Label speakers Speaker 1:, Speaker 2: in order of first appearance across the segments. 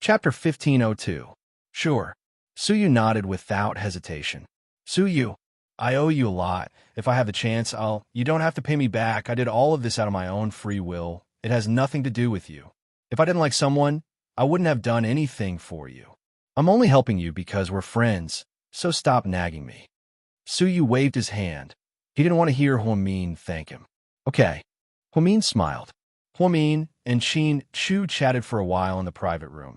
Speaker 1: Chapter 1502. Sure. Suyu nodded without hesitation. Suyu, I owe you a lot. If I have the chance, You don't have to pay me back. I did all of this out of my own free will. It has nothing to do with you. If I didn't like someone, I wouldn't have done anything for you. I'm only helping you because we're friends, so stop nagging me. Suyu waved his hand. He didn't want to hear Huamin thank him. Okay. Huamin smiled. Huamin and Qin Chu chatted for a while in the private room.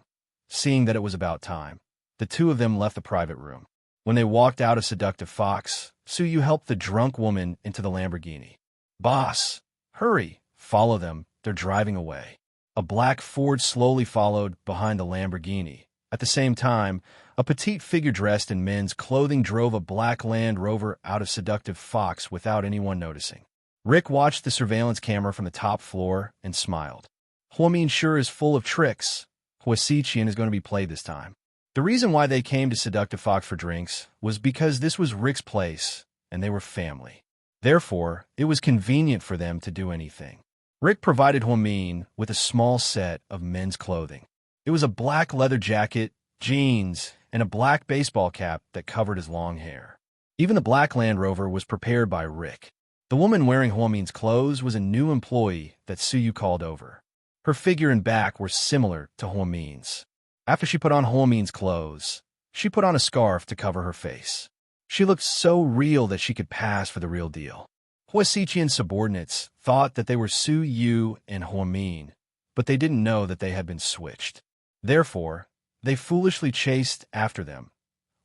Speaker 1: Seeing that it was about time, the two of them left the private room. When they walked out of Seductive Fox, Suyu helped the drunk woman into the Lamborghini. Boss, hurry, follow them, they're driving away. A black Ford slowly followed behind the Lamborghini. At the same time, a petite figure dressed in men's clothing drove a black Land Rover out of Seductive Fox without anyone noticing. Rick watched the surveillance camera from the top floor and smiled. Huamin sure is full of tricks. Huasiqian is going to be played this time. The reason why they came to Seductive Fox for drinks was because this was Rick's place, and they were family. Therefore, it was convenient for them to do anything. Rick provided Huamin with a small set of men's clothing. It was a black leather jacket, jeans, and a black baseball cap that covered his long hair. Even the black Land Rover was prepared by Rick. The woman wearing Huamin's clothes was a new employee that Suyu called over. Her figure and back were similar to Huamin's. After she put on Huamin's clothes, she put on a scarf to cover her face. She looked so real that she could pass for the real deal. Huasiqian's subordinates thought that they were Suyu and Huamin, but they didn't know that they had been switched. Therefore, they foolishly chased after them.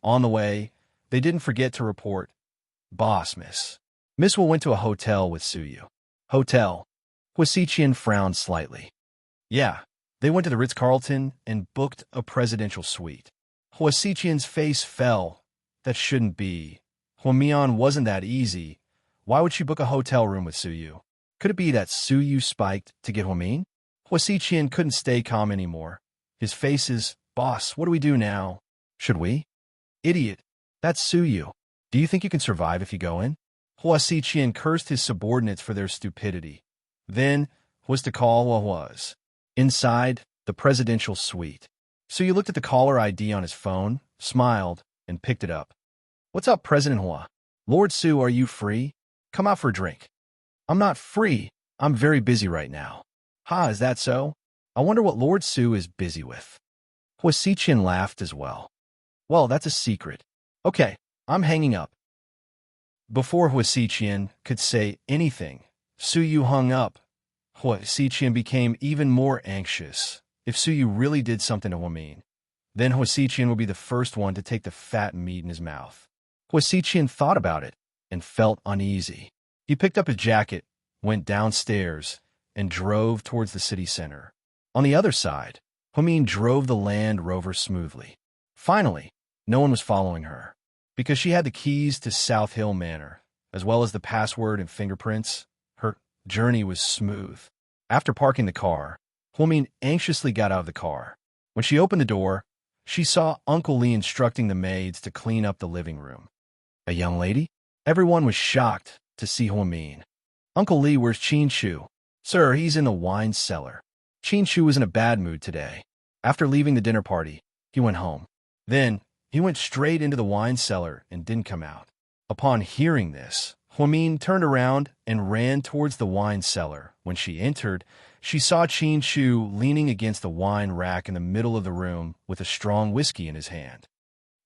Speaker 1: On the way, they didn't forget to report, "Boss, Miss." Miss Will went to a hotel with Suyu. Hotel. Huasiqian frowned slightly. Yeah, they went to the Ritz-Carlton and booked a presidential suite. Huasiqian's face fell. That shouldn't be. Huamian wasn't that easy. Why would she book a hotel room with Suyu? Could it be that Suyu spiked to get Huamin? Huasiqian couldn't stay calm anymore. His face is, "Boss, what do we do now?" "Should we?" "Idiot. That's Suyu. Do you think you can survive if you go in?" Huasiqian cursed his subordinates for their stupidity. Then was to call what was. Inside the presidential suite. Suyu looked at the caller ID on his phone, smiled, and picked it up. "What's up, President Hua? Lord Su, are you free? Come out for a drink." "I'm not free. I'm very busy right now." "Ha, is that so? I wonder what Lord Su is busy with." Huasiqian laughed as well. "Well, that's a secret. Okay, I'm hanging up." Before Huasiqian could say anything, Suyu hung up. Huasiqian became even more anxious. If Suyu really did something to Huamin, then Huasiqian would be the first one to take the fat meat in his mouth. Huasiqian thought about it and felt uneasy. He picked up his jacket, went downstairs, and drove towards the city center. On the other side, Huamin drove the Land Rover smoothly. Finally, no one was following her. Because she had the keys to South Hill Manor, as well as the password and fingerprints, her journey was smooth. After parking the car, Huamin anxiously got out of the car. When she opened the door, she saw Uncle Lee instructing the maids to clean up the living room. A young lady? Everyone was shocked to see Huamin. "Uncle Lee, where's Qin Chu?" "Sir, he's in the wine cellar." Qin Chu was in a bad mood today. After leaving the dinner party, he went home. Then, he went straight into the wine cellar and didn't come out. Upon hearing this, Huamin turned around and ran towards the wine cellar. When she entered, she saw Qin Chu leaning against the wine rack in the middle of the room with a strong whiskey in his hand.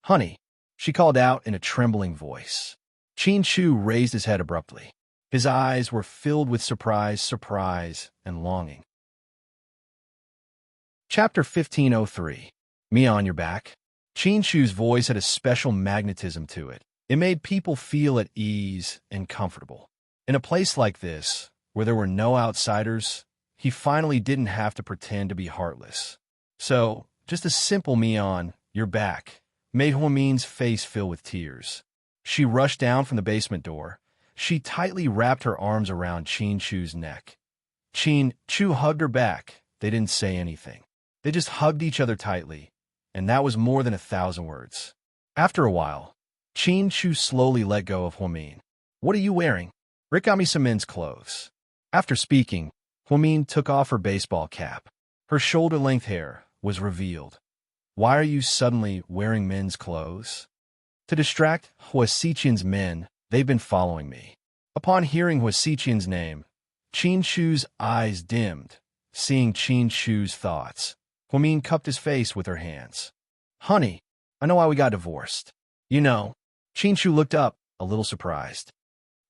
Speaker 1: "Honey," she called out in a trembling voice. Qin Chu raised his head abruptly. His eyes were filled with surprise, and longing. Chapter 1503. Me on your back? Qin Chu's voice had a special magnetism to it. It made people feel at ease and comfortable. In a place like this, where there were no outsiders, he finally didn't have to pretend to be heartless. So, just a simple "me on your back" made Huamin's face fill with tears. She rushed down from the basement door. She tightly wrapped her arms around Qin Chu's neck. Qin Chu hugged her back. They didn't say anything. They just hugged each other tightly, and that was more than 1,000 words. After a while, Qin Chu slowly let go of Huamin. "What are you wearing?" "Rick got me some men's clothes." After speaking, Huamin took off her baseball cap. Her shoulder-length hair was revealed. Why are you suddenly wearing men's clothes? To distract Huasiqian's men, they've been following me. Upon hearing Huasiqian's name, Qin Shu's eyes dimmed, seeing Qin Shu's thoughts. Huamin cupped his face with her hands. Honey, I know why we got divorced. You know, Qin Shu looked up, a little surprised.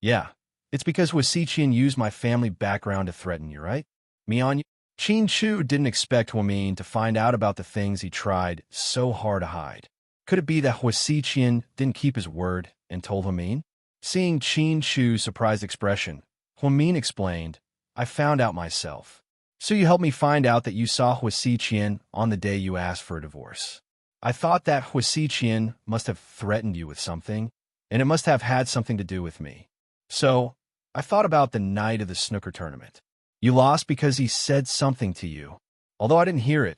Speaker 1: Yeah, it's because Huasiqian used my family background to threaten you, right? Me on you? Qin Shu didn't expect Huamin to find out about the things he tried so hard to hide. Could it be that Huasiqian didn't keep his word and told Huamin? Seeing Qin Shu's surprised expression, Huamin explained, I found out myself. So you helped me find out that you saw Huasiqian on the day you asked for a divorce. I thought that Huasiqian must have threatened you with something, and it must have had something to do with me. So, I thought about the night of the snooker tournament. You lost because he said something to you. Although I didn't hear it,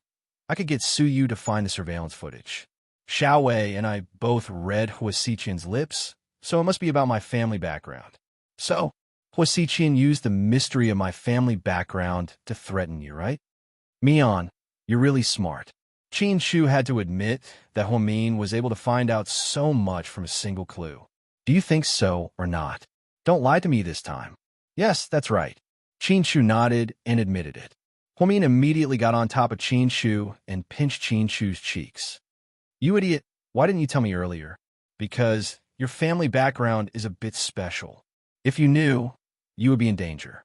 Speaker 1: I could get Su Yu to find the surveillance footage. Xiao Wei and I both read Huasiqian's lips, so it must be about my family background. So, Huasiqian used the mystery of my family background to threaten you, right? Mian, you're really smart. Qin Shu had to admit that Huamin was able to find out so much from a single clue. Do you think so or not? Don't lie to me this time. Yes, that's right. Qin Shu nodded and admitted it. Huamin immediately got on top of Qin Shu and pinched Qin Shu's cheeks. You idiot, why didn't you tell me earlier? Because your family background is a bit special. If you knew, you would be in danger.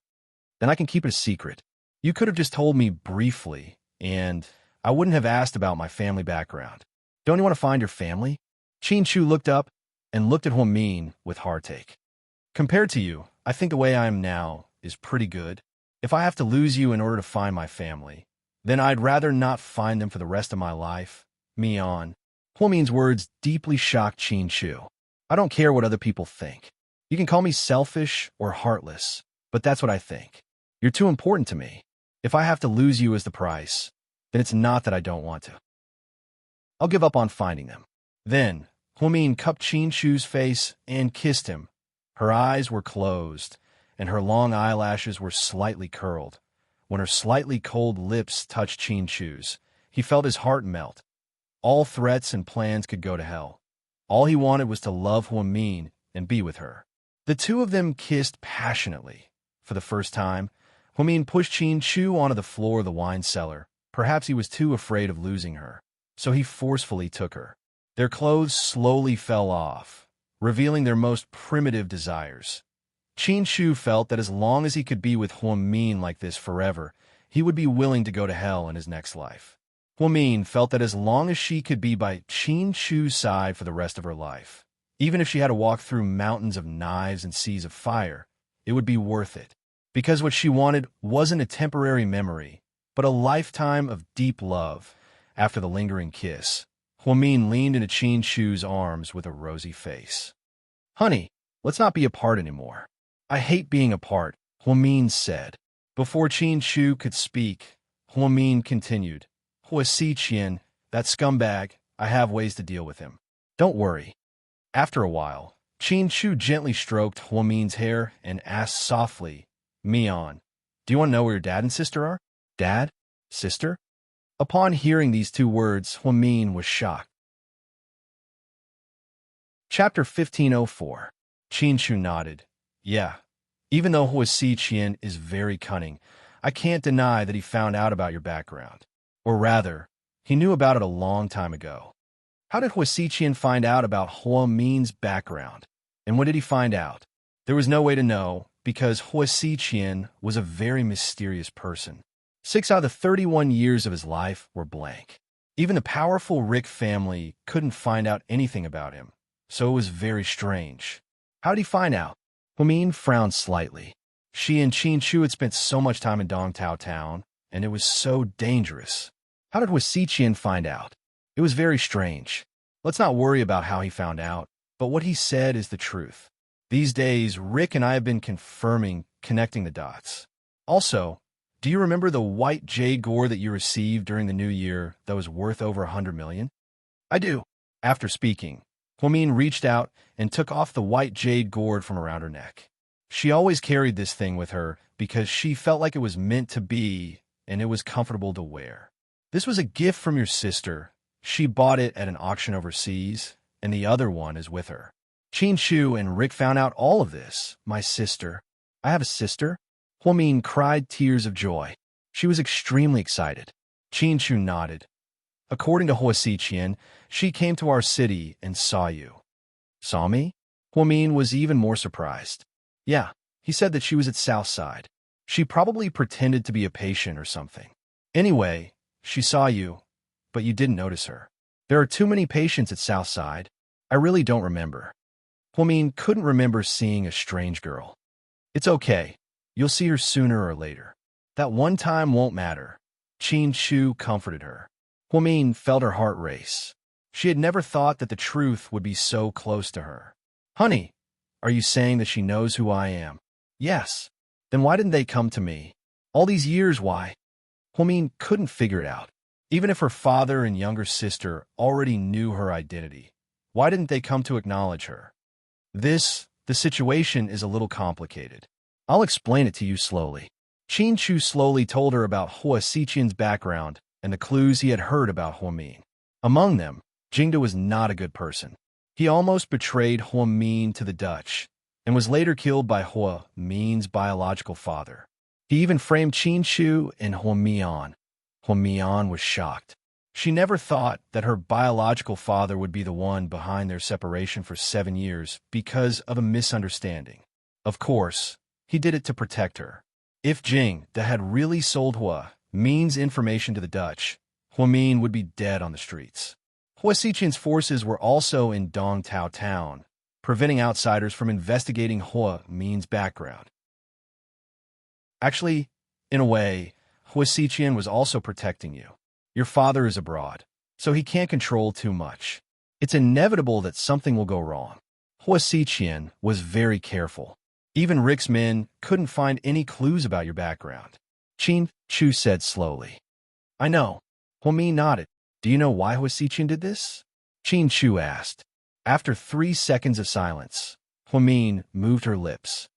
Speaker 1: Then I can keep it a secret. You could have just told me briefly, and I wouldn't have asked about my family background. Don't you want to find your family? Qin Shu looked up and looked at Huamin with heartache. Compared to you, I think the way I am now is pretty good. If I have to lose you in order to find my family, then I'd rather not find them for the rest of my life. Mian. Huamin's words deeply shocked Qin Shu. I don't care what other people think. You can call me selfish or heartless, but that's what I think. You're too important to me. If I have to lose you as the price, then it's not that I don't want to. I'll give up on finding them. Then, Huamin cupped Qin Shu's face and kissed him. Her eyes were closed, and her long eyelashes were slightly curled. When her slightly cold lips touched Qin Shu's, he felt his heart melt. All threats and plans could go to hell. All he wanted was to love Huamin and be with her. The two of them kissed passionately. For the first time, Huamin pushed Qin Shu onto the floor of the wine cellar. Perhaps he was too afraid of losing her, so he forcefully took her. Their clothes slowly fell off, revealing their most primitive desires. Qin Shu felt that as long as he could be with Huamin like this forever, he would be willing to go to hell in his next life. Huamin felt that as long as she could be by Qin Shu's side for the rest of her life, even if she had to walk through mountains of knives and seas of fire, it would be worth it. Because what she wanted wasn't a temporary memory, but a lifetime of deep love. After the lingering kiss, Huamin leaned into Qin Shu's arms with a rosy face. Honey, let's not be apart anymore. I hate being apart, Huamin said. Before Qin Shu could speak, Huamin continued. Huasiqian, that scumbag, I have ways to deal with him. Don't worry. After a while, Qin Shu gently stroked Huamin's hair and asked softly, Mian, do you want to know where your dad and sister are? Dad? Sister? Upon hearing these two words, Huamin was shocked. Chapter 1504. Qin Shu nodded. Yeah, even though Huasiqian is very cunning, I can't deny that he found out about your background. Or rather, he knew about it a long time ago. How did Huasiqian find out about Huamin's background? And when did he find out? There was no way to know, because Huasiqian was a very mysterious person. 6 out of the 31 years of his life were blank. Even the powerful Rick family couldn't find out anything about him, so it was very strange. How did he find out? Huamin frowned slightly. She and Qin Shu had spent so much time in Dongtao Town, and it was so dangerous. How did Huasiqian find out? It was very strange. Let's not worry about how he found out, but what he said is the truth. These days, Rick and I have been connecting the dots. Also, do you remember the white jade gourd that you received during the new year that was worth over 100 million? I do. After speaking, Huamin reached out and took off the white jade gourd from around her neck. She always carried this thing with her because she felt like it was meant to be and it was comfortable to wear. This was a gift from your sister. She bought it at an auction overseas, and the other one is with her. Qin Shu and Rick found out all of this. My sister. I have a sister? Huamin cried tears of joy. She was extremely excited. Qin Shu nodded. According to Hua Xiqian, she came to our city and saw you. Saw me? Huamin was even more surprised. Yeah, he said that she was at Southside. She probably pretended to be a patient or something. Anyway, she saw you, but you didn't notice her. There are too many patients at Southside. I really don't remember. Huamin couldn't remember seeing a strange girl. It's okay. You'll see her sooner or later. That one time won't matter. Qin Shu comforted her. Huamin felt her heart race. She had never thought that the truth would be so close to her. Honey, are you saying that she knows who I am? Yes. Then why didn't they come to me? All these years, why? Huamin couldn't figure it out. Even if her father and younger sister already knew her identity, why didn't they come to acknowledge her? The situation is a little complicated. I'll explain it to you slowly. Qin Shu slowly told her about Hua Xiqian's background and the clues he had heard about Huamin. Among them, Jingda was not a good person. He almost betrayed Huamin to the Dutch and was later killed by Huamin's biological father. He even framed Qin Shu and Huamian. Huamian was shocked. She never thought that her biological father would be the one behind their separation for 7 years because of a misunderstanding. Of course, he did it to protect her. If Jingda had really sold Huamin's information to the Dutch, Huamin would be dead on the streets. Hua Xiqian's forces were also in Dongtao town, preventing outsiders from investigating Huamin's background. Actually, in a way, Hua Xiqian was also protecting you. Your father is abroad, so he can't control too much. It's inevitable that something will go wrong. Hua Xiqian was very careful. Even Rick's men couldn't find any clues about your background. Qin Shu said slowly. I know. Huamin nodded. Do you know why Hua Xiqian did this? Qin Shu asked. After 3 seconds of silence, Huamin moved her lips.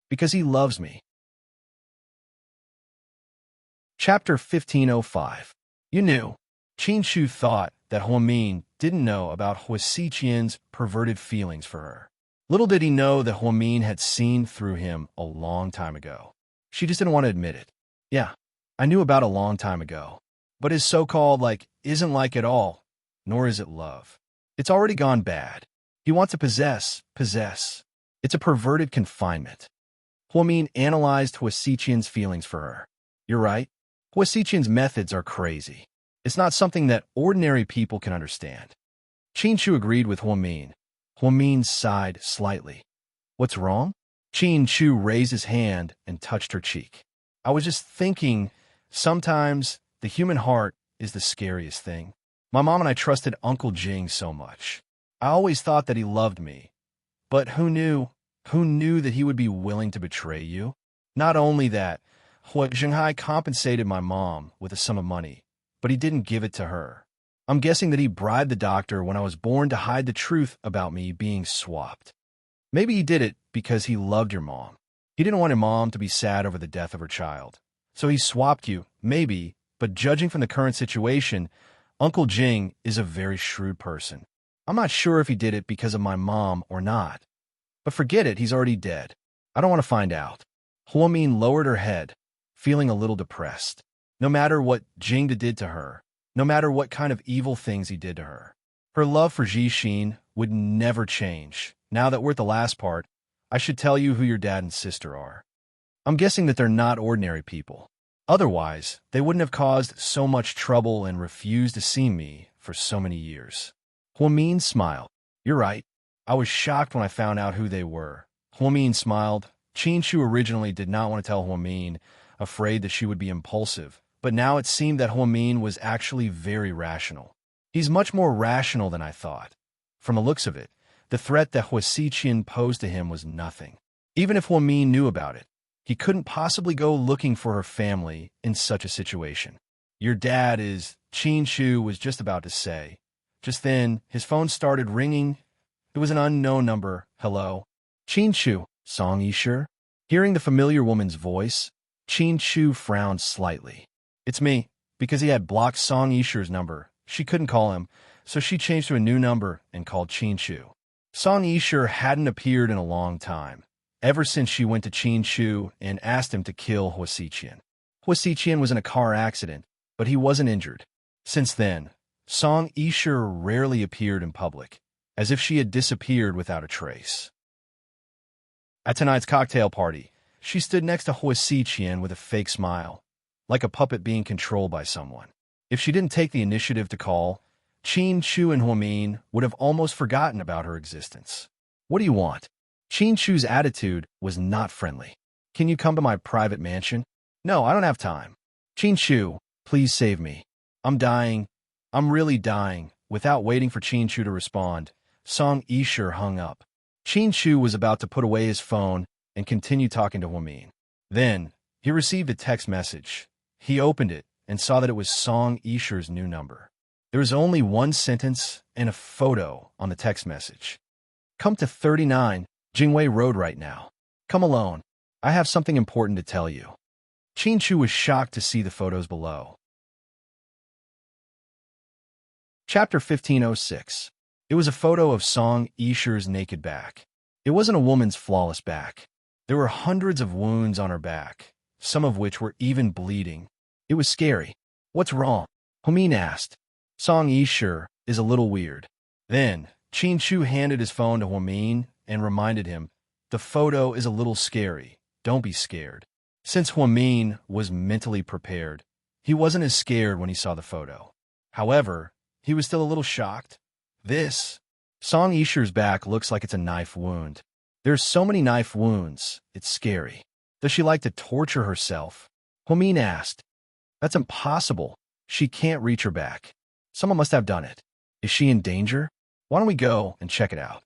Speaker 1: Because he loves me. Chapter 1505. You knew. Qin Shu thought that Huamin didn't know about Hua Xiqian's perverted feelings for her. Little did he know that Huamin had seen through him a long time ago. She just didn't want to admit it. Yeah, I knew about a long time ago. But his so-called isn't like at all, nor is it love. It's already gone bad. He wants to possess. It's a perverted confinement. Huamin analyzed Hua Xiqian's feelings for her. You're right. Hua Xiqian's methods are crazy. It's not something that ordinary people can understand. Qin Shu agreed with Huamin. Huamin sighed slightly. What's wrong? Qin Shu raised his hand and touched her cheek. I was just thinking, sometimes the human heart is the scariest thing. My mom and I trusted Uncle Jing so much. I always thought that he loved me. But who knew that he would be willing to betray you? Not only that, Hua Zhenghai compensated my mom with a sum of money, but he didn't give it to her. I'm guessing that he bribed the doctor when I was born to hide the truth about me being swapped. Maybe he did it because he loved your mom. He didn't want your mom to be sad over the death of her child. So he swapped you, maybe, but judging from the current situation, Uncle Jing is a very shrewd person. I'm not sure if he did it because of my mom or not. But forget it, he's already dead. I don't want to find out. Huamin lowered her head, feeling a little depressed. No matter what Jingda did to her, no matter what kind of evil things he did to her, her love for Jixin would never change. Now that we're at the last part, I should tell you who your dad and sister are. I'm guessing that they're not ordinary people. Otherwise, they wouldn't have caused so much trouble and refused to see me for so many years. Huamin smiled. You're right. I was shocked when I found out who they were. Huamin smiled. Qin Shu originally did not want to tell Huamin, afraid that she would be impulsive, but now it seemed that Huamin was actually very rational. He's much more rational than I thought. From the looks of it, the threat that Hua Xiqian posed to him was nothing. Even if Huamin knew about it, he couldn't possibly go looking for her family in such a situation. Your dad is, Qin Shu was just about to say. Just then, his phone started ringing. It was an unknown number. Hello? Qin Shu, Song Yisher? Hearing the familiar woman's voice, Qin Shu frowned slightly. It's me, because he had blocked Song Yisher's number. She couldn't call him, so she changed to a new number and called Chu. Song Yishur hadn't appeared in a long time, ever since she went to Chu and asked him to kill Huasiqian. Huasiqian was in a car accident, but he wasn't injured. Since then, Song Yishur rarely appeared in public, as if she had disappeared without a trace. At tonight's cocktail party, she stood next to Huasiqian with a fake smile, like a puppet being controlled by someone. If she didn't take the initiative to call, Chu and Huamin would have almost forgotten about her existence. What do you want? Chu's attitude was not friendly. Can you come to my private mansion? No, I don't have time. Chu, please save me. I'm dying. I'm really dying. Without waiting for Chu to respond, Song Yishur hung up. Chu was about to put away his phone and continue talking to Huamin. Then, he received a text message. He opened it and saw that it was Song Yishur's new number. There was only one sentence and a photo on the text message. Come to 39 Jingwei Road right now. Come alone. I have something important to tell you. Chu was shocked to see the photos below. Chapter 1506. It was a photo of Song Yishur's naked back. It wasn't a woman's flawless back. There were hundreds of wounds on her back, some of which were even bleeding. It was scary. What's wrong? Huamin asked. Song Yishur is a little weird. Then, Chu handed his phone to Huamin and reminded him, the photo is a little scary. Don't be scared. Since Huamin was mentally prepared, he wasn't as scared when he saw the photo. However, he was still a little shocked. Song Yishur's back looks like it's a knife wound. There's so many knife wounds, it's scary. Does she like to torture herself? Huamin asked. That's impossible. She can't reach her back. Someone must have done it. Is she in danger? Why don't we go and check it out?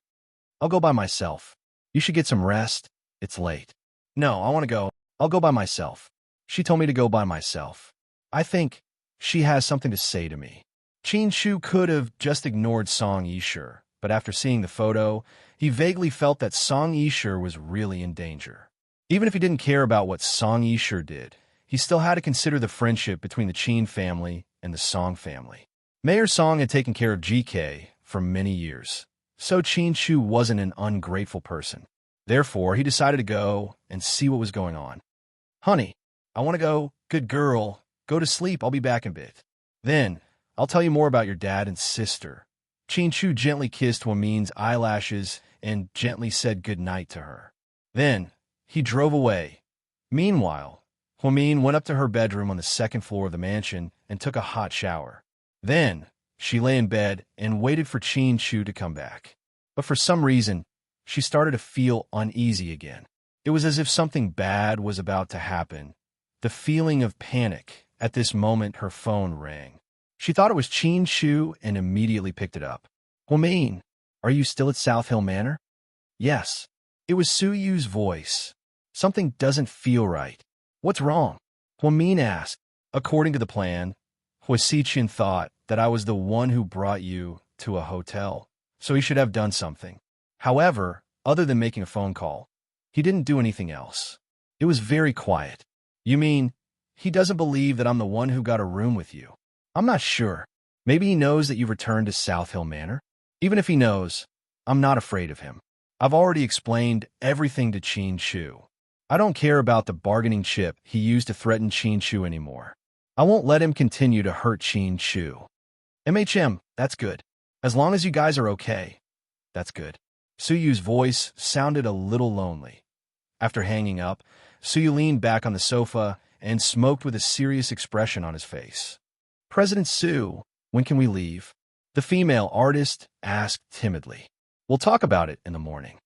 Speaker 1: I'll go by myself. You should get some rest. It's late. No, I want to go. I'll go by myself. She told me to go by myself. I think she has something to say to me. Chu could have just ignored Song Yishur, but after seeing the photo, he vaguely felt that Song Yishur was really in danger. Even if he didn't care about what Song Yishur did, he still had to consider the friendship between the Qin family and the Song family. Mayor Song had taken care of GK for many years, so Chu wasn't an ungrateful person. Therefore, he decided to go and see what was going on. Honey, I want to go. Good girl. Go to sleep. I'll be back in a bit. Then, I'll tell you more about your dad and sister. Chu gently kissed Huamin's eyelashes and gently said good night to her. Then, he drove away. Meanwhile, Huamin went up to her bedroom on the second floor of the mansion and took a hot shower. Then, she lay in bed and waited for Chu to come back. But for some reason, she started to feel uneasy again. It was as if something bad was about to happen. The feeling of panic. At this moment, her phone rang. She thought it was Chu and immediately picked it up. Huamin, are you still at South Hill Manor? Yes. It was Su Yu's voice. Something doesn't feel right. What's wrong? Huamin asked. According to the plan, Huasiqian thought that I was the one who brought you to a hotel, so he should have done something. However, other than making a phone call, he didn't do anything else. It was very quiet. You mean, he doesn't believe that I'm the one who got a room with you? I'm not sure. Maybe he knows that you've returned to South Hill Manor? Even if he knows, I'm not afraid of him. I've already explained everything to Chu. I don't care about the bargaining chip he used to threaten Chu anymore. I won't let him continue to hurt Chu. That's good. As long as you guys are okay, that's good. Su Yu's voice sounded a little lonely. After hanging up, Su Yu leaned back on the sofa and smoked with a serious expression on his face. President Su, when can we leave? The female artist asked timidly. We'll talk about it in the morning.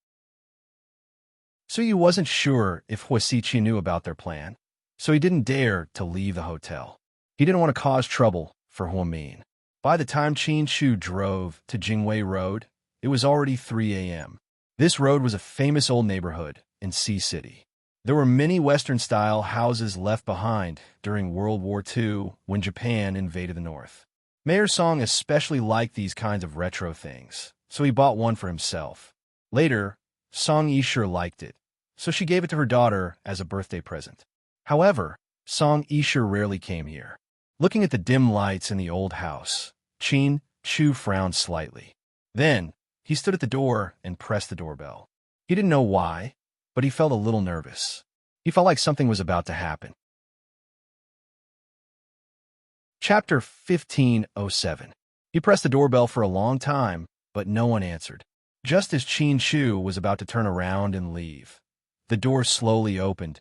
Speaker 1: Su Yu wasn't sure if Huasiqian knew about their plan, so he didn't dare to leave the hotel. He didn't want to cause trouble for Huamin. By the time Chu drove to Jingwei Road, it was already 3 a.m. This road was a famous old neighborhood in Sea City. There were many Western-style houses left behind during World War II when Japan invaded the North. Mayor Song especially liked these kinds of retro things, so he bought one for himself. Later, Song Yishur liked it, so she gave it to her daughter as a birthday present. However, Song Yishur rarely came here. Looking at the dim lights in the old house, Chin Chu frowned slightly. Then, he stood at the door and pressed the doorbell. He didn't know why, but he felt a little nervous. He felt like something was about to happen. Chapter 1507. He pressed the doorbell for a long time, but no one answered. Just as Chin Chu was about to turn around and leave, the door slowly opened.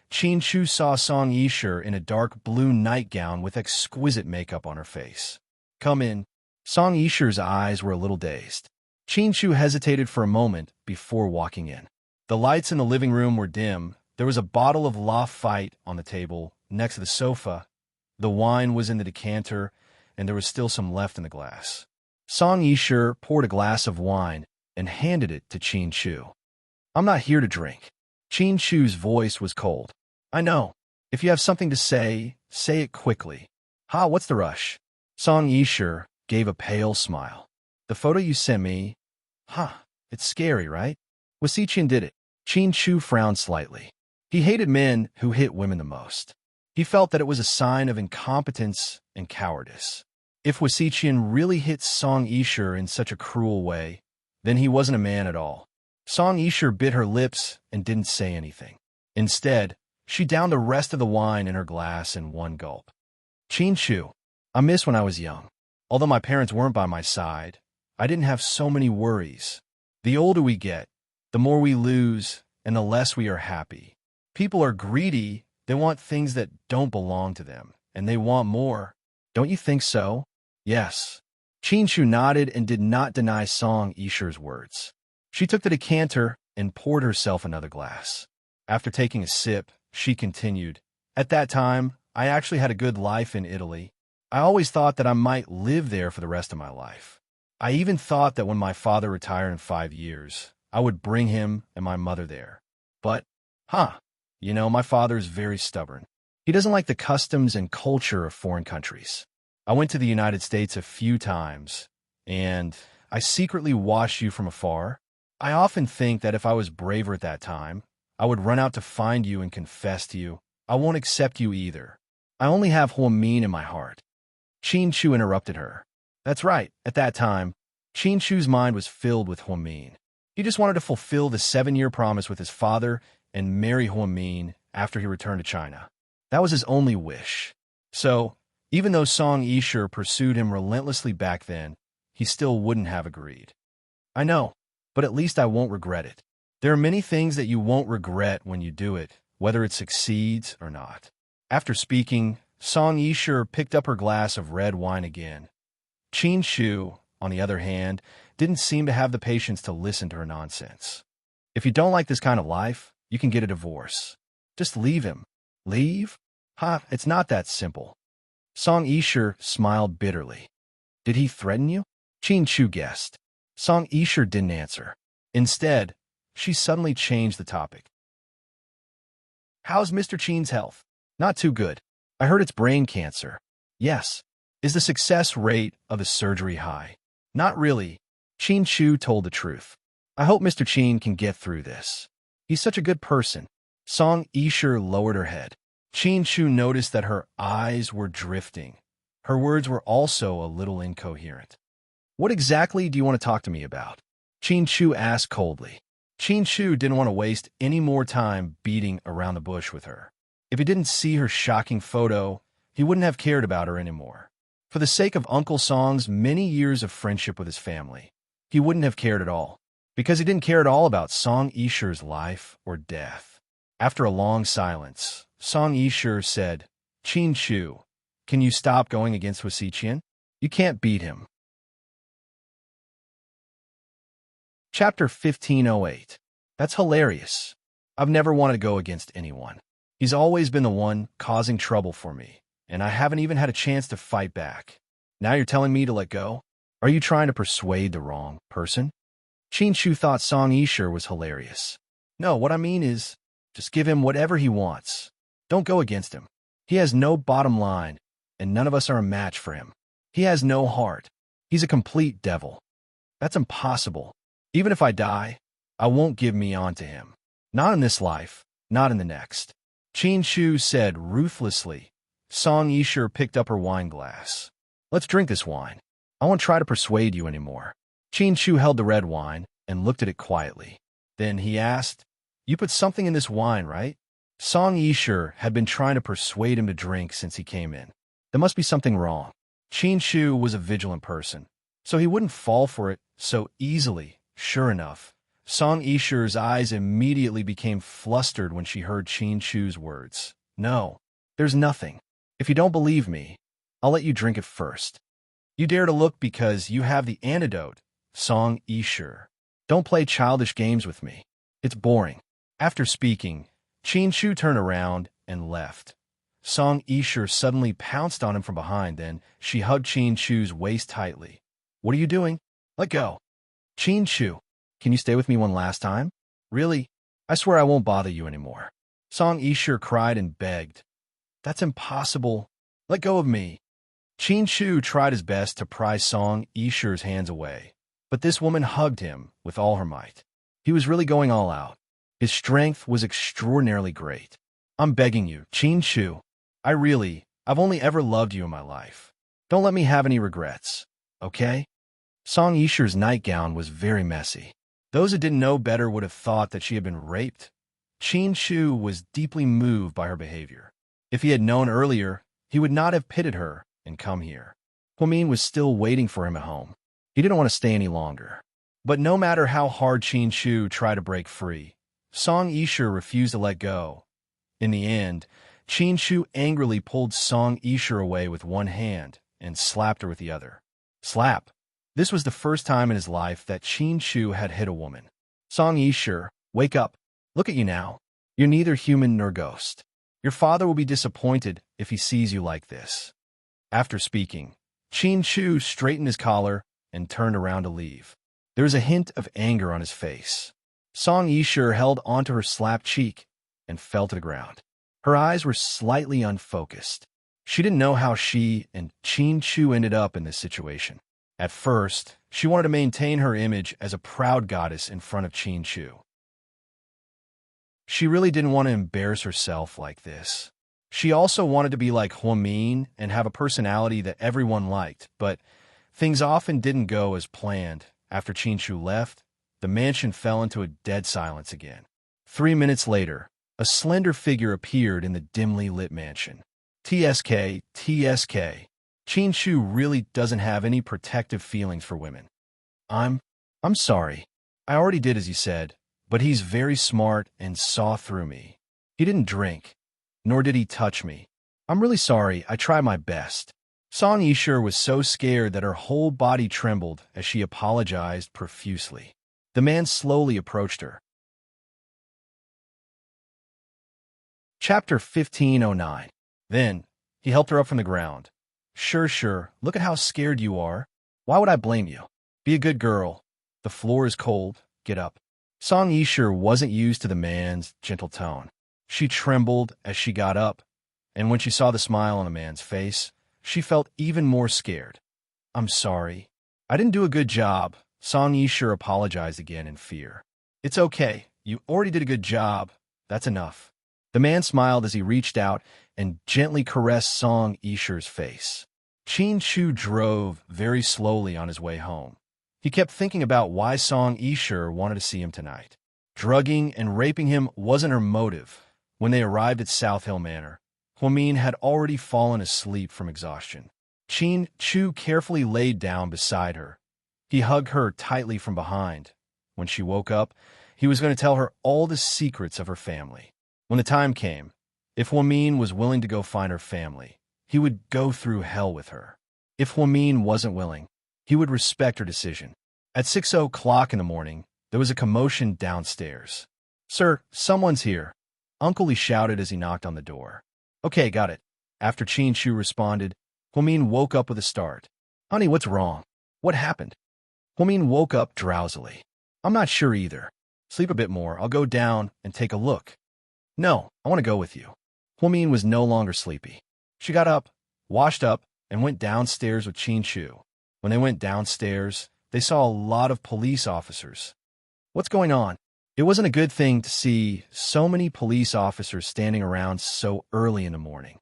Speaker 1: Chin Chu saw Song Yisher in a dark blue nightgown with exquisite makeup on her face. "Come in." Song Yisher's eyes were a little dazed. Chin Chu hesitated for a moment before walking in. The lights in the living room were dim. There was a bottle of Lafite on the table next to the sofa. The wine was in the decanter, and there was still some left in the glass. Song Yisher poured a glass of wine and handed it to Chin Chu. "I'm not here to drink." Chin Chu's voice was cold. "I know. If you have something to say it quickly." "Ha, what's the rush?" Song Yisher gave a pale smile. "The photo you sent me, it's scary, right?" Wasichian did it. Chin Chu frowned slightly. He hated men who hit women the most. He felt that it was a sign of incompetence and cowardice. If Wasichian really hit Song Yisher in such a cruel way, then he wasn't a man at all. Song Yisher bit her lips and didn't say anything. Instead, she downed the rest of the wine in her glass in one gulp. "Chin Chu, I miss when I was young. Although my parents weren't by my side, I didn't have so many worries. The older we get, the more we lose and the less we are happy. People are greedy. They want things that don't belong to them, and they want more. Don't you think so?" "Yes." Chin Chu nodded and did not deny Song Yisher's words. She took the decanter and poured herself another glass. After taking a sip, she continued, "At that time, I actually had a good life in Italy. I always thought that I might live there for the rest of my life. I even thought that when my father retired in 5 years, I would bring him and my mother there. But, my father is very stubborn. He doesn't like the customs and culture of foreign countries. I went to the United States a few times, and I secretly watched you from afar. I often think that if I was braver at that time, I would run out to find you and confess to you. I won't accept you either. I only have Huamin in my heart." Chin Chu interrupted her. That's right, at that time, Chin Chu's mind was filled with Huamin. He just wanted to fulfill the 7-year promise with his father and marry Huamin after he returned to China. That was his only wish. So, even though Song Yisher pursued him relentlessly back then, he still wouldn't have agreed. "I know, but at least I won't regret it. There are many things that you won't regret when you do it, whether it succeeds or not." After speaking, Song Yisher picked up her glass of red wine again. Chin Chu, on the other hand, didn't seem to have the patience to listen to her nonsense. "If you don't like this kind of life, you can get a divorce. Just leave him." "Leave? It's not that simple." Song Yisher smiled bitterly. "Did he threaten you?" Chin Chu guessed. Song Yisher didn't answer. Instead, she suddenly changed the topic. "How's Mr. Chin's health?" "Not too good. I heard it's brain cancer." "Yes." "Is the success rate of the surgery high?" "Not really." Chin Chu told the truth. "I hope Mr. Chin can get through this. He's such a good person." Song Yisher lowered her head. Chin Chu noticed that her eyes were drifting. Her words were also a little incoherent. "What exactly do you want to talk to me about?" Chin Chu asked coldly. Chin Chu didn't want to waste any more time beating around the bush with her. If he didn't see her shocking photo, he wouldn't have cared about her anymore. For the sake of Uncle Song's many years of friendship with his family, he wouldn't have cared at all, because he didn't care at all about Song Yisher's life or death. After a long silence, Song Yisher said, "Chin Chu, can you stop going against Wasichian? You can't beat him." Chapter 1508. That's hilarious. I've never wanted to go against anyone. He's always been the one causing trouble for me, and I haven't even had a chance to fight back. Now you're telling me to let go? Are you trying to persuade the wrong person? Chin Chu thought Song Yisher was hilarious. "No, what I mean is, just give him whatever he wants. Don't go against him. He has no bottom line, and none of us are a match for him. He has no heart. He's a complete devil." "That's impossible. Even if I die, I won't give me on to him. Not in this life, not in the next." Chin Chu said ruthlessly. Song Yisher picked up her wine glass. "Let's drink this wine." I won't try to persuade you anymore. Chin Chu held the red wine and looked at it quietly. Then he asked, You put something in this wine, right? Song Yisher had been trying to persuade him to drink since he came in. There must be something wrong. Chin Chu was a vigilant person, so he wouldn't fall for it so easily. Sure enough, Song Yisher's eyes immediately became flustered when she heard Chin Chu's words. No, there's nothing. If you don't believe me, I'll let you drink it first. You dare to look because you have the antidote, Song Yisher. Don't play childish games with me. It's boring. After speaking, Chin Chu turned around and left. Song Yisher suddenly pounced on him from behind, then she hugged Chin Chu's waist tightly. What are you doing? Let go. Chin Chu, can you stay with me one last time? Really? I swear I won't bother you anymore. Song Yisher cried and begged. That's impossible. Let go of me. Chin Chu tried his best to pry Song Yisher's hands away, but this woman hugged him with all her might. He was really going all out. His strength was extraordinarily great. I'm begging you, Chin Chu. I've only ever loved you in my life. Don't let me have any regrets, okay? Song Yisher's nightgown was very messy. Those who didn't know better would have thought that she had been raped. Chin Chu was deeply moved by her behavior. If he had known earlier, he would not have pitied her and come here. Huamin was still waiting for him at home. He didn't want to stay any longer. But no matter how hard Chin Chu tried to break free, Song Yisher refused to let go. In the end, Chin Chu angrily pulled Song Yisher away with one hand and slapped her with the other. Slap. This was the first time in his life that Chin Chu had hit a woman. Song Yisher, wake up. Look at you now. You're neither human nor ghost. Your father will be disappointed if he sees you like this. After speaking, Chin Chu straightened his collar and turned around to leave. There was a hint of anger on his face. Song Yisher held onto her slapped cheek and fell to the ground. Her eyes were slightly unfocused. She didn't know how she and Chin Chu ended up in this situation. At first, she wanted to maintain her image as a proud goddess in front of Chin Chu. She really didn't want to embarrass herself like this. She also wanted to be like Huamin and have a personality that everyone liked, but things often didn't go as planned. After Chin Chu left, the mansion fell into a dead silence again. 3 minutes later, a slender figure appeared in the dimly lit mansion. TSK. Chin Chu really doesn't have any protective feelings for women. I'm sorry. I already did as you said, but he's very smart and saw through me. He didn't drink, nor did he touch me. I'm really sorry. I tried my best. Song Yisher was so scared that her whole body trembled as she apologized profusely. The man slowly approached her. Chapter 1509. Then, he helped her up from the ground. Sure, look at how scared you are. Why would I blame you? Be a good girl. The floor is cold. Get up. Song Yisher wasn't used to the man's gentle tone. She trembled as she got up, and when she saw the smile on the man's face, she felt even more scared. I'm sorry. I didn't do a good job. Song Yisher apologized again in fear. It's okay. You already did a good job. That's enough. The man smiled as he reached out and gently caressed Song Yisher's face. Chin Chu drove very slowly on his way home. He kept thinking about why Song Yisher wanted to see him tonight. Drugging and raping him wasn't her motive. When they arrived at South Hill Manor, Huamin had already fallen asleep from exhaustion. Chin Chu carefully laid down beside her. He hugged her tightly from behind. When she woke up, he was going to tell her all the secrets of her family. When the time came, if Huamin was willing to go find her family, he would go through hell with her. If Huamin wasn't willing, he would respect her decision. At 6 o'clock in the morning, there was a commotion downstairs. Sir, someone's here, Uncle Lee shouted as he knocked on the door. Okay, got it. After Chin Chu responded, Huamin woke up with a start. Honey, what's wrong? What happened? Huamin woke up drowsily. I'm not sure either. Sleep a bit more. I'll go down and take a look. No, I want to go with you. Huamin was no longer sleepy. She got up, washed up, and went downstairs with Chin Chu. When they went downstairs, they saw a lot of police officers. What's going on? It wasn't a good thing to see so many police officers standing around so early in the morning.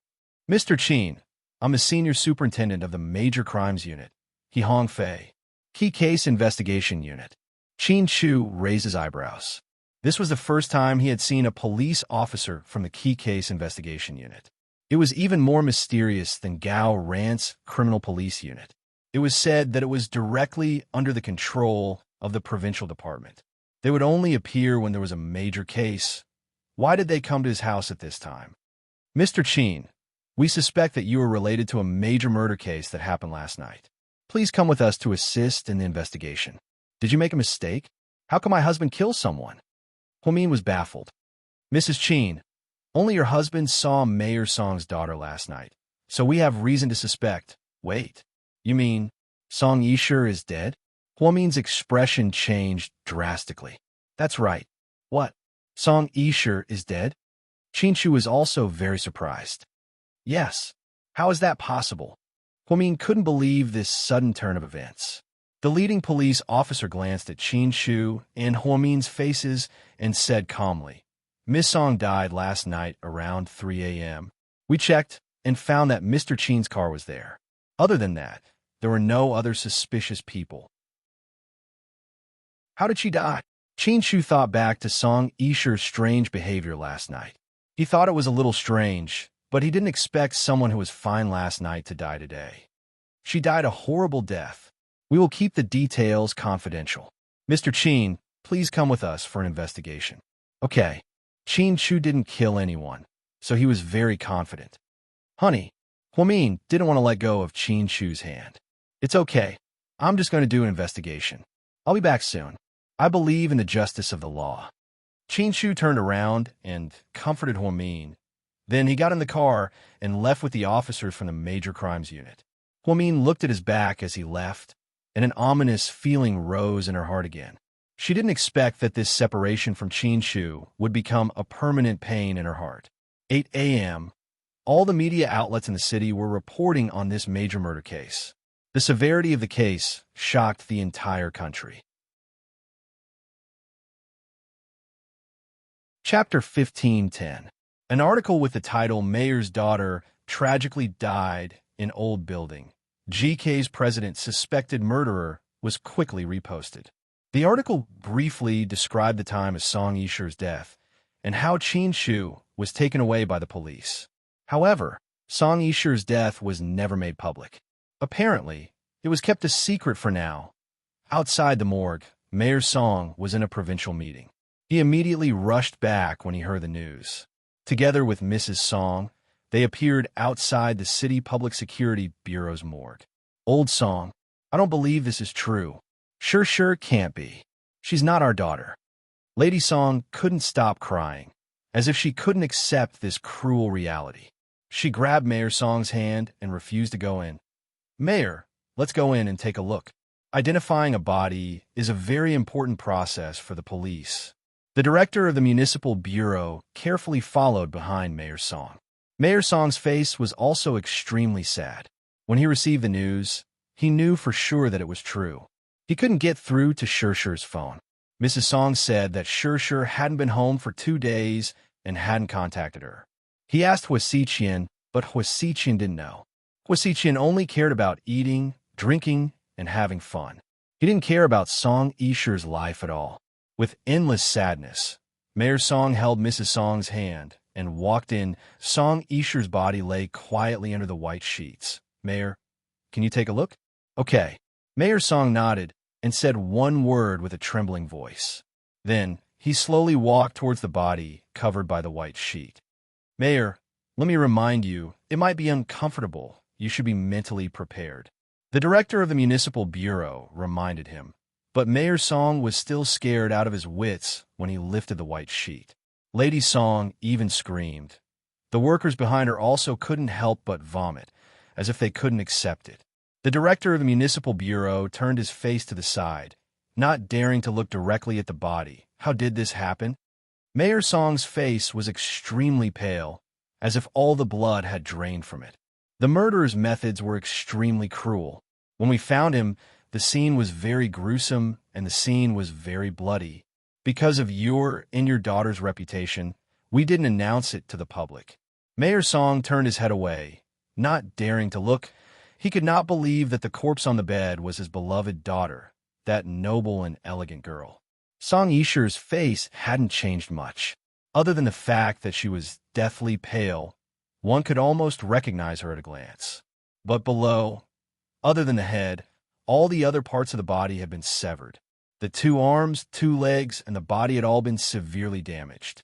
Speaker 1: Mr. Chin, I'm the senior superintendent of the Major Crimes Unit. He Hongfei. Key Case Investigation Unit. Qin Chu raised his eyebrows. This was the first time he had seen a police officer from the Key Case Investigation Unit. It was even more mysterious than Gao Ran's Criminal Police Unit. It was said that it was directly under the control of the provincial department. They would only appear when there was a major case. Why did they come to his house at this time? Mr. Qin, we suspect that you are related to a major murder case that happened last night. Please come with us to assist in the investigation. Did you make a mistake? How can my husband kill someone? Huamin was baffled. Mrs. Qin, only your husband saw Mayor Song's daughter last night, so we have reason to suspect. Wait, you mean Song Yishur is dead? Huamin's expression changed drastically. That's right. What? Song Yishur is dead? Qinshu was also very surprised. Yes. How is that possible? Huamin couldn't believe this sudden turn of events. The leading police officer glanced at Qinshu and Huamin's faces and said calmly, Miss Song died last night around 3 a.m. We checked and found that Mr. Qin's car was there. Other than that, there were no other suspicious people. How did she die? Qinshu thought back to Song Yishur's strange behavior last night. He thought it was a little strange, but he didn't expect someone who was fine last night to die today. She died a horrible death. We will keep the details confidential. Mr. Qin, please come with us for an investigation. Okay. Qinshu didn't kill anyone, so he was very confident. Honey, Huamin didn't want to let go of Qinshu's hand. It's okay. I'm just going to do an investigation. I'll be back soon. I believe in the justice of the law. Qinshu turned around and comforted Huamin. Then he got in the car and left with the officers from the Major Crimes Unit. Huamin looked at his back as he left, and an ominous feeling rose in her heart again. She didn't expect that this separation from Qinshu would become a permanent pain in her heart. 8 a.m. All the media outlets in the city were reporting on this major murder case. The severity of the case shocked the entire country. Chapter 15:10. An article with the title Mayor's Daughter Tragically Died in Old Building. GK's president suspected murderer was quickly reposted. The article briefly described the time of Song Yishur's death and how Qinshu was taken away by the police. However, Song Yishur's death was never made public. Apparently, it was kept a secret for now. Outside the morgue, Mayor Song was in a provincial meeting. He immediately rushed back when he heard the news. Together with Mrs. Song, they appeared outside the City Public Security Bureau's morgue. Old Song, I don't believe this is true. Sure can't be. She's not our daughter. Lady Song couldn't stop crying, as if she couldn't accept this cruel reality. She grabbed Mayor Song's hand and refused to go in. Mayor, let's go in and take a look. Identifying a body is a very important process for the police. The director of the Municipal Bureau carefully followed behind Mayor Song. Mayor Song's face was also extremely sad. When he received the news, he knew for sure that it was true. He couldn't get through to Shirshir's phone. Mrs. Song said that Shirshir hadn't been home for 2 days and hadn't contacted her. He asked Huasiqian, but Huasiqian didn't know. Huasiqian only cared about eating, drinking, and having fun. He didn't care about Song Yishur's life at all. With endless sadness, Mayor Song held Mrs. Song's hand and walked in. Song Yishur's body lay quietly under the white sheets. Mayor, can you take a look? Okay. Mayor Song nodded and said one word with a trembling voice. Then he slowly walked towards the body covered by the white sheet. Mayor, let me remind you, it might be uncomfortable. You should be mentally prepared. The director of the Municipal Bureau reminded him. But Mayor Song was still scared out of his wits when he lifted the white sheet. Lady Song even screamed. The workers behind her also couldn't help but vomit, as if they couldn't accept it. The director of the Municipal Bureau turned his face to the side, not daring to look directly at the body. How did this happen? Mayor Song's face was extremely pale, as if all the blood had drained from it. The murderer's methods were extremely cruel. When we found him, the scene was very gruesome and the scene was very bloody. Because of your and your daughter's reputation, we didn't announce it to the public. Mayor Song turned his head away, not daring to look. He could not believe that the corpse on the bed was his beloved daughter, that noble and elegant girl. Song Yisher's face hadn't changed much. Other than the fact that she was deathly pale, one could almost recognize her at a glance. But below, other than the head, all the other parts of the body had been severed. The 2 arms, 2 legs, and the body had all been severely damaged.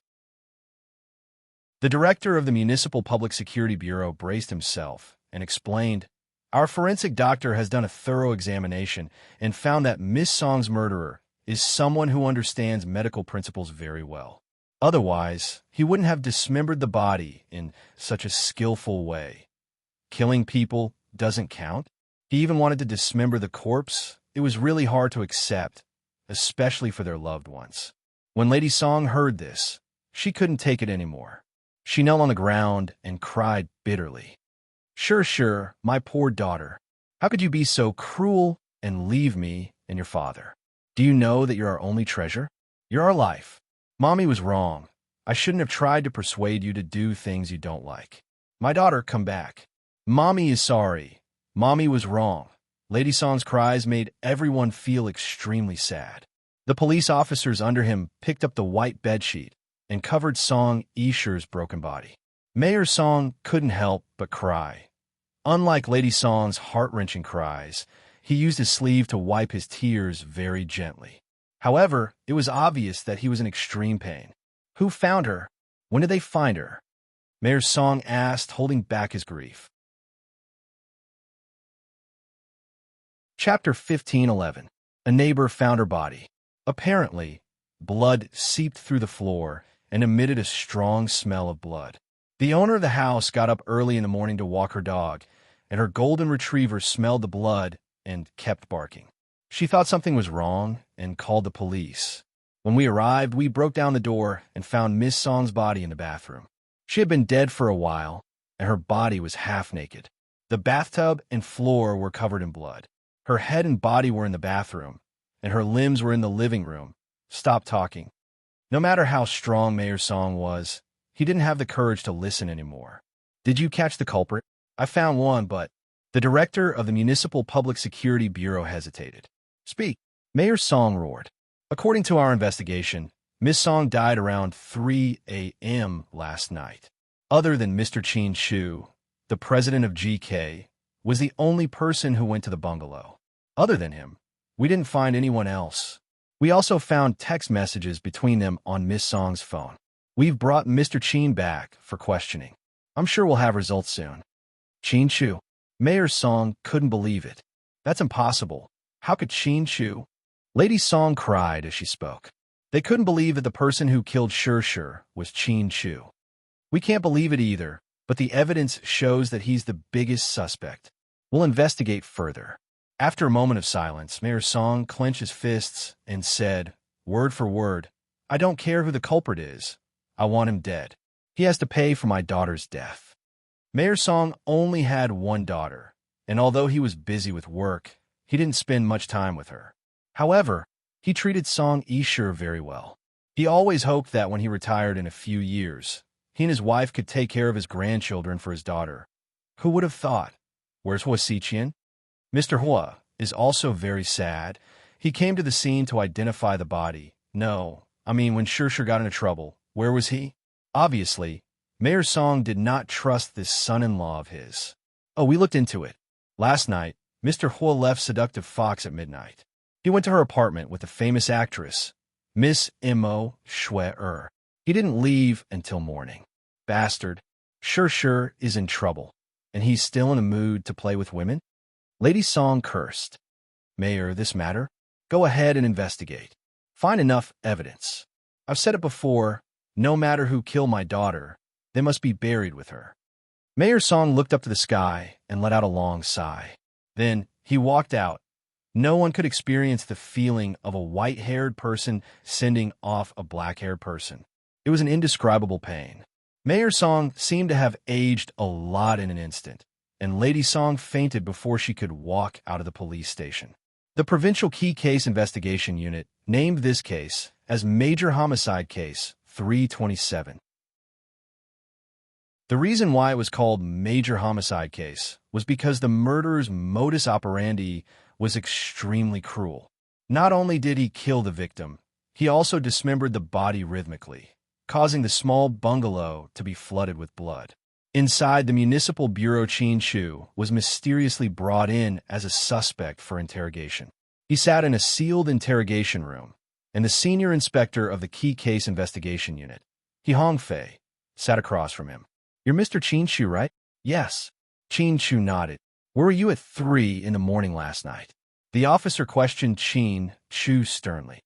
Speaker 1: The director of the Municipal Public Security Bureau braced himself and explained, "Our forensic doctor has done a thorough examination and found that Miss Song's murderer is someone who understands medical principles very well. Otherwise, he wouldn't have dismembered the body in such a skillful way. Killing people doesn't count. He even wanted to dismember the corpse. It was really hard to accept, especially for their loved ones." When Lady Song heard this, she couldn't take it anymore. She knelt on the ground and cried bitterly. Sure, my poor daughter. How could you be so cruel and leave me and your father? Do you know that you're our only treasure? You're our life. Mommy was wrong. I shouldn't have tried to persuade you to do things you don't like. My daughter, come back. Mommy is sorry. Mommy was wrong. Lady Song's cries made everyone feel extremely sad. The police officers under him picked up the white bedsheet and covered Song Yisher's broken body. Mayor Song couldn't help but cry. Unlike Lady Song's heart-wrenching cries, he used his sleeve to wipe his tears very gently. However, it was obvious that he was in extreme pain. Who found her? When did they find her? Mayor Song asked, holding back his grief. Chapter 15:11. A neighbor found her body. Apparently, blood seeped through the floor and emitted a strong smell of blood. The owner of the house got up early in the morning to walk her dog, and her golden retriever smelled the blood and kept barking. She thought something was wrong and called the police. When we arrived, we broke down the door and found Miss Song's body in the bathroom. She had been dead for a while, and her body was half naked. The bathtub and floor were covered in blood. Her head and body were in the bathroom, and her limbs were in the living room. Stop talking. No matter how strong Mayor Song was, he didn't have the courage to listen anymore. Did you catch the culprit? I found one, but the director of the Municipal Public Security Bureau hesitated. Speak. Mayor Song roared. According to our investigation, Miss Song died around 3 a.m. last night. Other than Mr. Chin Shu, the president of GK, was the only person who went to the bungalow. Other than him, we didn't find anyone else. We also found text messages between them on Miss Song's phone. We've brought Mr. Chin back for questioning. I'm sure we'll have results soon. Chin Shu. Mayor Song couldn't believe it. That's impossible. How could Chin Shu? Lady Song cried as she spoke. They couldn't believe that the person who killed Sure was Chin Shu. We can't believe it either, but the evidence shows that he's the biggest suspect. We'll investigate further. After a moment of silence, Mayor Song clenched his fists and said, word for word, I don't care who the culprit is. I want him dead. He has to pay for my daughter's death. Mayor Song only had one daughter, and although he was busy with work, he didn't spend much time with her. However, he treated Song Yisher very well. He always hoped that when he retired in a few years, he and his wife could take care of his grandchildren for his daughter. Who would have thought? Where's Hua Xiqian? Mr. Hua is also very sad. He came to the scene to identify the body. No, I mean when Sure got into trouble, where was he? Obviously, Mayor Song did not trust this son-in-law of his. Oh, we looked into it. Last night, Mr. Hua left Seductive Fox at midnight. He went to her apartment with the famous actress, Miss Mo Shui. He didn't leave until morning. Bastard. Sure is in trouble, and he's still in a mood to play with women? Lady Song cursed. Mayor, this matter? Go ahead and investigate. Find enough evidence. I've said it before, no matter who killed my daughter, they must be buried with her. Mayor Song looked up to the sky and let out a long sigh. Then he walked out. No one could experience the feeling of a white-haired person sending off a black-haired person. It was an indescribable pain. Mayor Song seemed to have aged a lot in an instant, and Lady Song fainted before she could walk out of the police station. The Provincial Key Case Investigation Unit named this case as Major Homicide Case 327. The reason why it was called major homicide case was because the murderer's modus operandi was extremely cruel. Not only did he kill the victim, he also dismembered the body rhythmically, causing the small bungalow to be flooded with blood. Inside, the municipal bureau Chin Chu was mysteriously brought in as a suspect for interrogation. He sat in a sealed interrogation room, and the senior inspector of the Key Case Investigation Unit, He Hongfei, sat across from him. "You're Mr. Chin Chu, right?" "Yes." Chin Chu nodded. "Where were you at 3 in the morning last night?" The officer questioned Chin Chu sternly.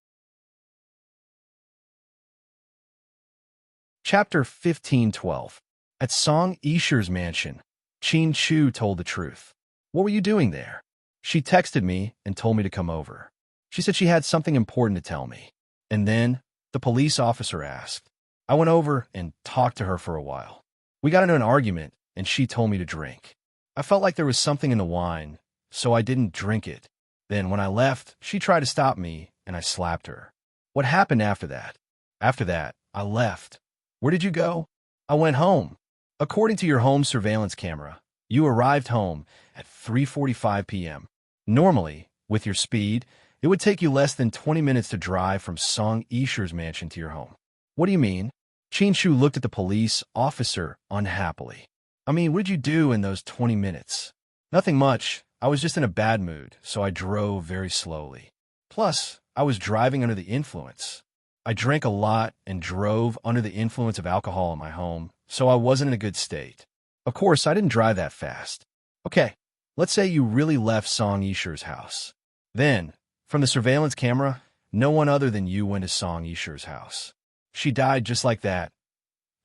Speaker 1: Chapter 15:12. At Song Yisher's mansion, Chin Chu told the truth. "What were you doing there?" "She texted me and told me to come over. She said she had something important to tell me." "And then?" the police officer asked. "I went over and talked to her for a while. We got into an argument, and she told me to drink. I felt like there was something in the wine, so I didn't drink it. Then when I left, she tried to stop me, and I slapped her." "What happened after that?" "After that, I left." "Where did you go?" "I went home." "According to your home surveillance camera, you arrived home at 3:45 p.m. Normally, with your speed, it would take you less than 20 minutes to drive from Song Yisher's mansion to your home." "What do you mean?" Chin Chu looked at the police officer unhappily. "I mean, what did you do in those 20 minutes?" "Nothing much. I was just in a bad mood, so I drove very slowly. Plus, I was driving under the influence. I drank a lot and drove under the influence of alcohol in my home, so I wasn't in a good state. Of course, I didn't drive that fast." "Okay, let's say you really left Song Yisher's house. Then, from the surveillance camera, no one other than you went to Song Yisher's house. She died just like that.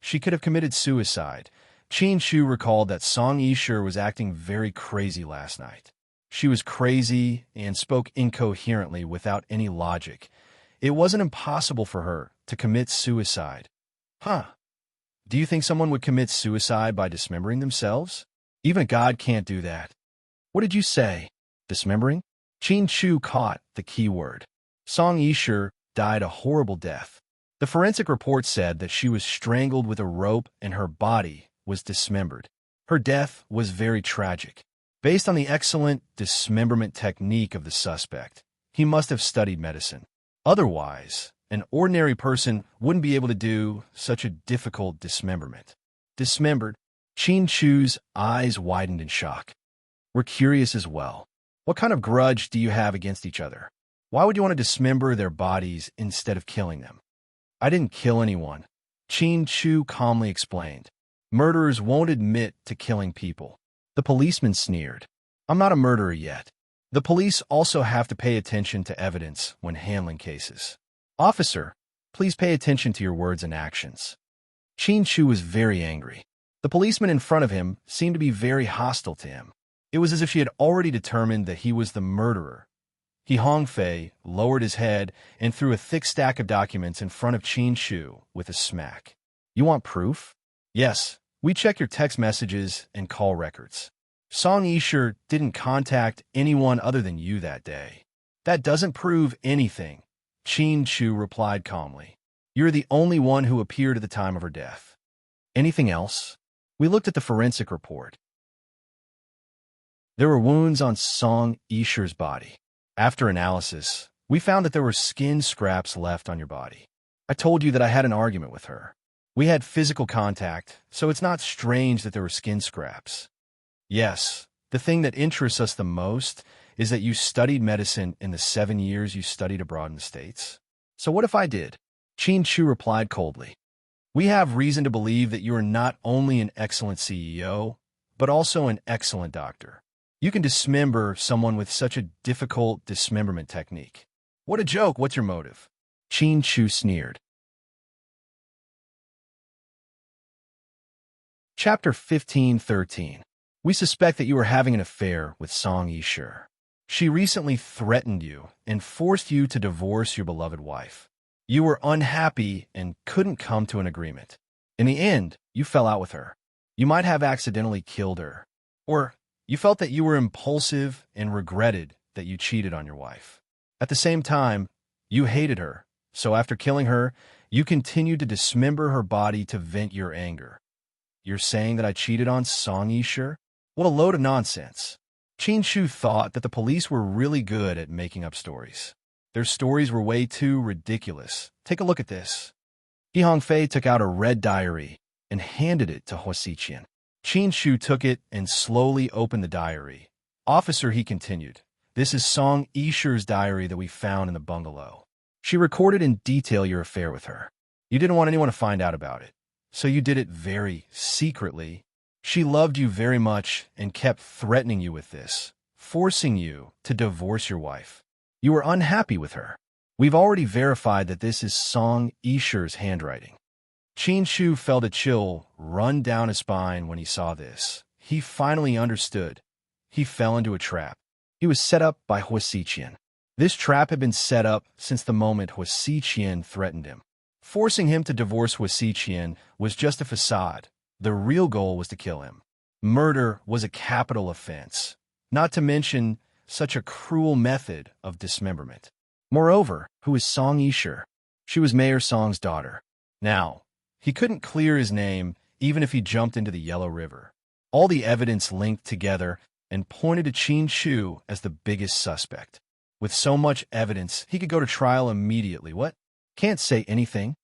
Speaker 1: She could have committed suicide." Chin Chu recalled that Song Yisher was acting very crazy last night. She was crazy and spoke incoherently without any logic. It wasn't impossible for her to commit suicide. "Huh. Do you think someone would commit suicide by dismembering themselves? Even God can't do that." "What did you say?" "Dismembering?" Chin Chu caught the key word. Song Yisher died a horrible death. The forensic report said that she was strangled with a rope and her body was dismembered. Her death was very tragic. Based on the excellent dismemberment technique of the suspect, he must have studied medicine. Otherwise, an ordinary person wouldn't be able to do such a difficult dismemberment. Dismembered? Chin Chu's eyes widened in shock. "We're curious as well. What kind of grudge do you have against each other? Why would you want to dismember their bodies instead of killing them?" "I didn't kill anyone," Chin Chu calmly explained. "Murderers won't admit to killing people." The policeman sneered. "I'm not a murderer yet." The police also have to pay attention to evidence when handling cases. "Officer, please pay attention to your words and actions." Chin Chu was very angry. The policeman in front of him seemed to be very hostile to him. It was as if she had already determined that he was the murderer. He Hongfei lowered his head and threw a thick stack of documents in front of Chin Chu with a smack. "You want proof?" "Yes, we check your text messages and call records. Song Yisher didn't contact anyone other than you that day." "That doesn't prove anything," Chin Chu replied calmly. "You're the only one who appeared at the time of her death." "Anything else?" "We looked at the forensic report. There were wounds on Song Yisher's body. After analysis, we found that there were skin scraps left on your body. I told you that I had an argument with her. We had physical contact, so it's not strange that there were skin scraps." "Yes, the thing that interests us the most is that you studied medicine in the 7 years you studied abroad in the States." "So what if I did?" Chin Chu replied coldly. "We have reason to believe that you are not only an excellent CEO, but also an excellent doctor. You can dismember someone with such a difficult dismemberment technique." "What a joke! What's your motive?" Chin Chu sneered. Chapter 15:13. We suspect that you are having an affair with Song Yisher. She recently threatened you and forced you to divorce your beloved wife. You were unhappy and couldn't come to an agreement. In the end, you fell out with her. You might have accidentally killed her. Or you felt that you were impulsive and regretted that you cheated on your wife. At the same time, you hated her, so after killing her, you continued to dismember her body to vent your anger. You're saying that I cheated on Song Yishur? What a load of nonsense. Qin Shu thought that the police were really good at making up stories. Their stories were way too ridiculous. Take a look at this. He Hongfei took out a red diary and handed it to Hua Xiqian. Qin Shu took it and slowly opened the diary. Officer, he continued, this is Song Yishur's diary that we found in the bungalow. She recorded in detail your affair with her. You didn't want anyone to find out about it, so you did it very secretly. She loved you very much and kept threatening you with this, forcing you to divorce your wife. You were unhappy with her. We've already verified that this is Song Yishur's handwriting. Qin Shu felt a chill run down his spine when he saw this. He finally understood. He fell into a trap. He was set up by Hua Xiqian. This trap had been set up since the moment Hua Xiqian threatened him. Forcing him to divorce Hua Xiqian was just a facade. The real goal was to kill him. Murder was a capital offense, not to mention such a cruel method of dismemberment. Moreover, who is Song Yishur? She was Mayor Song's daughter. Now, he couldn't clear his name even if he jumped into the Yellow River. All the evidence linked together and pointed to Qin Shu as the biggest suspect. With so much evidence, he could go to trial immediately. What? Can't say anything?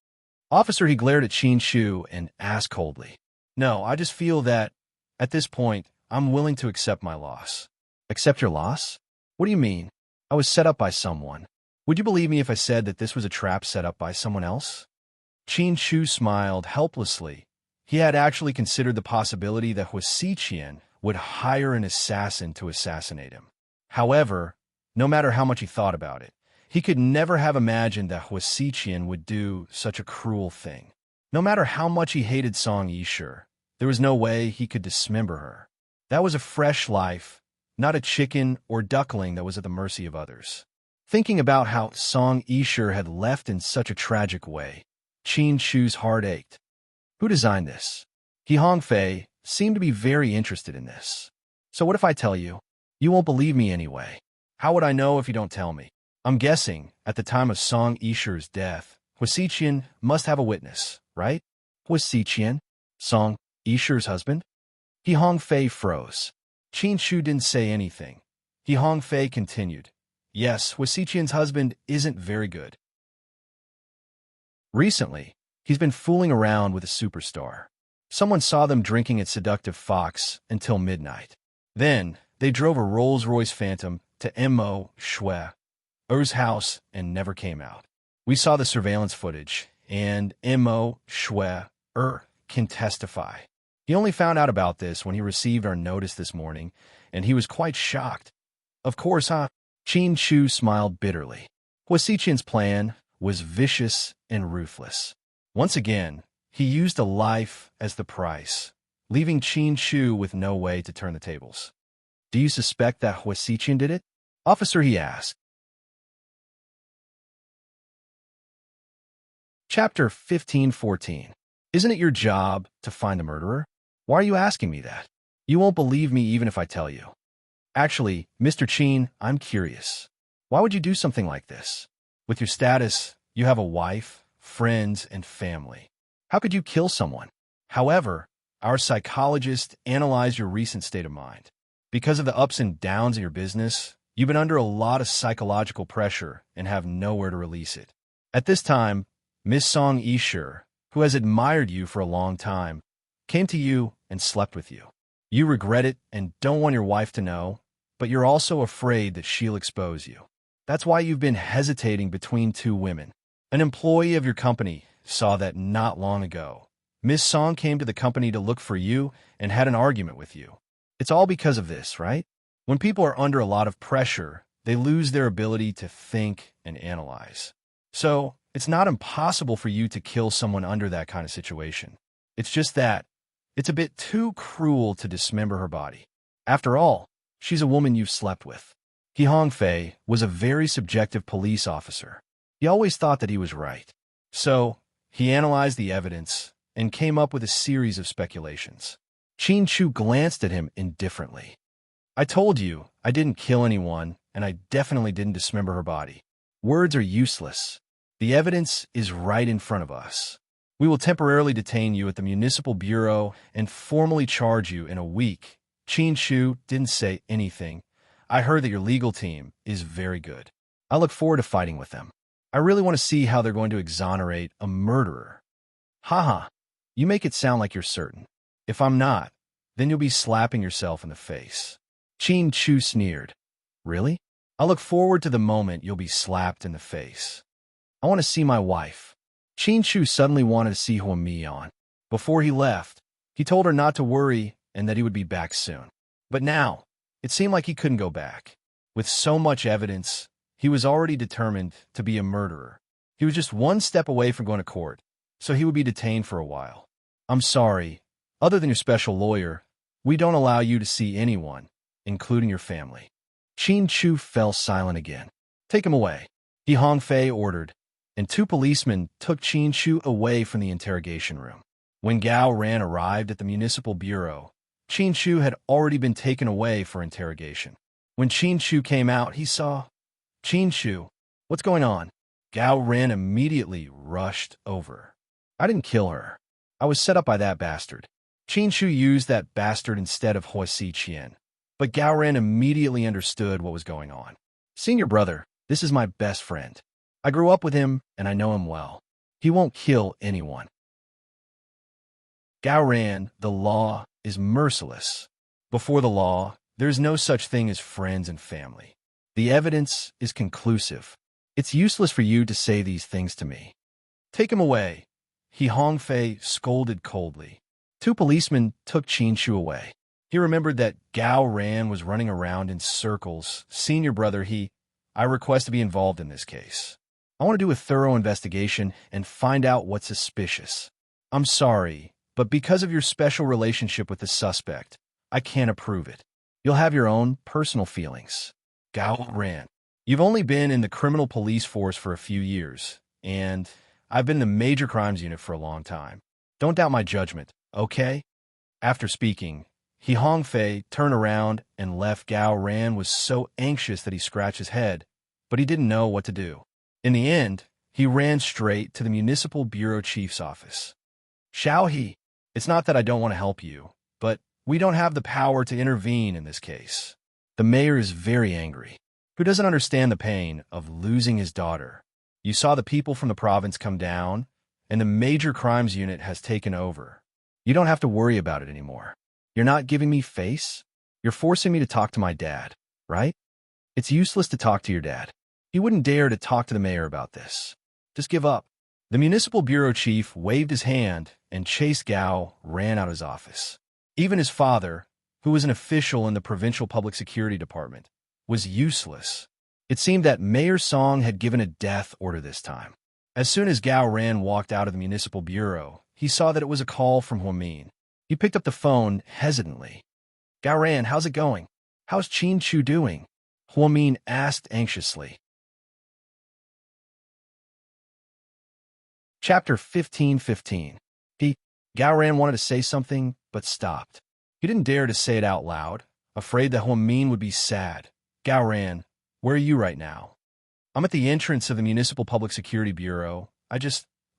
Speaker 1: Officer, he glared at Qin Shu and asked coldly. No, I just feel that, at this point, I'm willing to accept my loss. Accept your loss? What do you mean? I was set up by someone. Would you believe me if I said that this was a trap set up by someone else? Qin Shu smiled helplessly. He had actually considered the possibility that Hua Xiqian would hire an assassin to assassinate him. However, no matter how much he thought about it, he could never have imagined that Hua Xiqian would do such a cruel thing. No matter how much he hated Song Yishur, there was no way he could dismember her. That was a fresh life, not a chicken or duckling that was at the mercy of others. Thinking about how Song Yishur had left in such a tragic way, Qin Shu's heart ached. Who designed this? He Hongfei seemed to be very interested in this. So what if I tell you? You won't believe me anyway. How would I know if you don't tell me? I'm guessing, at the time of Song Yishur's death, Hua Xiqian must have a witness, right? Hua Xiqian? Song Yishur's husband? He Hongfei froze. Qin Shu didn't say anything. He Hongfei continued. Yes, Hua Xiqian's husband isn't very good. Recently, he's been fooling around with a superstar. Someone saw them drinking at Seductive Fox until midnight. Then, they drove a Rolls-Royce Phantom to Mo Shue's house and never came out. We saw the surveillance footage, and Mo Shui can testify. He only found out about this when he received our notice this morning, and he was quite shocked. Of course, huh? Qin Shu smiled bitterly. Hua Xiqian's plan was vicious and ruthless. Once again, he used a life as the price, leaving Qin Shu with no way to turn the tables. Do you suspect that Hua Xiqian did it? Officer, he asked. Chapter 1514. Isn't it your job to find the murderer? Why are you asking me that? You won't believe me even if I tell you. Actually, Mr. Qin, I'm curious. Why would you do something like this? With your status, you have a wife, friends, and family. How could you kill someone? However, our psychologist analyzed your recent state of mind. Because of the ups and downs in your business, you've been under a lot of psychological pressure and have nowhere to release it. At this time, Miss Song Yishur, who has admired you for a long time, came to you and slept with you. You regret it and don't want your wife to know, but you're also afraid that she'll expose you. That's why you've been hesitating between two women. An employee of your company saw that not long ago. Miss Song came to the company to look for you and had an argument with you. It's all because of this, right? When people are under a lot of pressure, they lose their ability to think and analyze. So, it's not impossible for you to kill someone under that kind of situation. It's just that it's a bit too cruel to dismember her body. After all, she's a woman you've slept with. He Hongfei was a very subjective police officer. He always thought that he was right. So, he analyzed the evidence and came up with a series of speculations. Qin Shu glanced at him indifferently. I told you I didn't kill anyone, and I definitely didn't dismember her body. Words are useless. The evidence is right in front of us. We will temporarily detain you at the Municipal Bureau and formally charge you in a week. Qin Shu didn't say anything. I heard that your legal team is very good. I look forward to fighting with them. I really want to see how they're going to exonerate a murderer. Haha, you make it sound like you're certain. If I'm not, then you'll be slapping yourself in the face. Qin Shu sneered. Really? I look forward to the moment you'll be slapped in the face. I want to see my wife. Qin Shu suddenly wanted to see Huo Mian. Before he left, he told her not to worry and that he would be back soon. But now, it seemed like he couldn't go back. With so much evidence, he was already determined to be a murderer. He was just one step away from going to court, so he would be detained for a while. I'm sorry, other than your special lawyer, we don't allow you to see anyone, including your family. Qin Shu fell silent again. Take him away, He Hongfei ordered, and 2 policemen took Qin Shu away from the interrogation room. When Gao Ran arrived at the Municipal Bureau, Qin Shu had already been taken away for interrogation. When Qin Shu came out, he saw, Qin Shu, what's going on? Gao Ran immediately rushed over. I didn't kill her. I was set up by that bastard. Qin Shu used that bastard instead of Hua Xiqian. But Gao Ran immediately understood what was going on. Senior brother, this is my best friend. I grew up with him, and I know him well. He won't kill anyone. Gao Ran, the law is merciless. Before the law, there is no such thing as friends and family. The evidence is conclusive. It's useless for you to say these things to me. Take him away. He Hongfei scolded coldly. 2 policemen took Qin Shu away. He remembered that Gao Ran was running around in circles. Senior brother, I request to be involved in this case. I want to do a thorough investigation and find out what's suspicious. I'm sorry, but because of your special relationship with the suspect, I can't approve it. You'll have your own personal feelings. Gao Ran, you've only been in the criminal police force for a few years, and I've been in the major crimes unit for a long time. Don't doubt my judgment, okay? After speaking, He Hongfei turned around and left. Gao Ran was so anxious that he scratched his head, but he didn't know what to do. In the end, he ran straight to the Municipal Bureau Chief's office. Xiao He, it's not that I don't want to help you, but we don't have the power to intervene in this case. The mayor is very angry. Who doesn't understand the pain of losing his daughter? You saw the people from the province come down, and the major crimes unit has taken over. You don't have to worry about it anymore. You're not giving me face? You're forcing me to talk to my dad, right? It's useless to talk to your dad. He wouldn't dare to talk to the mayor about this. Just give up. The Municipal Bureau Chief waved his hand and chased Gao Ran out of his office. Even his father, who was an official in the Provincial Public Security Department, was useless. It seemed that Mayor Song had given a death order this time. As soon as Gao Ran walked out of the Municipal Bureau, he saw that it was a call from Huo Min. He picked up the phone hesitantly. Gao Ran, how's it going? How's Qin Shu doing? Huo Min asked anxiously. Chapter 15:15. Gao Ran wanted to say something, but stopped. He didn't dare to say it out loud, afraid that Huo Min would be sad. Gao Ran, where are you right now? I'm at the entrance of the Municipal Public Security Bureau.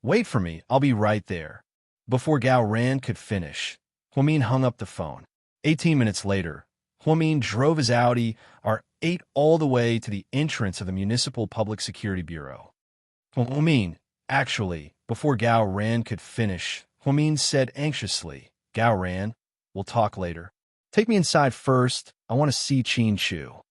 Speaker 1: Wait for me, I'll be right there. Before Gao Ran could finish, Huo Min hung up the phone. 18 minutes later, Huo Min drove his Audi R8 all the way to the entrance of the Municipal Public Security Bureau. Huo Min, actually, before Gao Ran could finish, Huo Min said anxiously, Gao Ran, we'll talk later. Take me inside first, I want to see Qin Shu.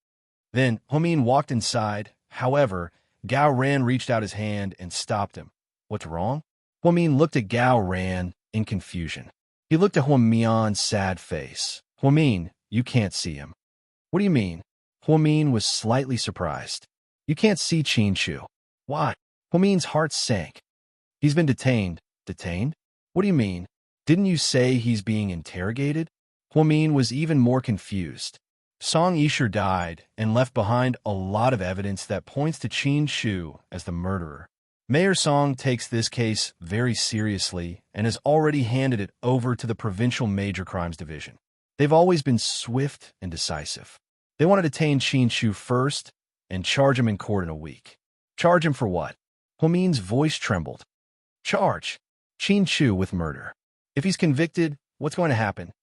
Speaker 1: Then Huo Min walked inside. However, Gao Ran reached out his hand and stopped him. What's wrong? Huo Min looked at Gao Ran in confusion. He looked at Huo Mian's sad face. Huo Min, you can't see him. What do you mean? Huo Min was slightly surprised. You can't see Qin Shu. Why? Huo Min's heart sank. He's been detained. Detained? What do you mean? Didn't you say he's being interrogated? Huo Min was even more confused. Song Yisher died and left behind a lot of evidence that points to Qin Shu as the murderer. Mayor Song takes this case very seriously and has already handed it over to the Provincial Major Crimes Division. They've always been swift and decisive. They want to detain Qin Shu first and charge him in court in a week. Charge him for what? Huo Min's voice trembled. Charge? Qin Chu with murder. If he's convicted, what's going to happen?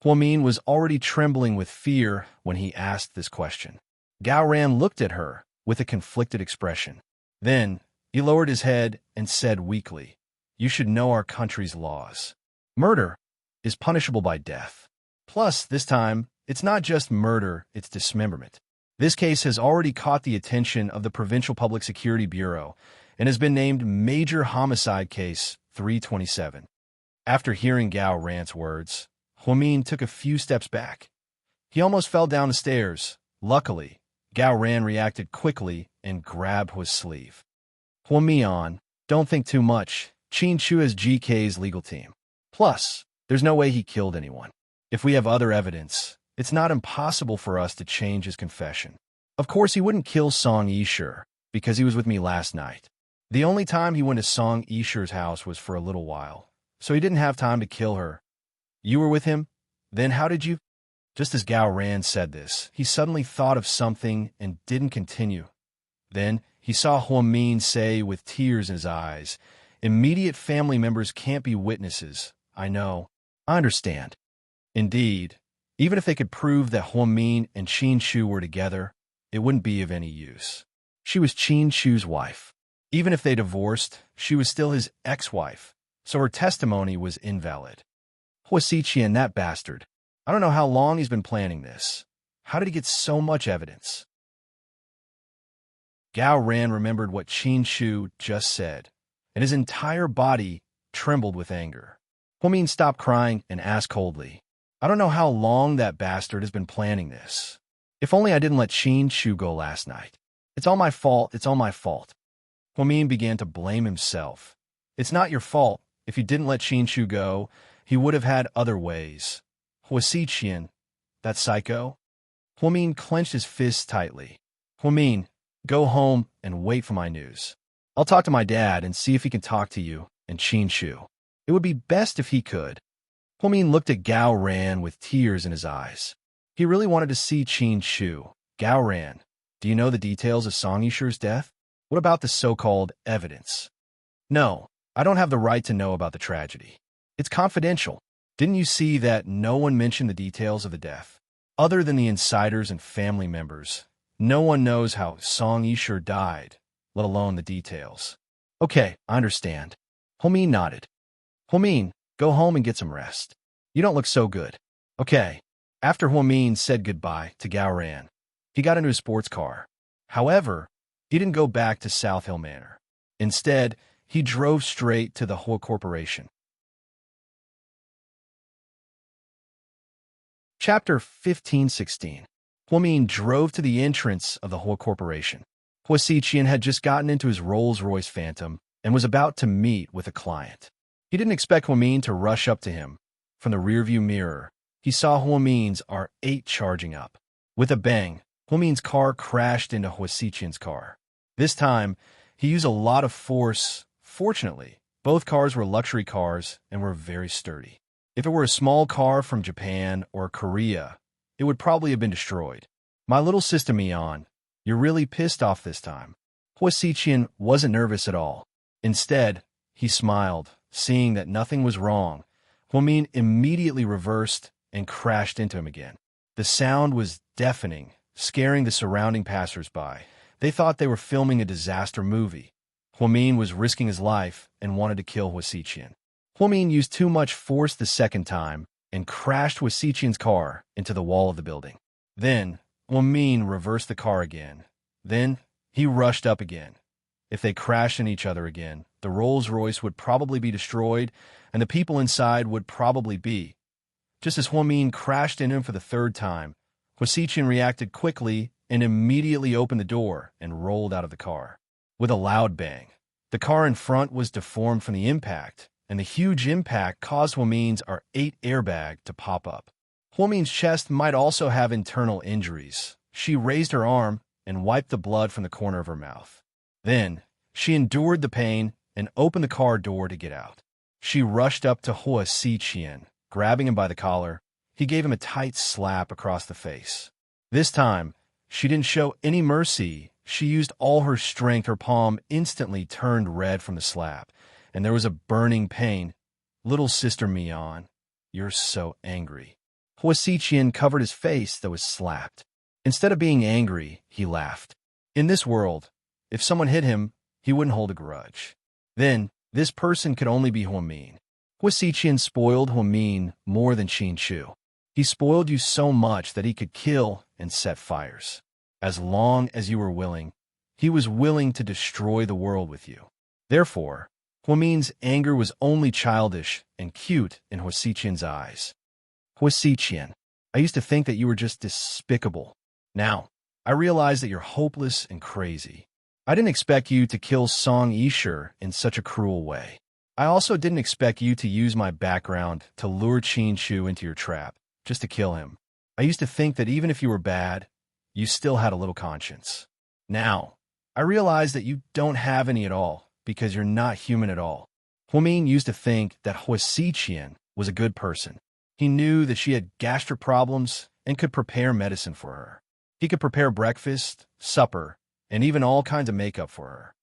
Speaker 1: Huamin was already trembling with fear when he asked this question. Gao Ran looked at her with a conflicted expression. Then, he lowered his head and said weakly, "You should know our country's laws. Murder is punishable by death. Plus, this time, it's not just murder, it's dismemberment. This case has already caught the attention of the Provincial Public Security Bureau and has been named Major Homicide Case 327. After hearing Gao Ran's words, Huamin took a few steps back. He almost fell down the stairs. Luckily, Gao Ran reacted quickly and grabbed his sleeve. Huamian, don't think too much. Qin Chu is GK's legal team. Plus, there's no way he killed anyone. If we have other evidence, it's not impossible for us to change his confession. Of course, he wouldn't kill Song Yishur because he was with me last night. The only time he went to Song Yishur's house was for a little while, so he didn't have time to kill her. You were with him? Then how did you? Just as Gao Ran said this, he suddenly thought of something and didn't continue. Then he saw Huamin say with tears in his eyes, "Immediate family members can't be witnesses. I know. I understand." Indeed, even if they could prove that Huamin and Qin Chu were together, it wouldn't be of any use. She was Qin Chu's wife. Even if they divorced, she was still his ex-wife, so her testimony was invalid. Hua Xiqian, that bastard. I don't know how long he's been planning this. How did he get so much evidence? Gao Ran remembered what Qin Chu just said, and his entire body trembled with anger. Huamin stopped crying and asked coldly, "I don't know how long that bastard has been planning this. If only I didn't let Qin Chu go last night. It's all my fault, it's all my fault." Huamin began to blame himself. "It's not your fault. If you didn't let Qin Chu go, he would have had other ways. Hua Xiqian, that psycho?" Huamin clenched his fists tightly. "Huamin, go home and wait for my news. I'll talk to my dad and see if he can talk to you and Qin Chu. It would be best if he could." Huamin looked at Gao Ran with tears in his eyes. He really wanted to see Qin Chu. "Gao Ran, do you know the details of Song Yishur's death? What about the so-called evidence?" "No, I don't have the right to know about the tragedy. It's confidential. Didn't you see that no one mentioned the details of the death? Other than the insiders and family members, no one knows how Song Yishur died, let alone the details." "Okay, I understand." Huamin nodded. "Huamin, go home and get some rest. You don't look so good." "Okay." After Huamin said goodbye to Gao Ran, he got into his sports car. However, he didn't go back to South Hill Manor. Instead, he drove straight to the Hua Corporation. Chapter 15-16. Huamin drove to the entrance of the Hua Corporation. Hua Xiqian had just gotten into his Rolls-Royce Phantom and was about to meet with a client. He didn't expect Huamin to rush up to him. From the rearview mirror, he saw Huamin's R8 charging up. With a bang, Huamin's car crashed into Hua Xiqian's car. This time, he used a lot of force. Fortunately, both cars were luxury cars and were very sturdy. If it were a small car from Japan or Korea, it would probably have been destroyed. "My little sister Mian, you're really pissed off this time." Hua Xiqian wasn't nervous at all. Instead, he smiled, seeing that nothing was wrong. Huamin immediately reversed and crashed into him again. The sound was deafening, scaring the surrounding passers-by. They thought they were filming a disaster movie. Huamin was risking his life and wanted to kill Hua Xiqian. Huamin used too much force the second time and crashed Hua Xiqian's car into the wall of the building. Then, Huamin reversed the car again. Then, he rushed up again. If they crashed into each other again, the Rolls-Royce would probably be destroyed, and the people inside would probably be. Just as Huamin crashed into him for the third time, Hua Xiqian reacted quickly and immediately opened the door and rolled out of the car. With a loud bang, the car in front was deformed from the impact, and the huge impact caused Huamin's R8 airbag to pop up. Huamin's chest might also have internal injuries. She raised her arm and wiped the blood from the corner of her mouth. Then, she endured the pain and opened the car door to get out. She rushed up to Hua Xiqian, grabbing him by the collar. He gave him a tight slap across the face. This time, she didn't show any mercy. She used all her strength. Her palm instantly turned red from the slap, and there was a burning pain. Little Sister Mian, you're so angry. Hua Xiqian covered his face that was slapped. Instead of being angry, he laughed. In this world, if someone hit him, he wouldn't hold a grudge. Then, this person could only be Huamin. Hua Xiqian spoiled Huamin more than Qin Chu. He spoiled you so much that he could kill and set fires. As long as you were willing, he was willing to destroy the world with you. Therefore, Huamin's anger was only childish and cute in Hua Xiqian's eyes. Hua Xiqian, I used to think that you were just despicable. Now, I realize that you're hopeless and crazy. I didn't expect you to kill Song Yisher in such a cruel way. I also didn't expect you to use my background to lure Qin Chu into your trap, just to kill him. I used to think that even if you were bad, you still had a little conscience. Now, I realize that you don't have any at all, because you're not human at all. Huamin used to think that Hua Xiqian was a good person. He knew that she had gastric problems and could prepare medicine for her. He could prepare breakfast, supper, and even all kinds of makeup for her.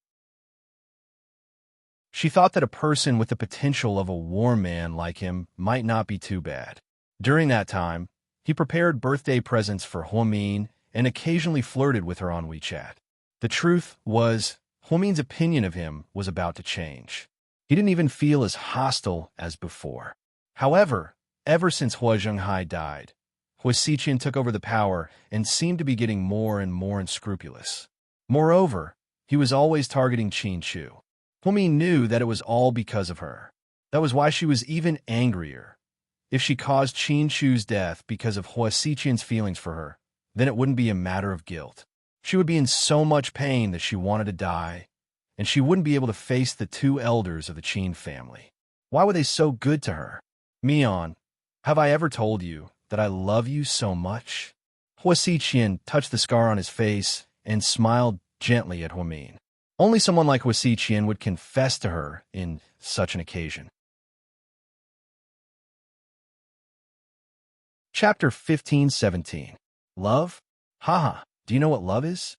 Speaker 1: She thought that a person with the potential of a war man like him might not be too bad. During that time, he prepared birthday presents for Huamin and occasionally flirted with her on WeChat. The truth was, Huamin's opinion of him was about to change. He didn't even feel as hostile as before. However, ever since Hua Zhenghai died, Hua Xiqian took over the power and seemed to be getting more and more unscrupulous. Moreover, he was always targeting Qin Chu. Huamin knew that it was all because of her. That was why she was even angrier. If she caused Qin Chu's death because of Hua Xiqian's feelings for her, then it wouldn't be a matter of guilt. She would be in so much pain that she wanted to die, and she wouldn't be able to face the two elders of the Qin family. Why were they so good to her? Mian, have I ever told you that I love you so much? Hua Xiqian touched the scar on his face and smiled gently at Huamin. Only someone like Hua Xiqian would confess to her in such an occasion. Chapter 15-17. Love? Haha, do you know what love is?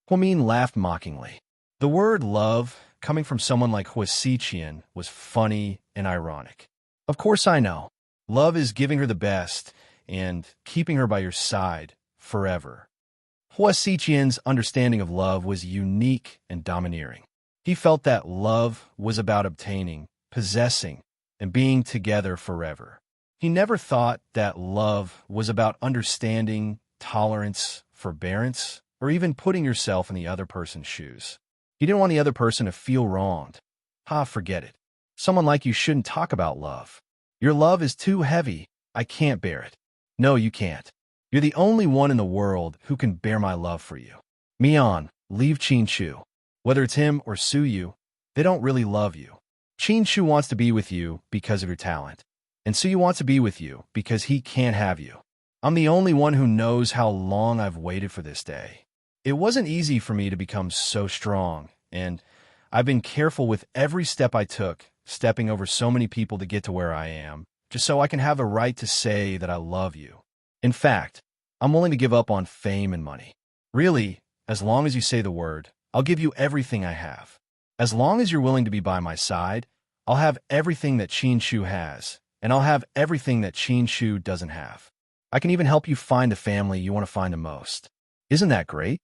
Speaker 1: Huamin laughed mockingly. The word love, coming from someone like Hua Xiqian, was funny and ironic. Of course I know. Love is giving her the best and keeping her by your side forever. Hua Xiqian's understanding of love was unique and domineering. He felt that love was about obtaining, possessing, and being together forever. He never thought that love was about understanding, tolerance, forbearance, or even putting yourself in the other person's shoes. He didn't want the other person to feel wronged. Forget it. Someone like you shouldn't talk about love. Your love is too heavy. I can't bear it. No, you can't. You're the only one in the world who can bear my love for you. Mian, leave Qin Chu. Whether it's him or Su Yu, they don't really love you. Qin Chu wants to be with you because of your talent, and Su Yu wants to be with you because he can't have you. I'm the only one who knows how long I've waited for this day. It wasn't easy for me to become so strong, and I've been careful with every step I took, stepping over so many people to get to where I am, just so I can have a right to say that I love you. In fact, I'm willing to give up on fame and money. Really, as long as you say the word, I'll give you everything I have. As long as you're willing to be by my side, I'll have everything that Qin Chu has, and I'll have everything that Qin Chu doesn't have. I can even help you find the family you want to find the most. Isn't that great?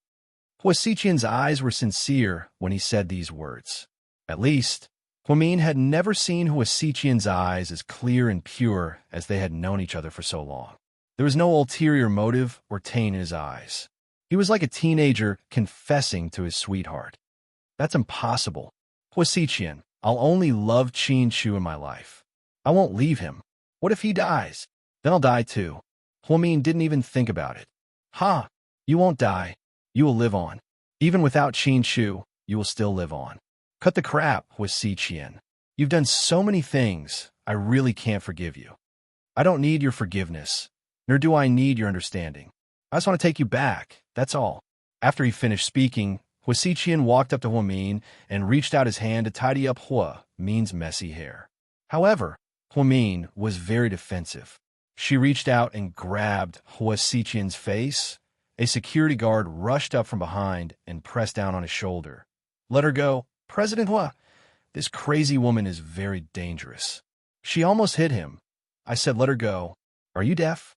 Speaker 1: Hua Xiqian's eyes were sincere when he said these words. At least, Huamin had never seen Hua Xiqian's eyes as clear and pure as they had known each other for so long. There was no ulterior motive or taint in his eyes. He was like a teenager confessing to his sweetheart. That's impossible. Hua Xiqian, I'll only love Qin Chu in my life. I won't leave him. What if he dies? Then I'll die too. Huamin didn't even think about it. You won't die. You will live on. Even without Qin Chu, you will still live on. Cut the crap, Hua Xiqian. You've done so many things, I really can't forgive you. I don't need your forgiveness, nor do I need your understanding. I just want to take you back, that's all. After he finished speaking, Hua Xiqian walked up to Huamin and reached out his hand to tidy up Hua Min's messy hair. However, Huamin was very defensive. She reached out and grabbed Hua Xiqian's face. A security guard rushed up from behind and pressed down on his shoulder. Let her go. President Hua, This crazy woman is very dangerous. She almost hit him. I said, let her go. Are you deaf?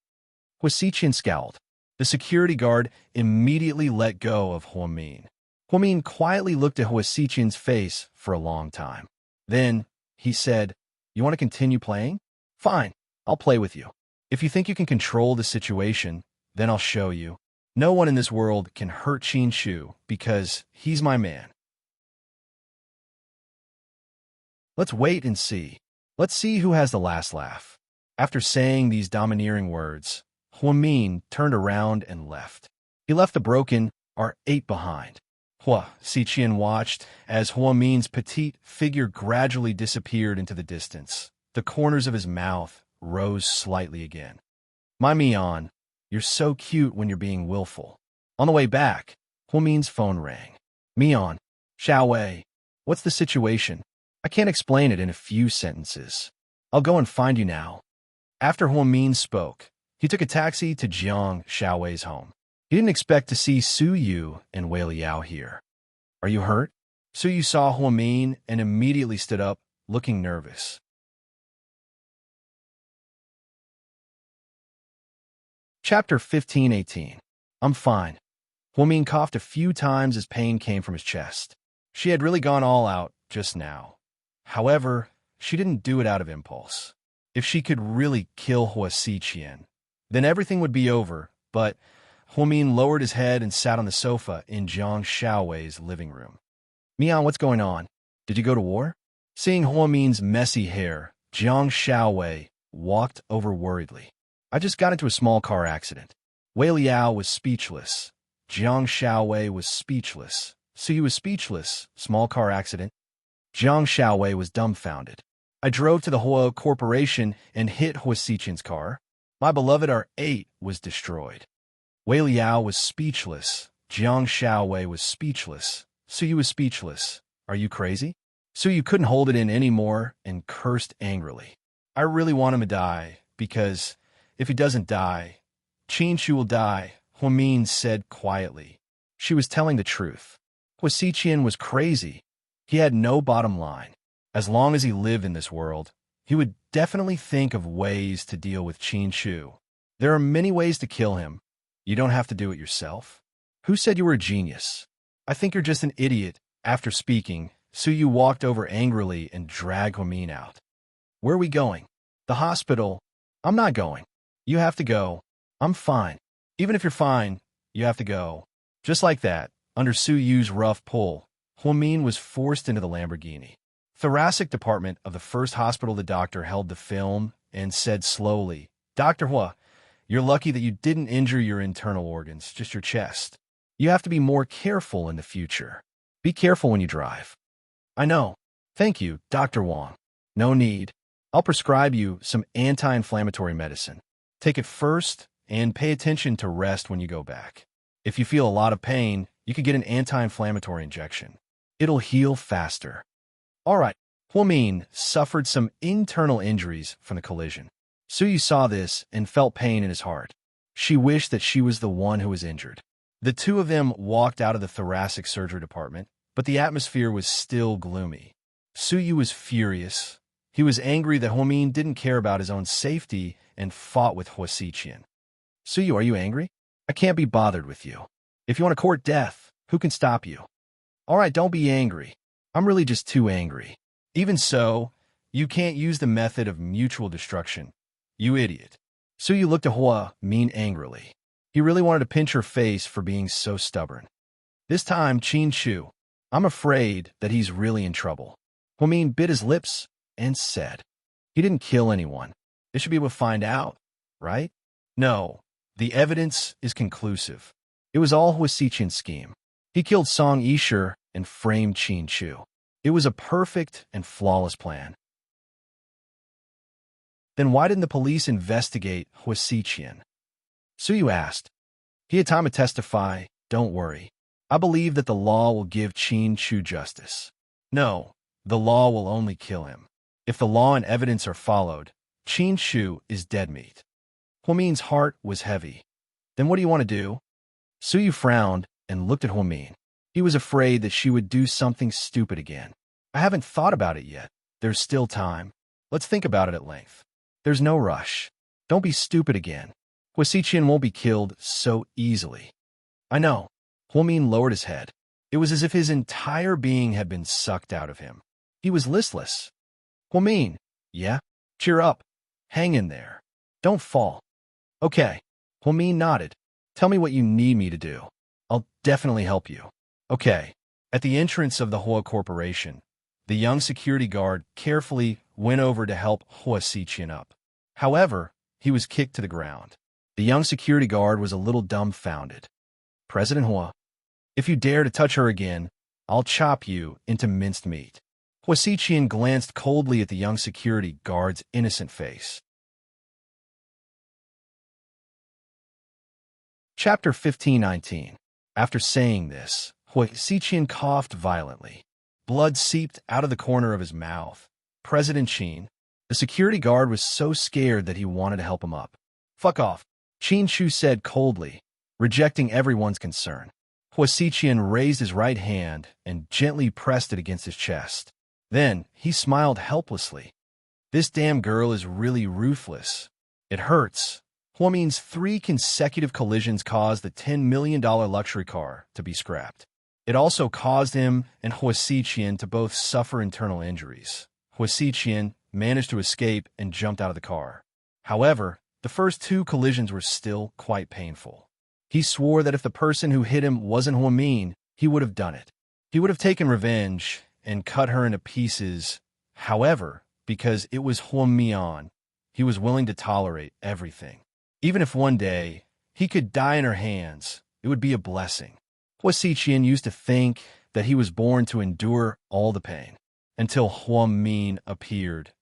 Speaker 1: Huasiqian scowled. The security guard immediately let go of Huamin. Huamin quietly looked at Huasiqian's face for a long time. Then he said, you want to continue playing? Fine, I'll play with you. If you think you can control the situation, then I'll show you. No one in this world can hurt Qin Shu because he's my man. Let's wait and see. Let's see who has the last laugh. After saying these domineering words, Huamin turned around and left. He left the broken R8 behind. Huasiqian watched as Huamin's petite figure gradually disappeared into the distance. The corners of his mouth rose slightly again. My Mian, you're so cute when you're being willful. On the way back, Huamin's phone rang. Mian, Xiaowei, what's the situation? I can't explain it in a few sentences. I'll go and find you now. After Huamin spoke, he took a taxi to Jiang Xiaowei's home. He didn't expect to see Su Yu and Wei Liao here. Are you hurt? Su Yu saw Huamin and immediately stood up, looking nervous. Chapter 15:18. I'm fine. Huamin coughed a few times as pain came from his chest. She had really gone all out just now. However, she didn't do it out of impulse. If she could really kill Huasiqian, then everything would be over, but Huamin lowered his head and sat on the sofa in Jiang Xiaowei's living room. Mian, what's going on? Did you go to war? Seeing Huamin's messy hair, Jiang Xiaowei walked over worriedly. I just got into a small car accident. Wei Liao was speechless. Jiang Xiaowei was speechless. Su Yu was speechless. Small car accident. Jiang Xiaowei was dumbfounded. I drove to the Hua Corporation and hit Huasiqian's car. My beloved R8 was destroyed. Wei Liao was speechless. Jiang Xiaowei was speechless. Su Yu was speechless. Are you crazy? Su Yu couldn't hold it in anymore and cursed angrily. I really want him to die, because if he doesn't die, Qin Shu will die, Huamin said quietly. She was telling the truth. Huasiqian was crazy. He had no bottom line. As long as he lived in this world, he would definitely think of ways to deal with Qin Shu. There are many ways to kill him. You don't have to do it yourself. Who said you were a genius? I think you're just an idiot. After speaking, Su Yu walked over angrily and dragged Huamin out. Where are we going? The hospital. I'm not going. You have to go. I'm fine. Even if you're fine, you have to go. Just like that, under Su Yu's rough pull, Huamin was forced into the Lamborghini. Thoracic department of the first hospital. The doctor held the film and said slowly, Dr. Hua, you're lucky that you didn't injure your internal organs, just your chest. You have to be more careful in the future. Be careful when you drive. I know. Thank you, Dr. Wang. No need. I'll prescribe you some anti-inflammatory medicine. Take it first and pay attention to rest when you go back. If you feel a lot of pain, you could get an anti-inflammatory injection. It'll heal faster. All right. Huamin suffered some internal injuries from the collision. Su Yu saw this and felt pain in his heart. She wished that she was the one who was injured. The two of them walked out of the thoracic surgery department, but the atmosphere was still gloomy. Su Yu was furious. He was angry that Huamin didn't care about his own safety and fought with Huasiqian. Su Yu, are you angry? I can't be bothered with you. If you want to court death, who can stop you? All right, don't be angry. I'm really just too angry. Even so, you can't use the method of mutual destruction. You idiot. Su Yu looked at Huamin angrily. He really wanted to pinch her face for being so stubborn. This time, Qin Shu, I'm afraid that he's really in trouble. Huamin bit his lips and said, he didn't kill anyone. This should be able to find out, right? No, the evidence is conclusive. It was all Huasiqian's scheme. He killed Song Yisher and framed Qin Shu. It was a perfect and flawless plan. Then why didn't the police investigate Huasiqian? Su Yu asked. He had time to testify. Don't worry. I believe that the law will give Qin Shu justice. No, the law will only kill him. If the law and evidence are followed, Qin Shu is dead meat. Huamin's heart was heavy. Then what do you want to do? Su Yu frowned and looked at Huamin. He was afraid that she would do something stupid again. I haven't thought about it yet. There's still time. Let's think about it at length. There's no rush. Don't be stupid again. Huasiqian won't be killed so easily. I know. Huamin lowered his head. It was as if his entire being had been sucked out of him. He was listless. Huamin, yeah? Cheer up. Hang in there. Don't fall. Okay. Huamin nodded. Tell me what you need me to do. I'll definitely help you. Okay. At the entrance of the Hua Corporation, the young security guard carefully went over to help Huasiqian up. However, he was kicked to the ground. The young security guard was a little dumbfounded. President Hua, if you dare to touch her again, I'll chop you into minced meat. Huasiqian glanced coldly at the young security guard's innocent face. Chapter 15:19. After saying this, Huasiqian coughed violently. Blood seeped out of the corner of his mouth. President Qin. The security guard was so scared that he wanted to help him up. Fuck off, Qin Shu said coldly, rejecting everyone's concern. Huasiqian raised his right hand and gently pressed it against his chest. Then he smiled helplessly. This damn girl is really ruthless. It hurts. Huamin's 3 consecutive collisions caused the $10 million luxury car to be scrapped. It also caused him and Huasiqian to both suffer internal injuries. Huasiqian managed to escape and jumped out of the car. However, the first 2 collisions were still quite painful. He swore that if the person who hit him wasn't Huamin, he would have done it. He would have taken revenge and cut her into pieces. However, because it was Huamian, he was willing to tolerate everything. Even if one day he could die in her hands, it would be a blessing. Huasiqian used to think that he was born to endure all the pain. Until Huamin appeared.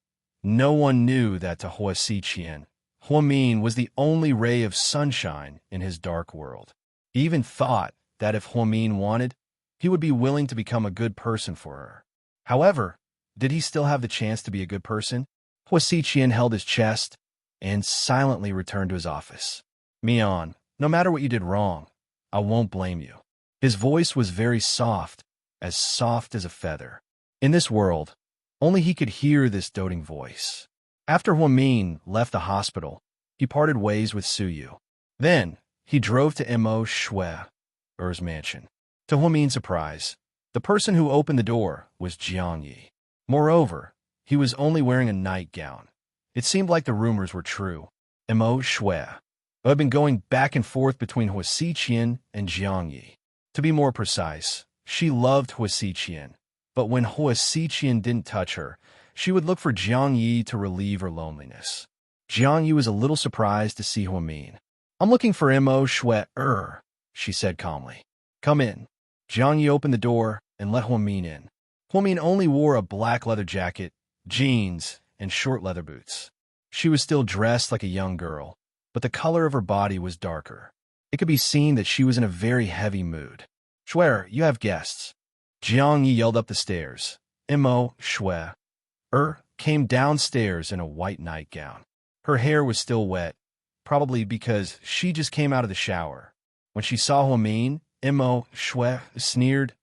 Speaker 1: No one knew that to Huasiqian, Huamin was the only ray of sunshine in his dark world. He even thought that if Huamin wanted, he would be willing to become a good person for her. However, did he still have the chance to be a good person? Huasiqian held his chest and silently returned to his office. Mian, no matter what you did wrong, I won't blame you. His voice was very soft as a feather. In this world, only he could hear this doting voice. After Huamin left the hospital, he parted ways with Suyu. Then, he drove to Immerse's mansion. To Huamin's surprise, the person who opened the door was Jiang Yi. Moreover, he was only wearing a nightgown. It seemed like the rumors were true. Immerse had been going back and forth between Huasiqian and Jiang Yi. To be more precise, she loved Huasiqian, but when Huasiqian didn't touch her, she would look for Jiang Yi to relieve her loneliness. Jiang Yi was a little surprised to see Huamin. I'm looking for Immerse, she said calmly. Come in. Jiang Yi opened the door and let Huamin in. Huamin only wore a black leather jacket, jeans, and short leather boots. She was still dressed like a young girl, but the color of her body was darker. It could be seen that she was in a very heavy mood. Swear, you have guests. Jiang Yi yelled up the stairs. Immerse came downstairs in a white nightgown. Her hair was still wet, probably because she just came out of the shower. When she saw Huamin, Immerse sneered,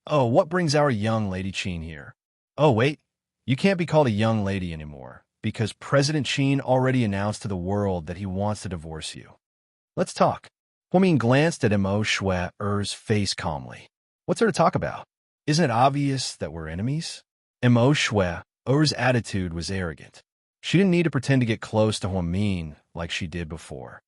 Speaker 1: Oh, what brings our young lady Qin here? Oh, wait, you can't be called a young lady anymore, because President Qin already announced to the world that he wants to divorce you. Let's talk. Huamin glanced at Immerse's face calmly. What's there to talk about? Isn't it obvious that we're enemies? Immerse's attitude was arrogant. She didn't need to pretend to get close to Huamin like she did before.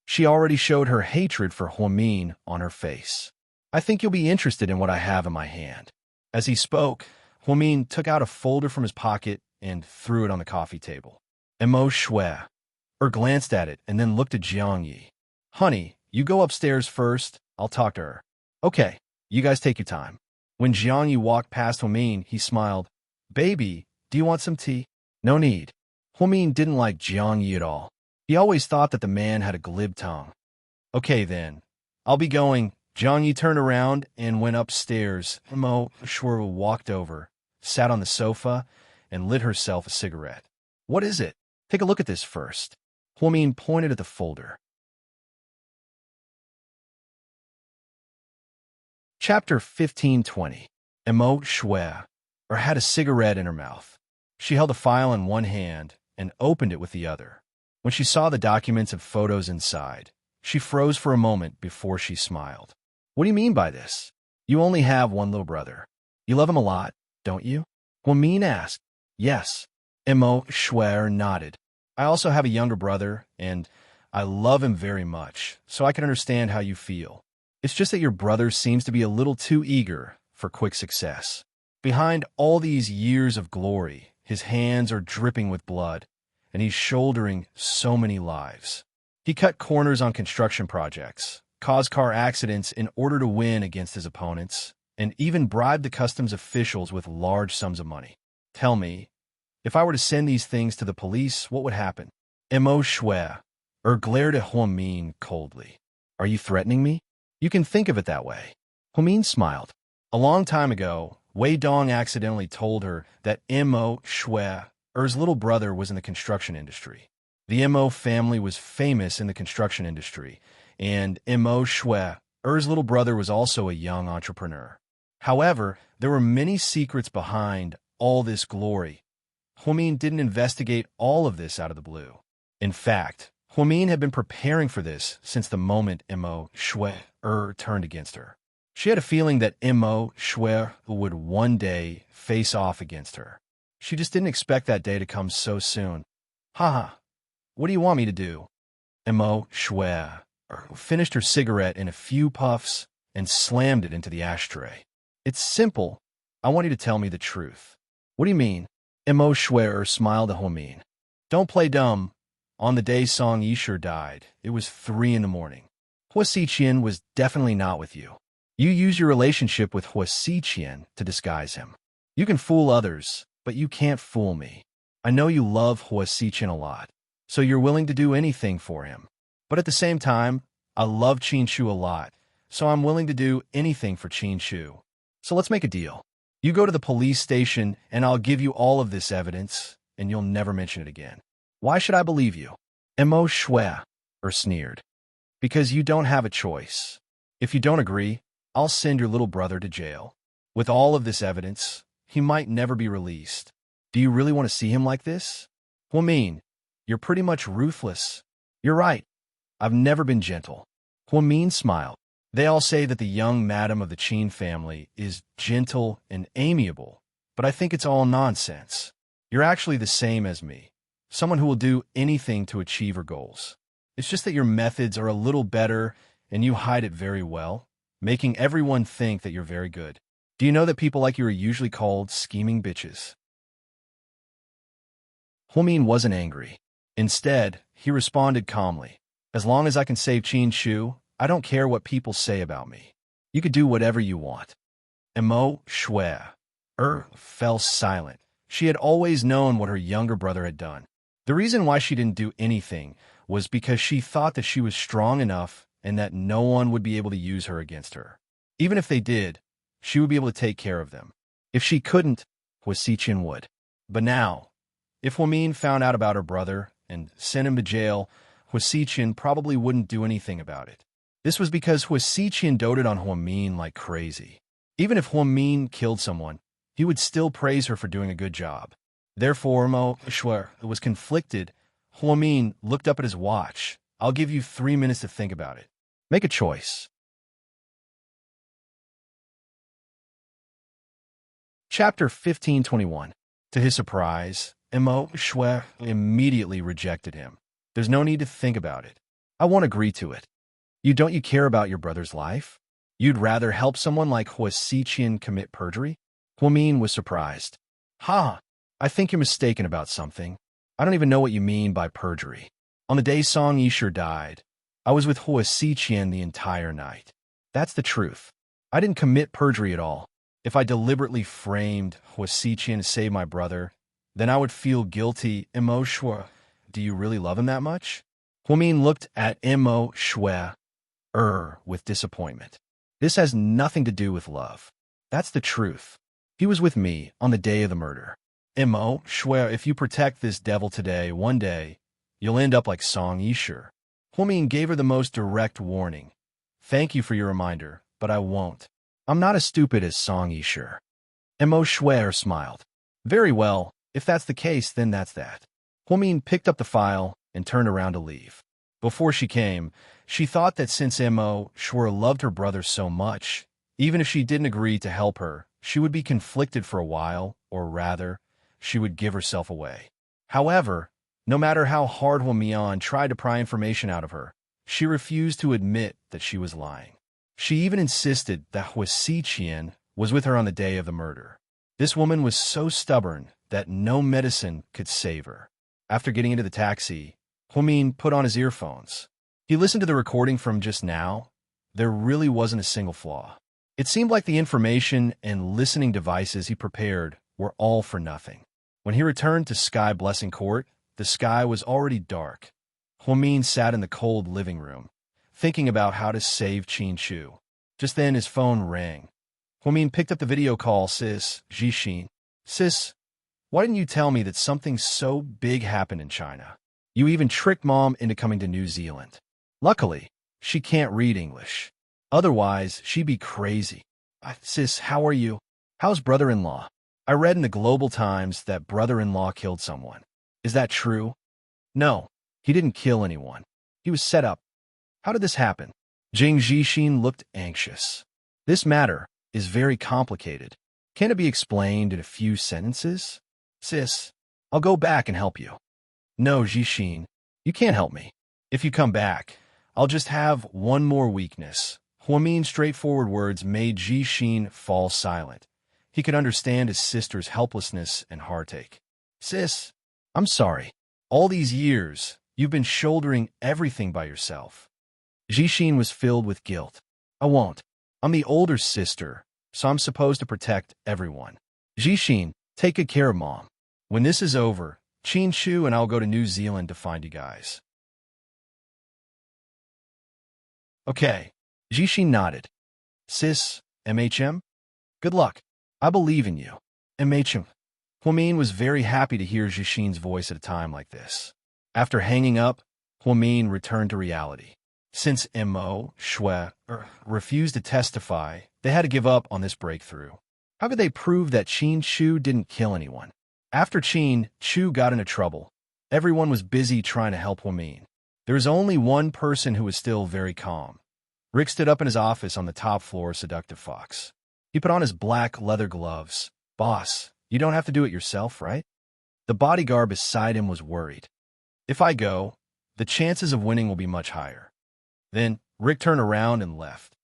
Speaker 1: She already showed her hatred for Huamin on her face. I think you'll be interested in what I have in my hand. As he spoke, Huamin took out a folder from his pocket and threw it on the coffee table. Immerse glanced at it and then looked at Jiang Yi. Honey, you go upstairs first. I'll talk to her. Okay, you guys take your time. When Jiang Yi walked past Huamin, he smiled. Baby, do you want some tea? No need. Huamin didn't like Jiang Yi at all. He always thought that the man had a glib tongue. Okay then, I'll be going. Jiang Yi turned around and went upstairs. Immerse walked over, sat on the sofa, and lit herself a cigarette. What is it? Take a look at this first. Huamin pointed at the folder. Chapter 15:20. Emo Shue, or had a cigarette in her mouth. She held a file in one hand and opened it with the other. When she saw the documents and photos inside, she froze for a moment before she smiled. What do you mean by this? You only have one little brother. You love him a lot, don't you? Huamin asked. Yes. Emo Schwer nodded. I also have a younger brother, and I love him very much, so I can understand how you feel. It's just that your brother seems to be a little too eager for quick success. Behind all these years of glory, his hands are dripping with blood, and he's shouldering so many lives. He cut corners on construction projects, caused car accidents in order to win against his opponents, and even bribed the customs officials with large sums of money. Tell me, if I were to send these things to the police, what would happen? Emo Shue, glared at Huamin coldly. Are you threatening me? You can think of it that way. Huamin smiled. A long time ago, Wei Dong accidentally told her that Emo Shue's little brother was in the construction industry. The Mo family was famous in the construction industry, and Emo Shue's little brother was also a young entrepreneur. However, there were many secrets behind all this glory. Huamin didn't investigate all of this out of the blue. In fact, Huamin had been preparing for this since the moment Emo Shue turned against her. She had a feeling that Emo Shue would one day face off against her. She just didn't expect that day to come so soon. Haha, what do you want me to do? Emo Shue finished her cigarette in a few puffs and slammed it into the ashtray. It's simple. I want you to tell me the truth. What do you mean? Emo Shue smiled at Huamin. Don't play dumb. On the day Song Yisher died, it was 3 a.m. Hua Xiqian was definitely not with you. You use your relationship with Hua Xiqian to disguise him. You can fool others, but you can't fool me. I know you love Hua Xiqian a lot, so you're willing to do anything for him. But at the same time, I love Qin Shu a lot, so I'm willing to do anything for Qin Shu. So let's make a deal. You go to the police station, and I'll give you all of this evidence, and you'll never mention it again. Why should I believe you? Emo Shue sneered. Because you don't have a choice. If you don't agree, I'll send your little brother to jail. With all of this evidence, he might never be released. Do you really want to see him like this? Huamin, you're pretty much ruthless. You're right. I've never been gentle. Huamin smiled. They all say that the young madam of the Qin family is gentle and amiable, but I think it's all nonsense. You're actually the same as me. Someone who will do anything to achieve her goals. It's just that your methods are a little better and you hide it very well, making everyone think that you're very good. Do you know that people like you are usually called scheming bitches? Huamin wasn't angry. Instead, he responded calmly. As long as I can save Qin Shu, I don't care what people say about me. You could do whatever you want. Emo Shue fell silent. She had always known what her younger brother had done. The reason why she didn't do anything was because she thought that she was strong enough and that no one would be able to use her against her. Even if they did, she would be able to take care of them. If she couldn't, Hua Xiqian would. But now, if Huamin found out about her brother and sent him to jail, Hua Xiqian probably wouldn't do anything about it. This was because Hua Xiqian doted on Huamin like crazy. Even if Huamin killed someone, he would still praise her for doing a good job. Therefore, Mo Shuer was conflicted. Huamin looked up at his watch. I'll give you 3 minutes to think about it. Make a choice. Chapter 1521. To his surprise, Mo Shuer immediately rejected him. There's no need to think about it. I won't agree to it. Don't you care about your brother's life? You'd rather help someone like Hua Xiqian commit perjury? Huamin was surprised. Ha! I think you're mistaken about something. I don't even know what you mean by perjury. On the day Song Yisher died, I was with Hua Xiqian the entire night. That's the truth. I didn't commit perjury at all. If I deliberately framed Hua Xiqian to save my brother, then I would feel guilty. Emo Shue, do you really love him that much? Huamin looked at Emo Shue with disappointment. This has nothing to do with love. That's the truth. He was with me on the day of the murder. Emo Shue, if you protect this devil today, one day, you'll end up like Song Yisher. Huamin gave her the most direct warning. Thank you for your reminder, but I won't. I'm not as stupid as Song Yisher. Mo Shuer smiled. Very well, if that's the case, then that's that. Huamin picked up the file and turned around to leave. Before she came, she thought that since Mo Shuer loved her brother so much, even if she didn't agree to help her, she would be conflicted for a while, or rather, she would give herself away. However, no matter how hard Huamian tried to pry information out of her, she refused to admit that she was lying. She even insisted that Hua Xiqian was with her on the day of the murder. This woman was so stubborn that no medicine could save her. After getting into the taxi, Huamin put on his earphones. He listened to the recording from just now. There really wasn't a single flaw. It seemed like the information and listening devices he prepared were all for nothing. When he returned to Sky Blessing Court, the sky was already dark. Huamin sat in the cold living room, thinking about how to save Qin Chu. Just then his phone rang. Huamin picked up the video call. Sis, Jixin. Sis, why didn't you tell me that something so big happened in China? You even tricked Mom into coming to New Zealand. Luckily, she can't read English. Otherwise, she'd be crazy. Sis, how are you? How's brother-in-law? I read in the Global Times that brother-in-law killed someone. Is that true? No, he didn't kill anyone. He was set up. How did this happen? Jing Jixin looked anxious. This matter is very complicated. Can it be explained in a few sentences? Sis, I'll go back and help you. No, Jixin, you can't help me. If you come back, I'll just have one more weakness. Huamin's straightforward words made Jixin fall silent. He could understand his sister's helplessness and heartache. Sis, I'm sorry. All these years, you've been shouldering everything by yourself. Jixin was filled with guilt. I won't. I'm the older sister, so I'm supposed to protect everyone. Jixin, take good care of Mom. When this is over, Qin Chu and I'll go to New Zealand to find you guys. Okay. Jixin nodded. Sis, MHM? Good luck. I believe in you. MHM. Huamin was very happy to hear Jixin's voice at a time like this. After hanging up, Huamin returned to reality. Since Mo Shuer refused to testify, they had to give up on this breakthrough. How could they prove that Qin Chu didn't kill anyone? After Qin Chu got into trouble, everyone was busy trying to help Huamin. There was only one person who was still very calm. Rick stood up in his office on the top floor of Seductive Fox. He put on his black leather gloves. Boss, you don't have to do it yourself, right? The bodyguard beside him was worried. If I go, the chances of winning will be much higher. Then Rick turned around and left.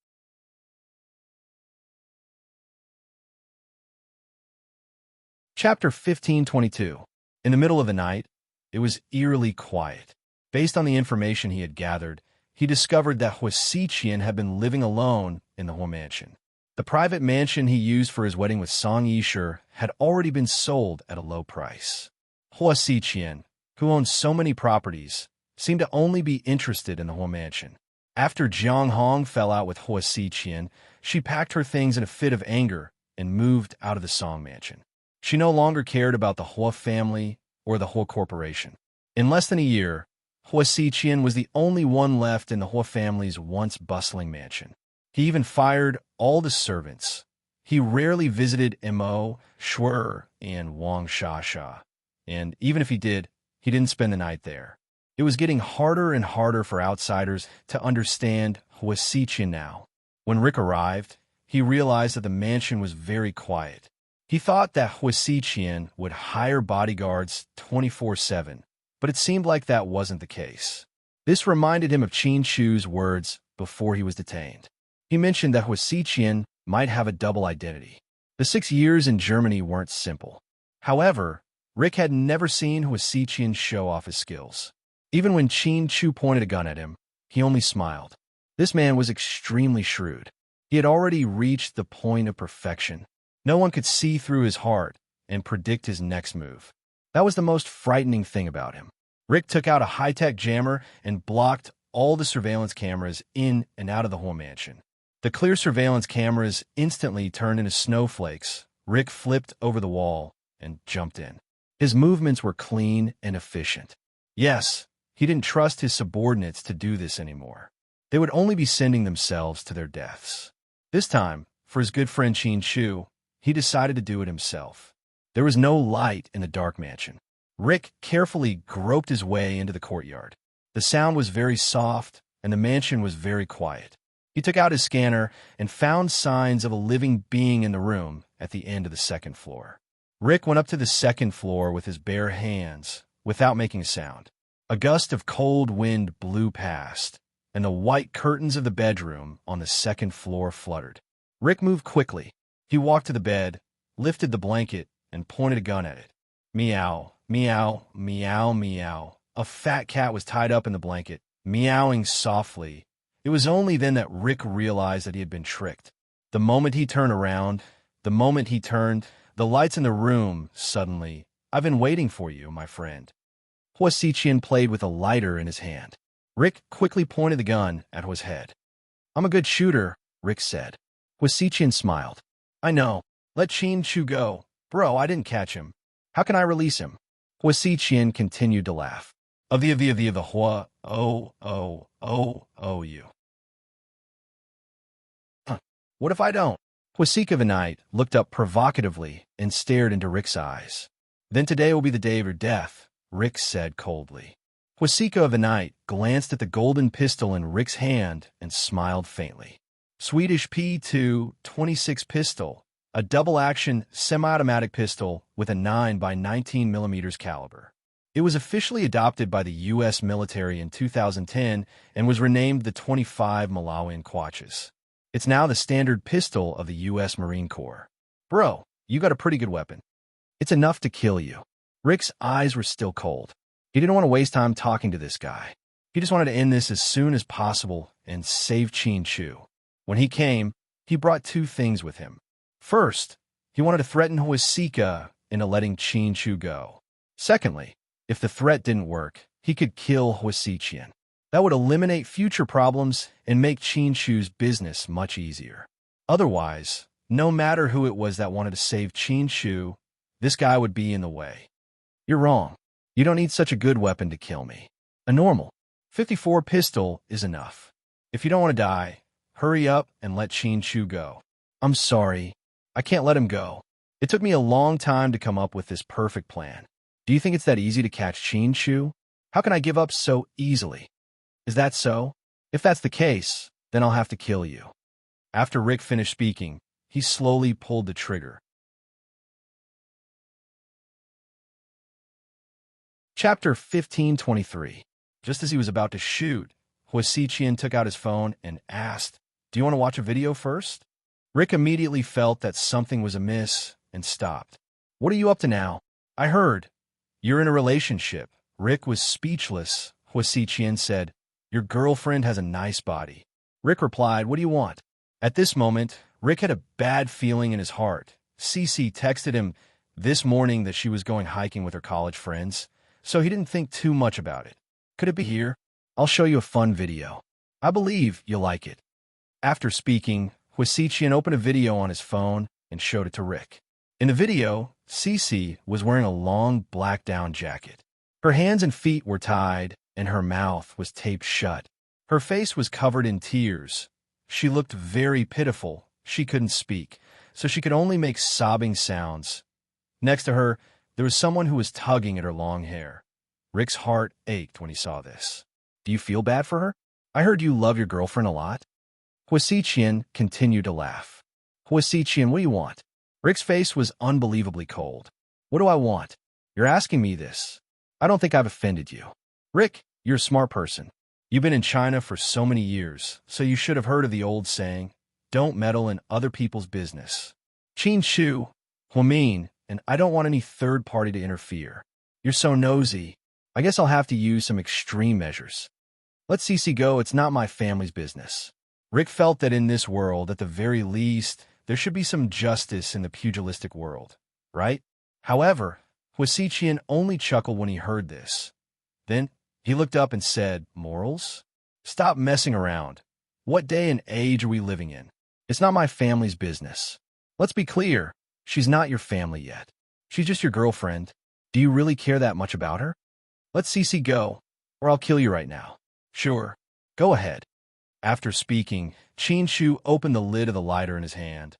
Speaker 1: Chapter 1522. In the middle of the night, it was eerily quiet. Based on the information he had gathered, he discovered that Hua Xiqian had been living alone in the Hua Mansion. The private mansion he used for his wedding with Song Yisher had already been sold at a low price. Hua Xiqian, who owned so many properties, seemed to only be interested in the Hua Mansion. After Jiang Hong fell out with Hua Xiqian, she packed her things in a fit of anger and moved out of the Song Mansion. She no longer cared about the Hua family or the Hua Corporation. In less than a year, Hua Xiqian was the only one left in the Hua family's once bustling mansion. He even fired all the servants. He rarely visited Mo Shuer and Wang Shasha, and even if he did, he didn't spend the night there. It was getting harder and harder for outsiders to understand Hua Xiqian now. When Rick arrived, he realized that the mansion was very quiet. He thought that Hua Xiqian would hire bodyguards 24/7, but it seemed like that wasn't the case. This reminded him of Qin Chu's words before he was detained. He mentioned that Hua Xiqian might have a double identity. The 6 years in Germany weren't simple. However, Rick had never seen Hua Xiqian show off his skills. Even when Qin Chu pointed a gun at him, he only smiled. This man was extremely shrewd. He had already reached the point of perfection. No one could see through his heart and predict his next move. That was the most frightening thing about him. Rick took out a high-tech jammer and blocked all the surveillance cameras in and out of the whole mansion. The clear surveillance cameras instantly turned into snowflakes. Rick flipped over the wall and jumped in. His movements were clean and efficient. Yes, he didn't trust his subordinates to do this anymore. They would only be sending themselves to their deaths. This time, for his good friend Qin Chu, he decided to do it himself. There was no light in the dark mansion. Rick carefully groped his way into the courtyard. The sound was very soft, and the mansion was very quiet. He took out his scanner and found signs of a living being in the room at the end of the second floor. Rick went up to the second floor with his bare hands, without making a sound. A gust of cold wind blew past, and the white curtains of the bedroom on the second floor fluttered. Rick moved quickly. He walked to the bed, lifted the blanket, and pointed a gun at it. Meow, meow, meow, meow. A fat cat was tied up in the blanket, meowing softly. It was only then that Rick realized that he had been tricked. The moment he turned, the lights in the room suddenly. "I've been waiting for you, my friend." Huasiqian played with a lighter in his hand. Rick quickly pointed the gun at his head. "I'm a good shooter," Rick said. Huasiqian smiled. "I know. Let Qin Chu go. Bro, I didn't catch him. How can I release him?" Huasiqian continued to laugh. Of the Hua, you. Huh. What if I don't? Huasiqian looked up provocatively and stared into Rick's eyes. "Then today will be the day of your death," Rick said coldly. Huasiqian glanced at the golden pistol in Rick's hand and smiled faintly. Swedish P2-26 pistol, a double-action semi-automatic pistol with a 9x19mm caliber. It was officially adopted by the U.S. military in 2010 and was renamed the 25 Malawian Kwaches. It's now the standard pistol of the U.S. Marine Corps. "Bro, you got a pretty good weapon. It's enough to kill you." Rick's eyes were still cold. He didn't want to waste time talking to this guy. He just wanted to end this as soon as possible and save Qin Chu. When he came, he brought two things with him. First, he wanted to threaten Huasiqa into letting Qin Chu go. Secondly, if the threat didn't work, he could kill Huasiqian. That would eliminate future problems and make Qin Chu's business much easier. Otherwise, no matter who it was that wanted to save Qin Chu, this guy would be in the way. "You're wrong. You don't need such a good weapon to kill me. A normal .54 pistol is enough. If you don't want to die, hurry up and let Qin Chu go." "I'm sorry. I can't let him go. It took me a long time to come up with this perfect plan. Do you think it's that easy to catch Qin Chu? How can I give up so easily?" "Is that so? If that's the case, then I'll have to kill you." After Rick finished speaking, he slowly pulled the trigger. Chapter 1523. Just as he was about to shoot, Huasiqian took out his phone and asked, "Do you want to watch a video first?" Rick immediately felt that something was amiss and stopped. "What are you up to now? I heard. You're in a relationship." Rick was speechless. Huasiqian said, "Your girlfriend has a nice body." Rick replied, "What do you want?" At this moment, Rick had a bad feeling in his heart. Cece texted him this morning that she was going hiking with her college friends, so he didn't think too much about it. "Could it be here? I'll show you a fun video. I believe you'll like it." After speaking, Huasiqian opened a video on his phone and showed it to Rick. In the video, Cece was wearing a long black down jacket. Her hands and feet were tied, and her mouth was taped shut. Her face was covered in tears. She looked very pitiful. She couldn't speak, so she could only make sobbing sounds. Next to her, there was someone who was tugging at her long hair. Rick's heart ached when he saw this. "Do you feel bad for her? I heard you love your girlfriend a lot." Huasiqian continued to laugh. "Huasiqian, what do you want?" Rick's face was unbelievably cold. "What do I want? You're asking me this. I don't think I've offended you. Rick, you're a smart person. You've been in China for so many years, so you should have heard of the old saying, don't meddle in other people's business. Qin Chu, Huamin, and I don't want any third party to interfere. You're so nosy. I guess I'll have to use some extreme measures. Let Cece go, it's not my family's business." Rick felt that in this world, at the very least, there should be some justice in the pugilistic world, right? However, Huasiqian only chuckled when he heard this. Then he looked up and said, "Morals? Stop messing around. What day and age are we living in? It's not my family's business. Let's be clear, she's not your family yet. She's just your girlfriend. Do you really care that much about her? Let Cece go, or I'll kill you right now." "Sure, go ahead." After speaking, Qin Chu opened the lid of the lighter in his hand.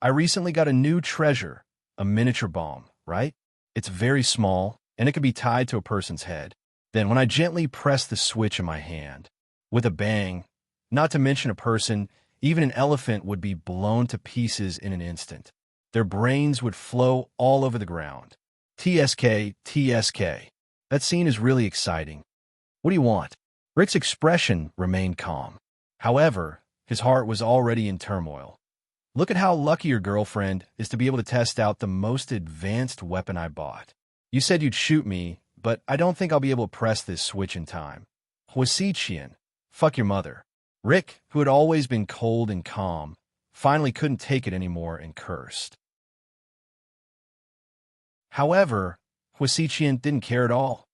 Speaker 1: I recently got a new treasure, a miniature bomb, right? It's very small, and it can be tied to a person's head. Then when I gently press the switch in my hand, with a bang, not to mention a person, even an elephant would be blown to pieces in an instant. Their brains would flow all over the ground. TSK, TSK. That scene is really exciting. What do you want? Rick's expression remained calm. However, his heart was already in turmoil. Look at how lucky your girlfriend is to be able to test out the most advanced weapon I bought. You said you'd shoot me, but I don't think I'll be able to press this switch in time. Huasiqian, fuck your mother. Rick, who had always been cold and calm, finally couldn't take it anymore and cursed. However, Huasiqian didn't care at all.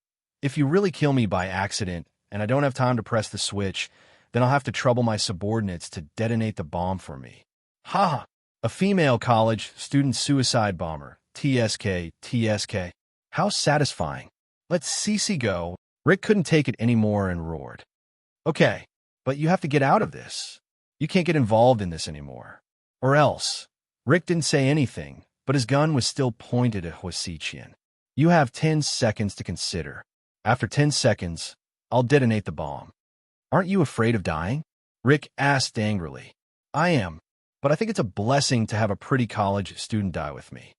Speaker 1: If you really kill me by accident, and I don't have time to press the switch, then I'll have to trouble my subordinates to detonate the bomb for me. Ha! A female college student suicide bomber. TSK, TSK. How satisfying. Let Cece go. Rick couldn't take it anymore and roared. Okay, but you have to get out of this. You can't get involved in this anymore. Or else. Rick didn't say anything, but his gun was still pointed at Huasiqian. You have 10 seconds to consider. After 10 seconds, I'll detonate the bomb. Aren't you afraid of dying? Rick asked angrily. I am, but I think it's a blessing to have a pretty college student die with me.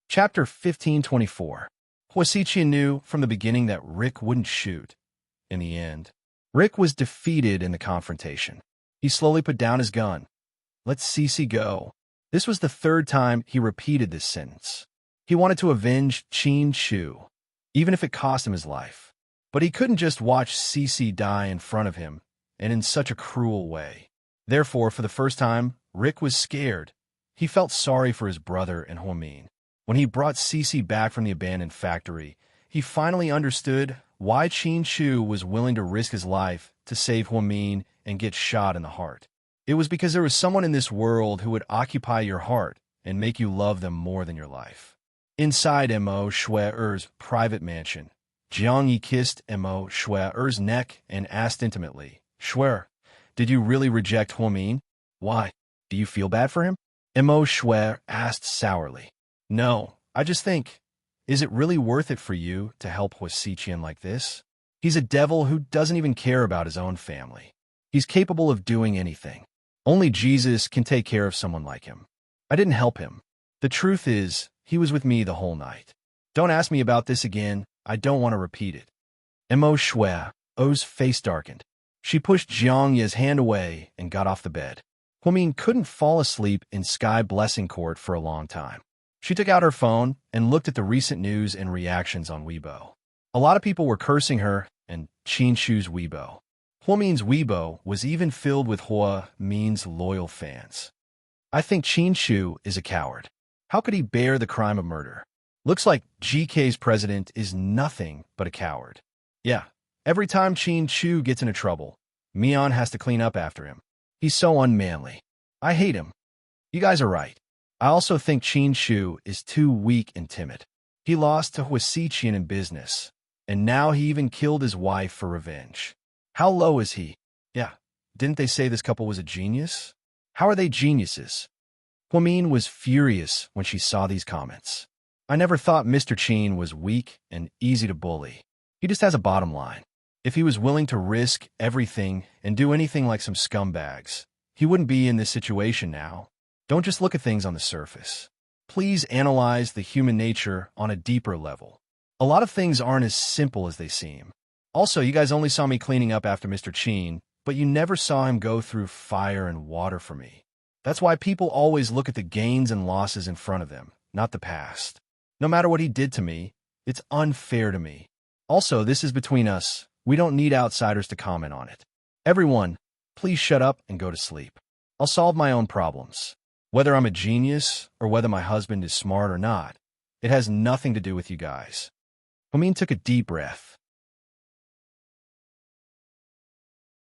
Speaker 1: Chapter 1524. Huasiqian knew from the beginning that Rick wouldn't shoot. In the end, Rick was defeated in the confrontation. He slowly put down his gun. Let Cece go. This was the third time he repeated this sentence. He wanted to avenge Qin Shu, even if it cost him his life. But he couldn't just watch Cece die in front of him, and in such a cruel way. Therefore, for the first time, Rick was scared. He felt sorry for his brother and Huamin. When he brought Cece back from the abandoned factory, he finally understood why Qin Shu was willing to risk his life to save Huamin and get shot in the heart. It was because there was someone in this world who would occupy your heart and make you love them more than your life. Inside Mo Shui-er's private mansion, Jiang Yi kissed Mo Shui-er's neck and asked intimately, Shui, did you really reject Huamin? Why? Do you feel bad for him? Mo Shui asked sourly. No, I just think, is it really worth it for you to help Huasiqian like this? He's a devil who doesn't even care about his own family. He's capable of doing anything. Only Jesus can take care of someone like him. I didn't help him. The truth is, he was with me the whole night. Don't ask me about this again. I don't want to repeat it. Mo Shui-o's face darkened. She pushed Jiang Yi's hand away and got off the bed. Huamin couldn't fall asleep in Sky Blessing Court for a long time. She took out her phone and looked at the recent news and reactions on Weibo. A lot of people were cursing her and Qin Shu's Weibo. Huamin's Weibo was even filled with Huamin's loyal fans. I think Qin Shu is a coward. How could he bear the crime of murder? Looks like GK's president is nothing but a coward. Yeah, every time Qin Shu gets into trouble, Mian has to clean up after him. He's so unmanly. I hate him. You guys are right. I also think Qin Shu is too weak and timid. He lost to Huasiqian in business, and now he even killed his wife for revenge. How low is he? Yeah, didn't they say this couple was a genius? How are they geniuses? Huamin was furious when she saw these comments. I never thought Mr. Qin was weak and easy to bully. He just has a bottom line. If he was willing to risk everything and do anything like some scumbags, he wouldn't be in this situation now. Don't just look at things on the surface. Please analyze the human nature on a deeper level. A lot of things aren't as simple as they seem. Also, you guys only saw me cleaning up after Mr. Qin, but you never saw him go through fire and water for me. That's why people always look at the gains and losses in front of them, not the past. No matter what he did to me, it's unfair to me. Also, this is between us. We don't need outsiders to comment on it. Everyone, please shut up and go to sleep. I'll solve my own problems. Whether I'm a genius or whether my husband is smart or not, it has nothing to do with you guys. Huamin took a deep breath.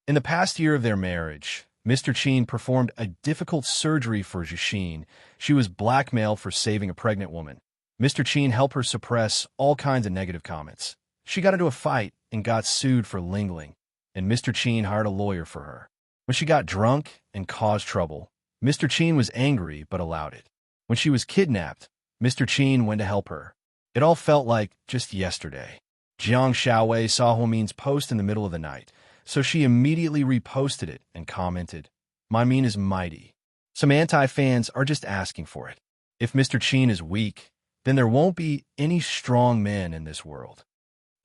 Speaker 1: In the past year of their marriage, Mr. Qin performed a difficult surgery for Jushin. She was blackmailed for saving a pregnant woman. Mr. Qin helped her suppress all kinds of negative comments. She got into a fight and got sued for lingling, and Mr. Qin hired a lawyer for her. When she got drunk and caused trouble, Mr. Chin was angry but allowed it. When she was kidnapped, Mr. Chin went to help her. It all felt like just yesterday. Jiang Xiaowei saw Huomin's post in the middle of the night, so she immediately reposted it and commented, "My mean is mighty. Some anti-fans are just asking for it. If Mr. Chin is weak, then there won't be any strong men in this world."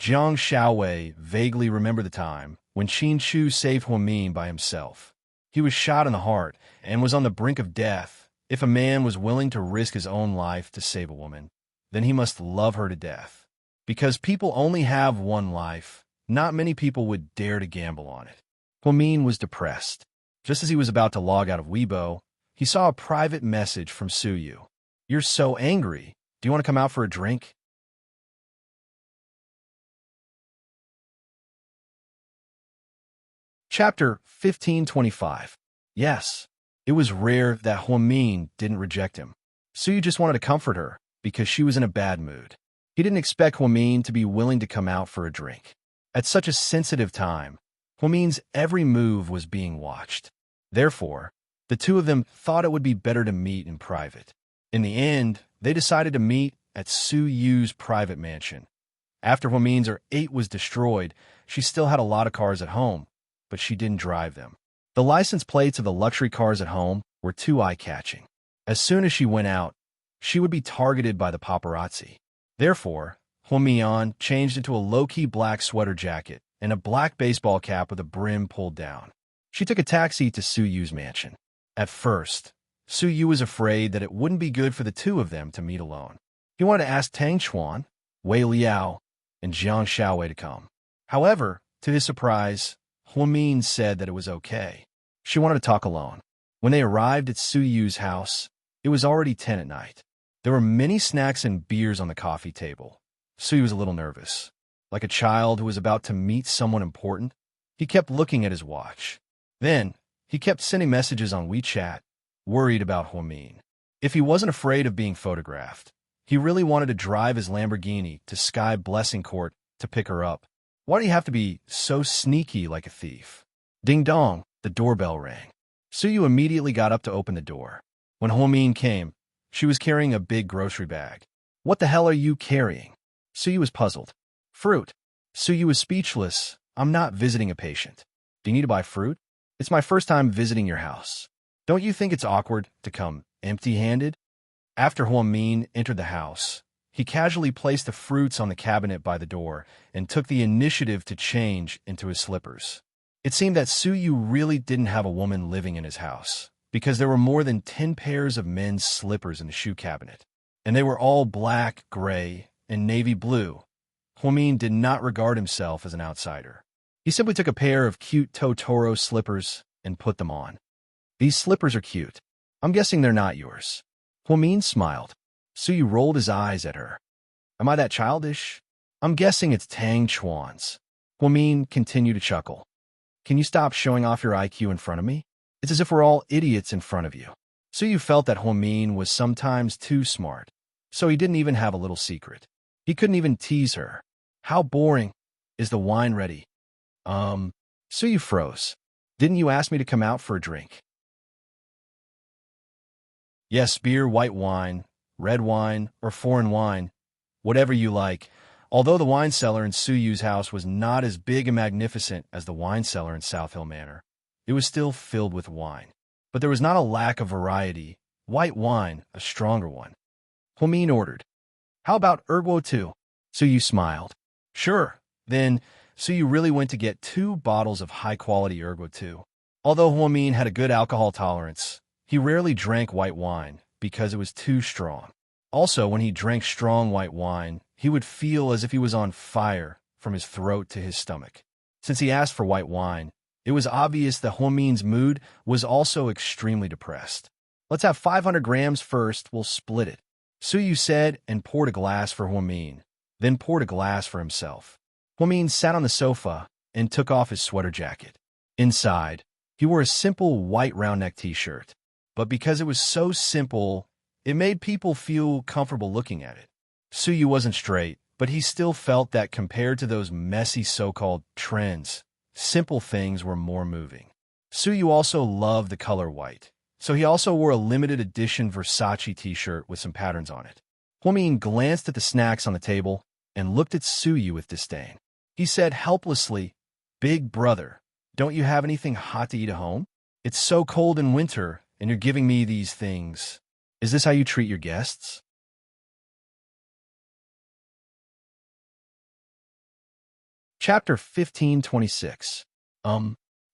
Speaker 1: Jiang Xiaowei vaguely remembered the time when Qin Chu saved Huomin by himself. He was shot in the heart and was on the brink of death. If a man was willing to risk his own life to save a woman, then he must love her to death. Because people only have one life, not many people would dare to gamble on it. Huomin was depressed. Just as he was about to log out of Weibo, he saw a private message from Su Yu. "You're so angry. Do you want to come out for a drink?" Chapter 1525. Yes. It was rare that Huomin didn't reject him. Su Yu just wanted to comfort her because she was in a bad mood. He didn't expect Huomin to be willing to come out for a drink. At such a sensitive time, Huomin's every move was being watched. Therefore, the two of them thought it would be better to meet in private. In the end, they decided to meet at Su Yu's private mansion. After Huomin's R8 was destroyed, she still had a lot of cars at home, but she didn't drive them. The license plates of the luxury cars at home were too eye-catching. As soon as she went out, she would be targeted by the paparazzi. Therefore, Huomian changed into a low-key black sweater jacket and a black baseball cap with a brim pulled down. She took a taxi to Su Yu's mansion. At first, Su Yu was afraid that it wouldn't be good for the two of them to meet alone. He wanted to ask Tang Chuan, Wei Liao, and Jiang Xiaowei to come. However, to his surprise, Huomin said that it was okay. She wanted to talk alone. When they arrived at Su Yu's house, it was already 10 at night. There were many snacks and beers on the coffee table. Su Yu was a little nervous. Like a child who was about to meet someone important, he kept looking at his watch. Then, he kept sending messages on WeChat, worried about Huomin. If he wasn't afraid of being photographed, he really wanted to drive his Lamborghini to Sky Blessing Court to pick her up. Why do you have to be so sneaky like a thief? Ding dong, the doorbell rang. Su Yu immediately got up to open the door. When Huomin came, she was carrying a big grocery bag. "What the hell are you carrying?" Su Yu was puzzled. "Fruit." Su Yu was speechless. "I'm not visiting a patient. Do you need to buy fruit? It's my first time visiting your house. Don't you think it's awkward to come empty-handed?" After Huomin entered the house, he casually placed the fruits on the cabinet by the door and took the initiative to change into his slippers. It seemed that Su Yu really didn't have a woman living in his house, because there were more than 10 pairs of men's slippers in the shoe cabinet, and they were all black, gray, and navy blue. Huomin did not regard himself as an outsider. He simply took a pair of cute Totoro slippers and put them on. "These slippers are cute. I'm guessing they're not yours." Huomin smiled. Su Yu rolled his eyes at her. "Am I that childish? I'm guessing it's Tang Chuan's." Huomin continued to chuckle. "Can you stop showing off your IQ in front of me? It's as if we're all idiots in front of you." Su Yu felt that Huomin was sometimes too smart, so he didn't even have a little secret. He couldn't even tease her. "How boring. Is the wine ready?" Su Yu froze. "Didn't you ask me to come out for a drink?" "Yes, beer, white wine, red wine, or foreign wine, whatever you like." Although the wine cellar in Su Yu's house was not as big and magnificent as the wine cellar in South Hill Manor, it was still filled with wine. But there was not a lack of variety. White wine, a stronger one. Huomin ordered. "How about Erguo too?" Su Yu smiled. "Sure." Then, Su Yu really went to get 2 bottles of high-quality Erguo too. Although Huomin had a good alcohol tolerance, he rarely drank white wine because it was too strong. Also, when he drank strong white wine, he would feel as if he was on fire from his throat to his stomach. Since he asked for white wine, it was obvious that Huomin's mood was also extremely depressed. "Let's have 500 grams first, we'll split it," Su Yu said and poured a glass for Huomin, then poured a glass for himself. Huomin sat on the sofa and took off his sweater jacket. Inside, he wore a simple white round-neck t-shirt, but because it was so simple, it made people feel comfortable looking at it. Su Yu wasn't straight, but he still felt that compared to those messy so-called trends, simple things were more moving. Suyu also loved the color white, so he also wore a limited edition Versace t-shirt with some patterns on it. Hwamin glanced at the snacks on the table and looked at Suyu with disdain. He said helplessly, "Big brother, don't you have anything hot to eat at home? It's so cold in winter, and you're giving me these things. Is this how you treat your guests?" Chapter 1526.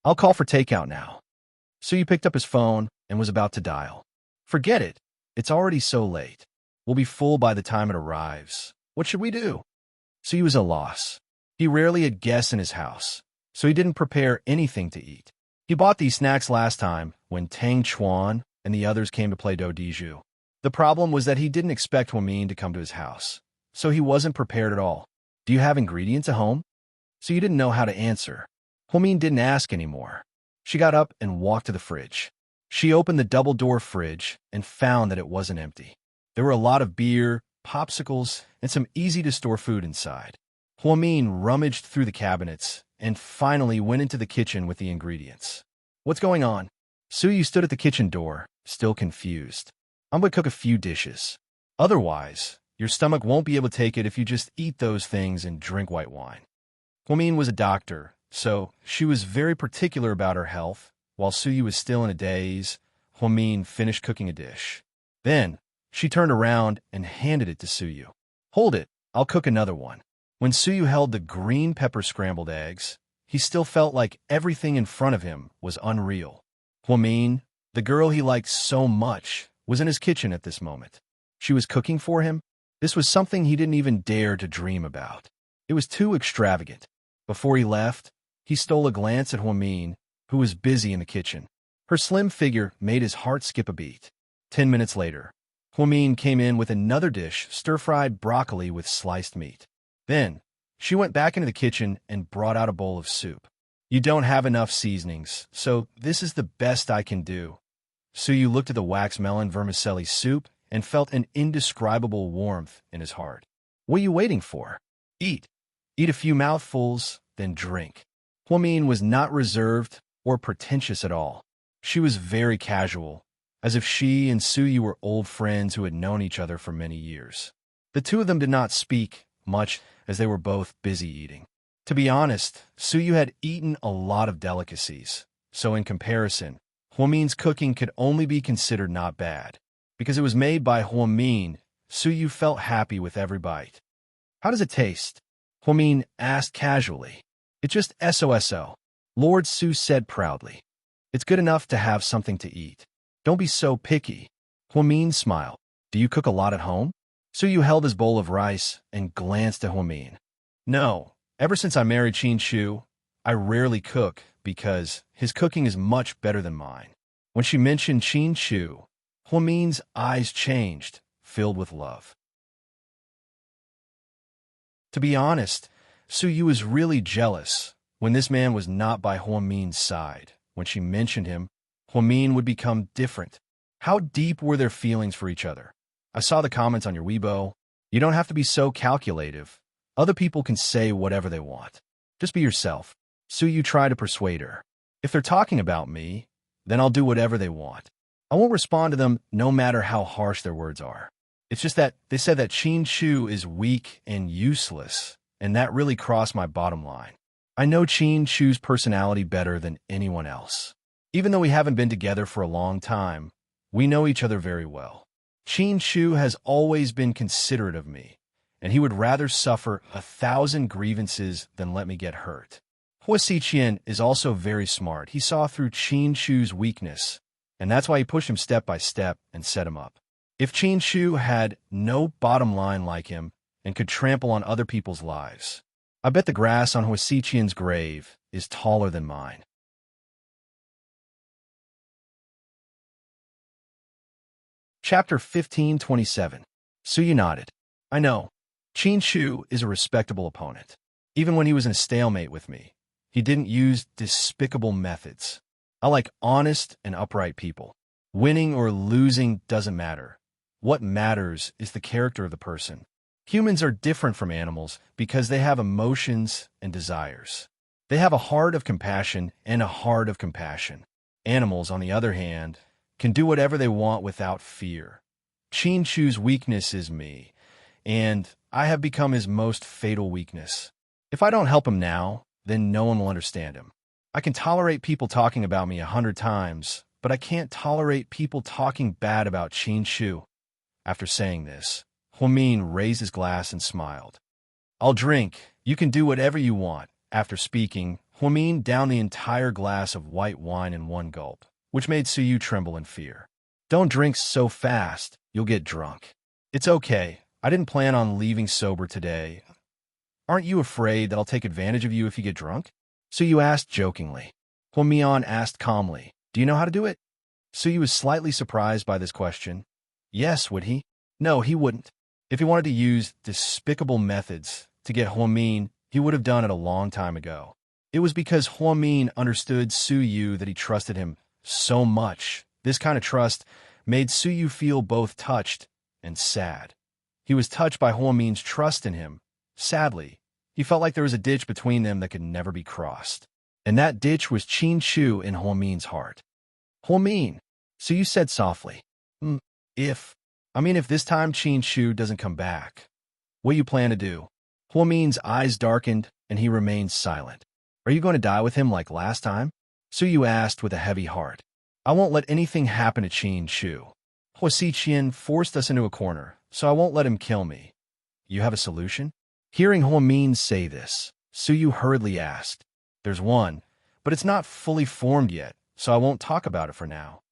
Speaker 1: I'll call for takeout now. Suyu picked up his phone and was about to dial. Forget it. It's already so late. We'll be full by the time it arrives. What should we do? Suyu was at a loss. He rarely had guests in his house, so he didn't prepare anything to eat. He bought these snacks last time when Tang Chuan and the others came to play Dodiju. The problem was that he didn't expect Hwamin to come to his house, so he wasn't prepared at all. Do you have ingredients at home? So you didn't know how to answer. Hwamin didn't ask anymore. She got up and walked to the fridge. She opened the double-door fridge and found that it wasn't empty. There were a lot of beer, popsicles, and some easy-to-store food inside. Hwamin rummaged through the cabinets and finally went into the kitchen with the ingredients. What's going on? Suyu stood at the kitchen door, still confused. I'm going to cook a few dishes. Otherwise, your stomach won't be able to take it if you just eat those things and drink white wine. Hwamin was a doctor, so she was very particular about her health. While Suyu was still in a daze, Hwamin finished cooking a dish. Then, she turned around and handed it to Suyu. Hold it, I'll cook another one. When Suyu held the green pepper scrambled eggs, he still felt like everything in front of him was unreal. Hwamin, the girl he liked so much, was in his kitchen at this moment. She was cooking for him. This was something he didn't even dare to dream about. It was too extravagant. Before he left, he stole a glance at Hwamin, who was busy in the kitchen. Her slim figure made his heart skip a beat. 10 minutes later, Hwamin came in with another dish, stir-fried broccoli with sliced meat. Then, she went back into the kitchen and brought out a bowl of soup. You don't have enough seasonings, so this is the best I can do. Suyu looked at the wax melon vermicelli soup and felt an indescribable warmth in his heart. What are you waiting for? Eat. Eat a few mouthfuls, then drink. Hwamin was not reserved or pretentious at all. She was very casual, as if she and Suyu were old friends who had known each other for many years. The two of them did not speak much as they were both busy eating. To be honest, Suyu had eaten a lot of delicacies, so in comparison, Hwamin's cooking could only be considered not bad. Because it was made by Hwamin, Suyu felt happy with every bite. How does it taste? Hwamin asked casually. It's just so. Lord Su said proudly. It's good enough to have something to eat. Don't be so picky. Hwamin smiled. Do you cook a lot at home? Suyu held his bowl of rice and glanced at Hwamin. No, ever since I married Qin Shu, I rarely cook because his cooking is much better than mine. When she mentioned Qin Shu, Hwamin's eyes changed, filled with love. To be honest, Suyu was really jealous when this man was not by Hwamin's side. When she mentioned him, Hwamin would become different. How deep were their feelings for each other? I saw the comments on your Weibo. You don't have to be so calculative. Other people can say whatever they want. Just be yourself. Suyu tried to persuade her. If they're talking about me, then I'll do whatever they want. I won't respond to them no matter how harsh their words are. It's just that they said that Qin Shu is weak and useless, and that really crossed my bottom line. I know Qin Shu's personality better than anyone else. Even though we haven't been together for a long time, we know each other very well. Qin Shu has always been considerate of me, and he would rather suffer 1,000 grievances than let me get hurt. Hua Xiqian is also very smart. He saw through Qin Shu's weakness, and that's why he pushed him step by step and set him up. If Qin Shu had no bottom line like him and could trample on other people's lives, I bet the grass on Hua Xiqian's grave is taller than mine. Chapter 1527. Suyu nodded. I know. Qin Shu is a respectable opponent. Even when he was in a stalemate with me, he didn't use despicable methods. I like honest and upright people. Winning or losing doesn't matter. What matters is the character of the person. Humans are different from animals because they have emotions and desires. They have a heart of compassion and a heart of compassion. Animals, on the other hand, can do whatever they want without fear. Qin Shu's weakness is me, and I have become his most fatal weakness. If I don't help him now, then no one will understand him. I can tolerate people talking about me 100 times, but I can't tolerate people talking bad about Qin Shu. After saying this, Huamin raised his glass and smiled. I'll drink. You can do whatever you want. After speaking, Huamin downed the entire glass of white wine in one gulp, which made Suyu tremble in fear. Don't drink so fast. You'll get drunk. It's okay. I didn't plan on leaving sober today. Aren't you afraid that I'll take advantage of you if you get drunk? Suyu asked jokingly. Huamian asked calmly, do you know how to do it? Suyu was slightly surprised by this question. Yes, would he? No, he wouldn't. If he wanted to use despicable methods to get Huamin, he would have done it a long time ago. It was because Huamin understood Suyu that he trusted him so much. This kind of trust made Suyu feel both touched and sad. He was touched by Huamin's trust in him. Sadly, he felt like there was a ditch between them that could never be crossed. And that ditch was Qin Shu in Huamin's heart. Huamin, Suyu said softly, if this time Qin Shu doesn't come back, what do you plan to do? Huamin's eyes darkened, and he remained silent. Are you going to die with him like last time? Suyu asked with a heavy heart. I won't let anything happen to Qin Shu. Hua Xiqian forced us into a corner, so I won't let him kill me. You have a solution? Hearing Huamin say this, Suyu hurriedly asked. There's one, but it's not fully formed yet, so I won't talk about it for now.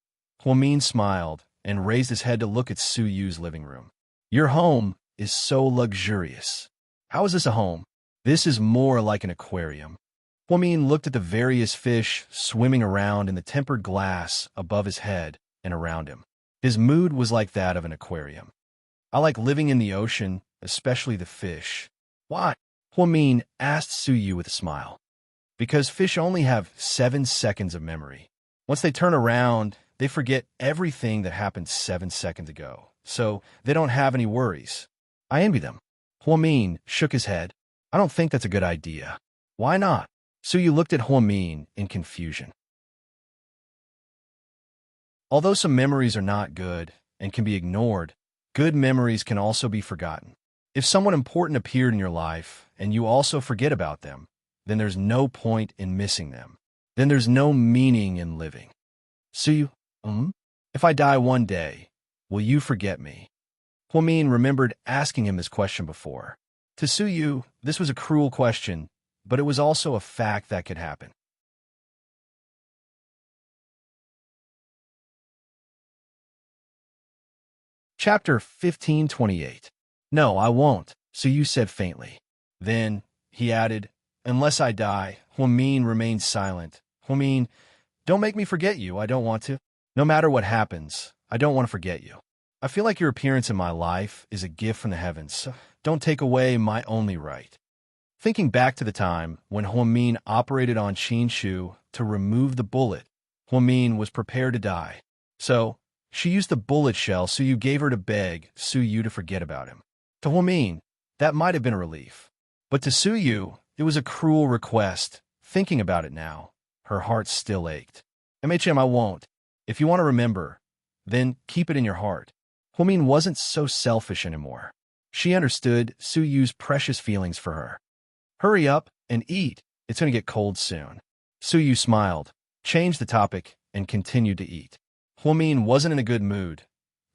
Speaker 1: Huamin smiled and raised his head to look at Suyu's living room. Your home is so luxurious. How is this a home? This is more like an aquarium. Huamin looked at the various fish swimming around in the tempered glass above his head and around him. His mood was like that of an aquarium. I like living in the ocean, especially the fish. Why? Huamin asked Suyu with a smile. Because fish only have 7 seconds of memory. Once they turn around, they forget everything that happened 7 seconds ago, so they don't have any worries. I envy them. Huamin shook his head. I don't think that's a good idea. Why not? Suyu looked at Huamin in confusion. Although some memories are not good and can be ignored, good memories can also be forgotten. If someone important appeared in your life and you also forget about them, then there's no point in missing them. Then there's no meaning in living. Suyu, if I die one day, will you forget me? Huamin remembered asking him this question before. To Suyu, this was a cruel question, but it was also a fact that could happen. Chapter 1528. No, I won't, Suyu said faintly. Then, he added, unless I die. Huamin remained silent. Huamin, don't make me forget you, I don't want to. No matter what happens, I don't want to forget you. I feel like your appearance in my life is a gift from the heavens, so don't take away my only right. Thinking back to the time when Huamin operated on Qin Shu to remove the bullet, Huamin was prepared to die. So, she used the bullet shell Suyu gave her to beg Suyu to forget about him. To Huamin, that might have been a relief. But to Suyu, it was a cruel request. Thinking about it now, her heart still ached. MHM, I won't. If you want to remember, then keep it in your heart. Huamin wasn't so selfish anymore. She understood Suyu's precious feelings for her. Hurry up and eat. It's going to get cold soon. Suyu smiled, changed the topic, and continued to eat. Huamin wasn't in a good mood.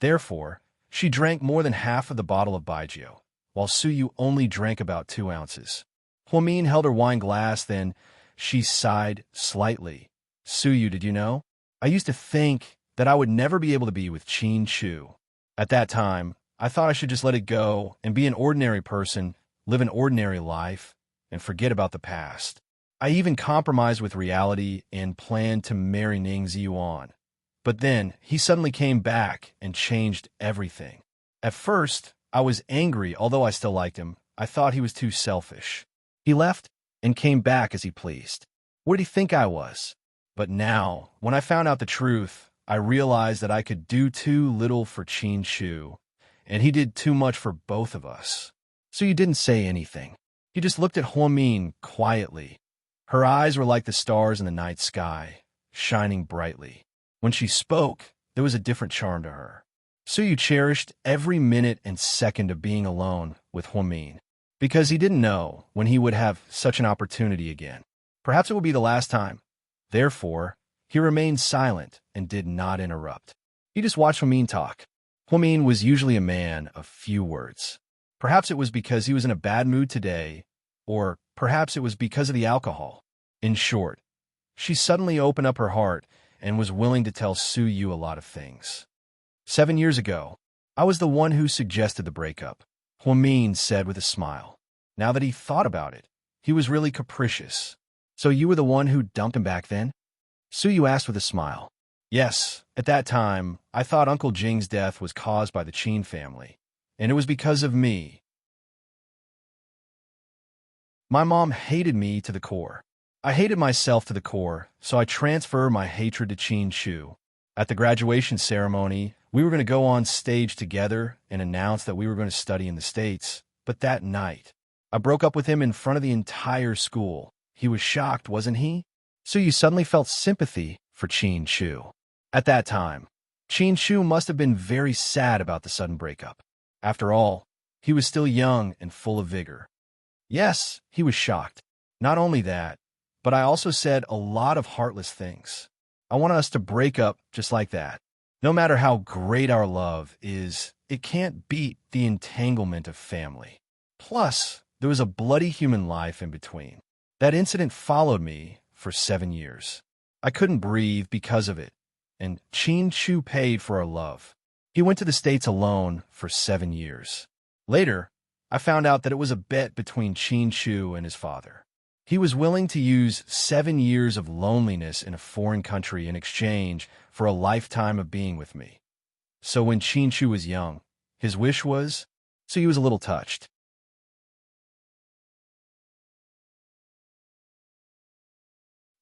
Speaker 1: Therefore, she drank more than half of the bottle of baijiu, while Suyu only drank about 2 ounces. Huamin held her wine glass, then she sighed slightly. Suyu, did you know? I used to think that I would never be able to be with Qin Shu. At that time, I thought I should just let it go and be an ordinary person, live an ordinary life, and forget about the past. I even compromised with reality and planned to marry Ning Ziyuan. But then, he suddenly came back and changed everything. At first, I was angry, although I still liked him. I thought he was too selfish. He left and came back as he pleased. What did he think I was? But now, when I found out the truth, I realized that I could do too little for Qin Shu, and he did too much for both of us. So you didn't say anything. You just looked at Huamin quietly. Her eyes were like the stars in the night sky. shining brightly. When she spoke, there was a different charm to her. Suyu cherished every minute and second of being alone with Huamin, because he didn't know when he would have such an opportunity again. Perhaps it would be the last time. Therefore, he remained silent and did not interrupt. He just watched Huamin talk. Huamin was usually a man of few words. Perhaps it was because he was in a bad mood today, or perhaps it was because of the alcohol. In short, she suddenly opened up her heart and was willing to tell Suyu a lot of things. 7 years ago, I was the one who suggested the breakup, Huamin said with a smile. Now that he thought about it, he was really capricious. So you were the one who dumped him back then? Suyu asked with a smile. Yes, at that time, I thought Uncle Jing's death was caused by the Qin family, and it was because of me. My mom hated me to the core. I hated myself to the core, so I transferred my hatred to Qin Shu. At the graduation ceremony, we were going to go on stage together and announce that we were going to study in the States, but that night, I broke up with him in front of the entire school. He was shocked, wasn't he? So you suddenly felt sympathy for Qin Shu. At that time, Qin Shu must have been very sad about the sudden breakup. After all, he was still young and full of vigor. Yes, he was shocked. Not only that, but I also said a lot of heartless things. I wanted us to break up just like that. No matter how great our love is, it can't beat the entanglement of family. Plus, there was a bloody human life in between. That incident followed me for 7 years. I couldn't breathe because of it, and Qin Shu paid for our love. He went to the States alone for 7 years. Later, I found out that it was a bet between Qin Shu and his father. He was willing to use 7 years of loneliness in a foreign country in exchange for a lifetime of being with me. So when Qin Shu was young, his wish was, so he was a little touched.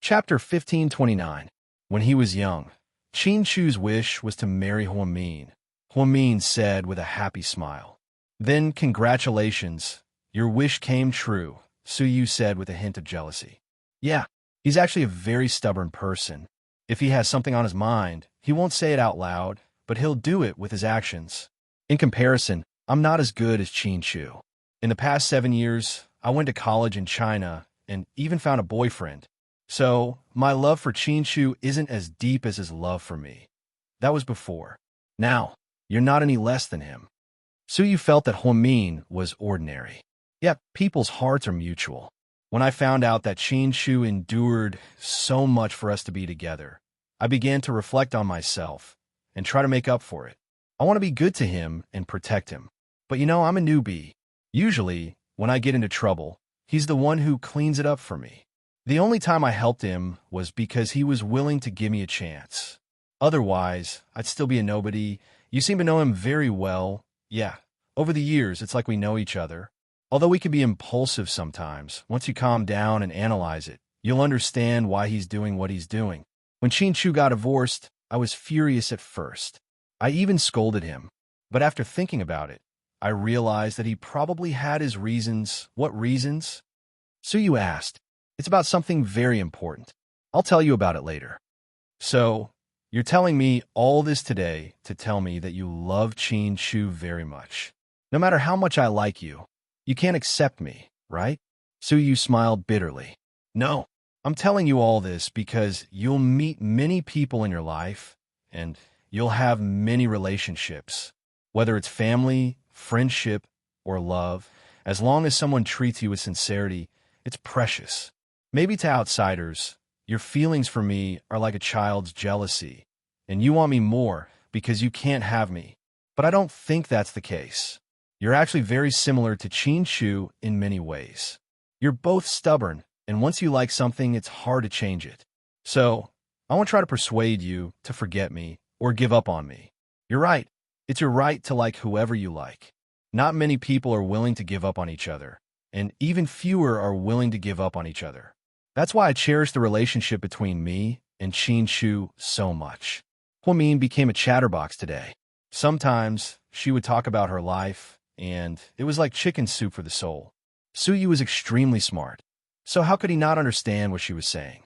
Speaker 1: Chapter 1529. When he was young, Qin Shu's wish was to marry Huamin. Huamin said with a happy smile. Then, congratulations, your wish came true, Suyu said with a hint of jealousy. Yeah, he's actually a very stubborn person. If he has something on his mind, he won't say it out loud, but he'll do it with his actions. In comparison, I'm not as good as Qin Shu. In the past 7 years, I went to college in China and even found a boyfriend. So, my love for Qin Shu isn't as deep as his love for me. That was before. Now, you're not any less than him. Suyu felt that Huamin was ordinary. Yet, people's hearts are mutual. When I found out that Qin Shu endured so much for us to be together, I began to reflect on myself and try to make up for it. I want to be good to him and protect him. But I'm a newbie. Usually, when I get into trouble, he's the one who cleans it up for me. The only time I helped him was because he was willing to give me a chance. Otherwise, I'd still be a nobody. You seem to know him very well. Yeah, over the years, it's like we know each other. Although we can be impulsive sometimes, once you calm down and analyze it, you'll understand why he's doing what he's doing. When Qin Shu got divorced, I was furious at first. I even scolded him. But after thinking about it, I realized that he probably had his reasons. What reasons? Suyu asked. It's about something very important. I'll tell you about it later. So, you're telling me all this today to tell me that you love Qin Shu very much. No matter how much I like you, you can't accept me, right? Suyu smiled bitterly. No, I'm telling you all this because you'll meet many people in your life, and you'll have many relationships. Whether it's family, friendship, or love, as long as someone treats you with sincerity, it's precious. Maybe to outsiders, your feelings for me are like a child's jealousy, and you want me more because you can't have me. But I don't think that's the case. You're actually very similar to Qin Shu in many ways. You're both stubborn, and once you like something, it's hard to change it. So, I won't try to persuade you to forget me or give up on me. You're right. It's your right to like whoever you like. Not many people are willing to give up on each other, and even fewer are willing to give up on each other. That's why I cherish the relationship between me and Qin Shu so much. Huamin became a chatterbox today. Sometimes, she would talk about her life, and it was like chicken soup for the soul. Suyu was extremely smart, so how could he not understand what she was saying?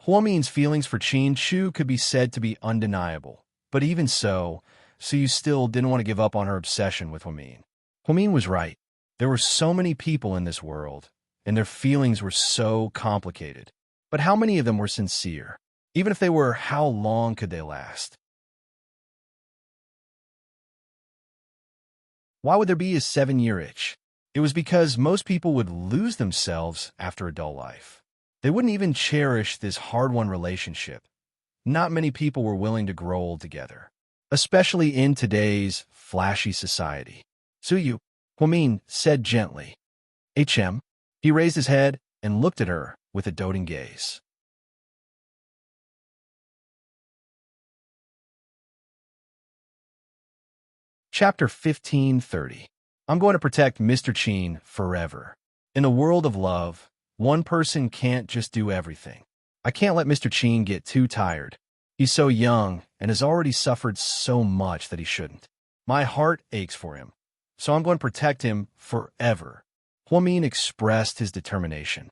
Speaker 1: Huomin's feelings for Qin Shu could be said to be undeniable, but even so, Suyu still didn't want to give up on her obsession with Huomin. Huomin was right. There were so many people in this world, and their feelings were so complicated. But how many of them were sincere? Even if they were, how long could they last? Why would there be a 7-year itch? It was because most people would lose themselves after a dull life. They wouldn't even cherish this hard-won relationship. Not many people were willing to grow old together, especially in today's flashy society. Suyu, Huomin said gently. HM. He raised his head and looked at her with a doting gaze. Chapter 1530. I'm going to protect Mr. Qin forever. In a world of love, one person can't just do everything. I can't let Mr. Qin get too tired. He's so young and has already suffered so much that he shouldn't. My heart aches for him, so I'm going to protect him forever. Huomin expressed his determination.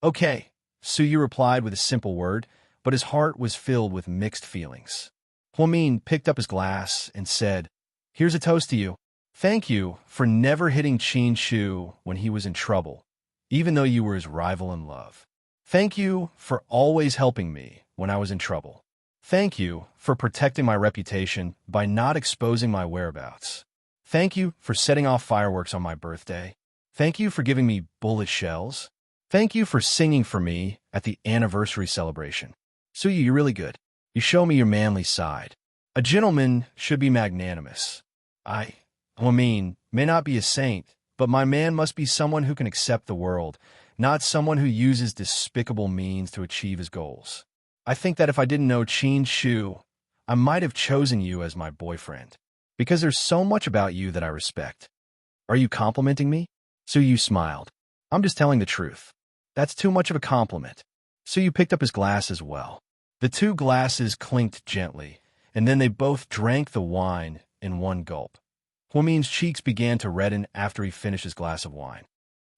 Speaker 1: Okay, Suyu replied with a simple word, but his heart was filled with mixed feelings. Huomin picked up his glass and said, Here's a toast to you. Thank you for never hitting Qin Shu when he was in trouble, even though you were his rival in love. Thank you for always helping me when I was in trouble. Thank you for protecting my reputation by not exposing my whereabouts. Thank you for setting off fireworks on my birthday. Thank you for giving me bullet shells. Thank you for singing for me at the anniversary celebration. Suyu, you're really good. You show me your manly side. A gentleman should be magnanimous. Huomin, may not be a saint, but my man must be someone who can accept the world, not someone who uses despicable means to achieve his goals. I think that if I didn't know Qin Shu, I might have chosen you as my boyfriend, because there's so much about you that I respect. Are you complimenting me? Suyu smiled. I'm just telling the truth. That's too much of a compliment. Suyu picked up his glass as well. The two glasses clinked gently, and then they both drank the wine in one gulp. Huomin's cheeks began to redden after he finished his glass of wine.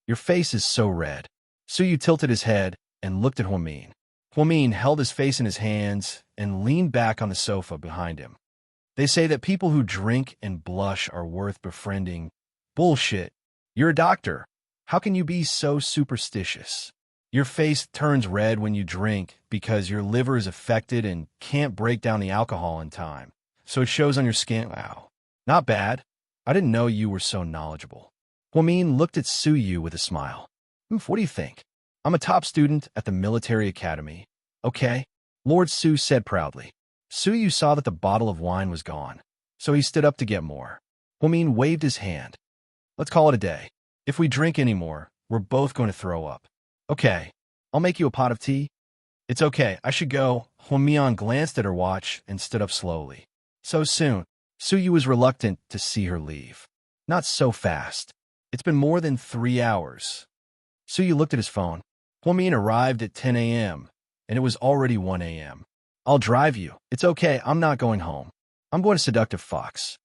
Speaker 1: Your face is so red. Suyu tilted his head and looked at Huomin. Huomin held his face in his hands and leaned back on the sofa behind him. They say that people who drink and blush are worth befriending. Bullshit. You're a doctor. How can you be so superstitious? Your face turns red when you drink because your liver is affected and can't break down the alcohol in time, so it shows on your skin. Wow. Not bad. I didn't know you were so knowledgeable. Huomin looked at Suyu with a smile. What do you think? I'm a top student at the military academy. Okay? Lord Su said proudly. Suyu saw that the bottle of wine was gone, so he stood up to get more. Huomin waved his hand. Let's call it a day. If we drink any more, we're both going to throw up. Okay, I'll make you a pot of tea. It's okay, I should go. Huomin glanced at her watch and stood up slowly. So soon. Suyu was reluctant to see her leave. Not so fast. It's been more than 3 hours. Suyu looked at his phone. Huomin arrived at 10 a.m., and it was already 1 a.m. I'll drive you. It's okay, I'm not going home. I'm going to Seductive Fox.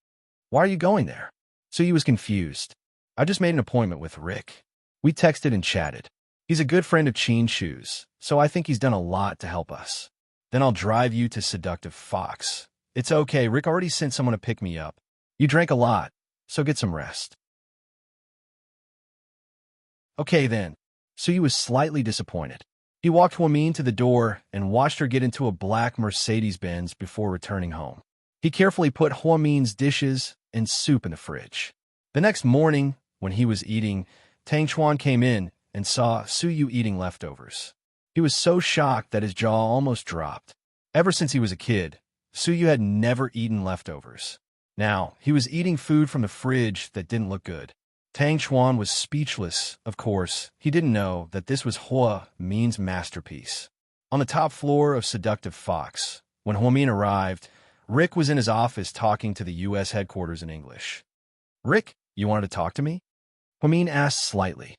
Speaker 1: Why are you going there? Suyu was confused. I just made an appointment with Rick. We texted and chatted. He's a good friend of Qin Shu's, so I think he's done a lot to help us. Then I'll drive you to Seductive Fox. It's okay, Rick already sent someone to pick me up. You drank a lot, so get some rest. Okay then. Suyu was slightly disappointed. He walked Huomin to the door and watched her get into a black Mercedes-Benz before returning home. He carefully put Huomin's dishes and soup in the fridge. The next morning, when he was eating, Tang Chuan came in and saw Suyu eating leftovers. He was so shocked that his jaw almost dropped. Ever since he was a kid, Suyu had never eaten leftovers. Now, he was eating food from the fridge that didn't look good. Tang Chuan was speechless. Of course, he didn't know that this was Huomin's masterpiece. On the top floor of Seductive Fox, when Huomin arrived, Rick was in his office talking to the U.S. headquarters in English. Rick, you wanted to talk to me? Huomin asked slightly.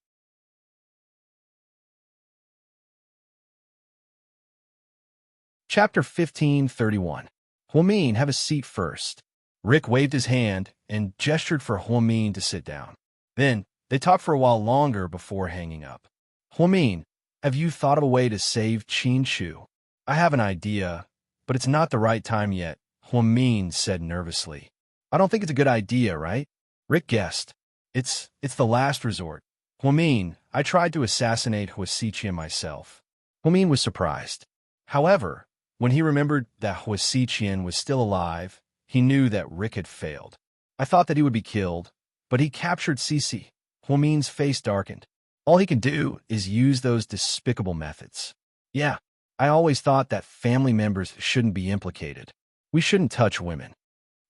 Speaker 1: Chapter 1531. Huomin, have a seat first. Rick waved his hand and gestured for Huomin to sit down. Then, they talked for a while longer before hanging up. Huomin, have you thought of a way to save Qin Shu? I have an idea, but it's not the right time yet, Huamin said nervously. I don't think it's a good idea, right? Rick guessed. It's the last resort. Huamin, I tried to assassinate Huasiqian myself. Huamin was surprised. However, when he remembered that Huasiqian was still alive, he knew that Rick had failed. I thought that he would be killed, but he captured Cici. Huamin's face darkened. All he can do is use those despicable methods. Yeah, I always thought that family members shouldn't be implicated. We shouldn't touch women.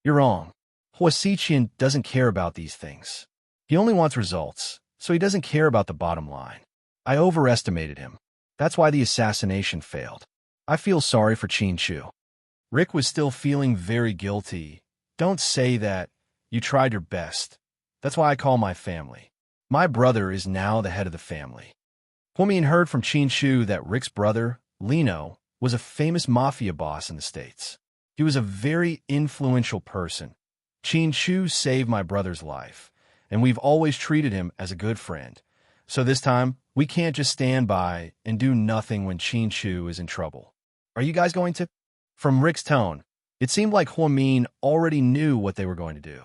Speaker 1: You're wrong. Huasiqian doesn't care about these things. He only wants results, so he doesn't care about the bottom line. I overestimated him. That's why the assassination failed. I feel sorry for Qin Chu. Rick was still feeling very guilty. Don't say that. You tried your best. That's why I call my family. My brother is now the head of the family. Huamin heard from Qin Chu that Rick's brother, Lino, was a famous mafia boss in the States. He was a very influential person. Qin Chu saved my brother's life, and we've always treated him as a good friend. So this time, we can't just stand by and do nothing when Qin Chu is in trouble. Are you guys going to? From Rick's tone, it seemed like Huamin already knew what they were going to do.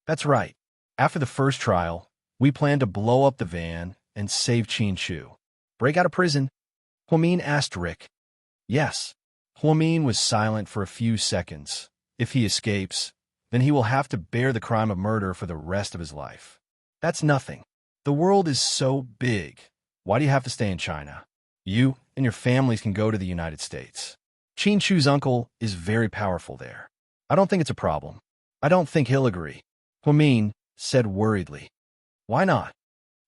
Speaker 1: That's right. After the first trial, we planned to blow up the van and save Qin Chu. Break out of prison? Huamin asked Rick. Yes. Huamin was silent for a few seconds. If he escapes, then he will have to bear the crime of murder for the rest of his life. That's nothing. The world is so big. Why do you have to stay in China? You and your families can go to the United States. Qin Chu's uncle is very powerful there. I don't think it's a problem. I don't think he'll agree. Huamin said worriedly. Why not?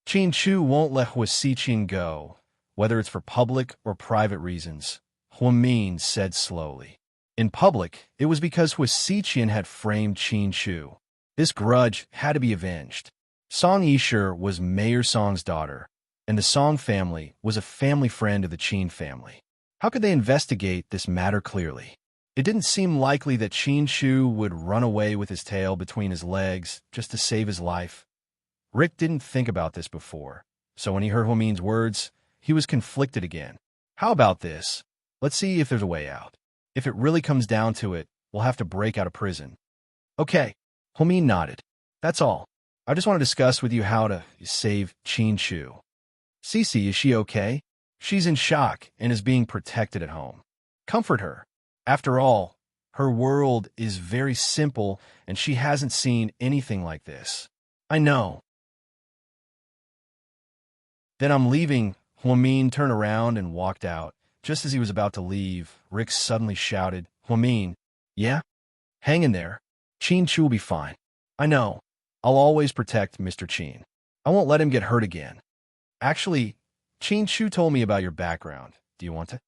Speaker 1: Qin Chu won't let Huasiqian go, whether it's for public or private reasons, Huamin said slowly. In public, it was because Huasiqian had framed Qin Chu. This grudge had to be avenged. Song Yishir was Mayor Song's daughter, and the Song family was a family friend of the Qin family. How could they investigate this matter clearly? It didn't seem likely that Qin Chu would run away with his tail between his legs just to save his life. Rick didn't think about this before, so when he heard Huamin's words, he was conflicted again. How about this? Let's see if there's a way out. If it really comes down to it, we'll have to break out of prison. Okay, Huamin nodded. That's all. I just want to discuss with you how to save Qin Chu. Cici, is she okay? She's in shock and is being protected at home. Comfort her. After all, her world is very simple and she hasn't seen anything like this. I know. Then I'm leaving. Huamin turned around and walked out. Just as he was about to leave, Rick suddenly shouted, Huamin, yeah? Hang in there. Qin Chu will be fine. I know. I'll always protect Mr. Qin. I won't let him get hurt again. Actually, Qin Chu told me about your background. Do you want to?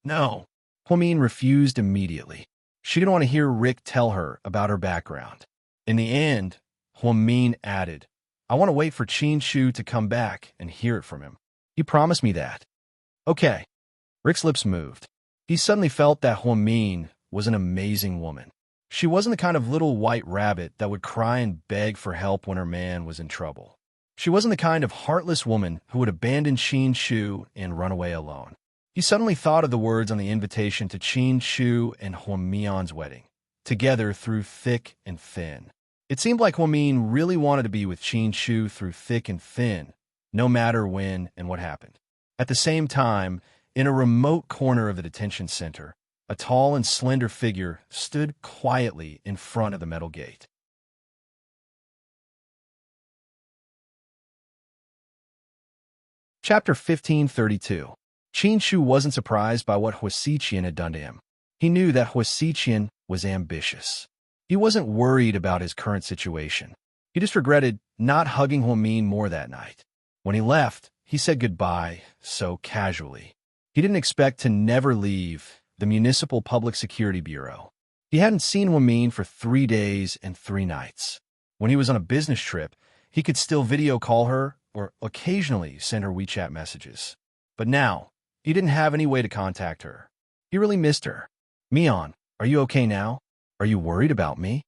Speaker 1: No. Huamin refused immediately. She didn't want to hear Rick tell her about her background. In the end, Huamin added, I want to wait for Qin Chu to come back and hear it from him. He promised me that. Okay. Rick's lips moved. He suddenly felt that Huamin was an amazing woman. She wasn't the kind of little white rabbit that would cry and beg for help when her man was in trouble. She wasn't the kind of heartless woman who would abandon Qin Chu and run away alone. He suddenly thought of the words on the invitation to Qin Chu and Huamian's wedding, together through thick and thin. It seemed like Huamin really wanted to be with Qin Chu through thick and thin, no matter when and what happened. At the same time, in a remote corner of the detention center, a tall and slender figure stood quietly in front of the metal gate. Chapter 1532. Qin Chu wasn't surprised by what Huasiqian had done to him. He knew that Huasiqian was ambitious. He wasn't worried about his current situation. He just regretted not hugging Huamin more that night. When he left, he said goodbye so casually. He didn't expect to never leave the Municipal Public Security Bureau. He hadn't seen Huamin for 3 days and 3 nights. When he was on a business trip, he could still video call her or occasionally send her WeChat messages. But now, he didn't have any way to contact her. He really missed her. Mian, are you okay now? Are you worried about me?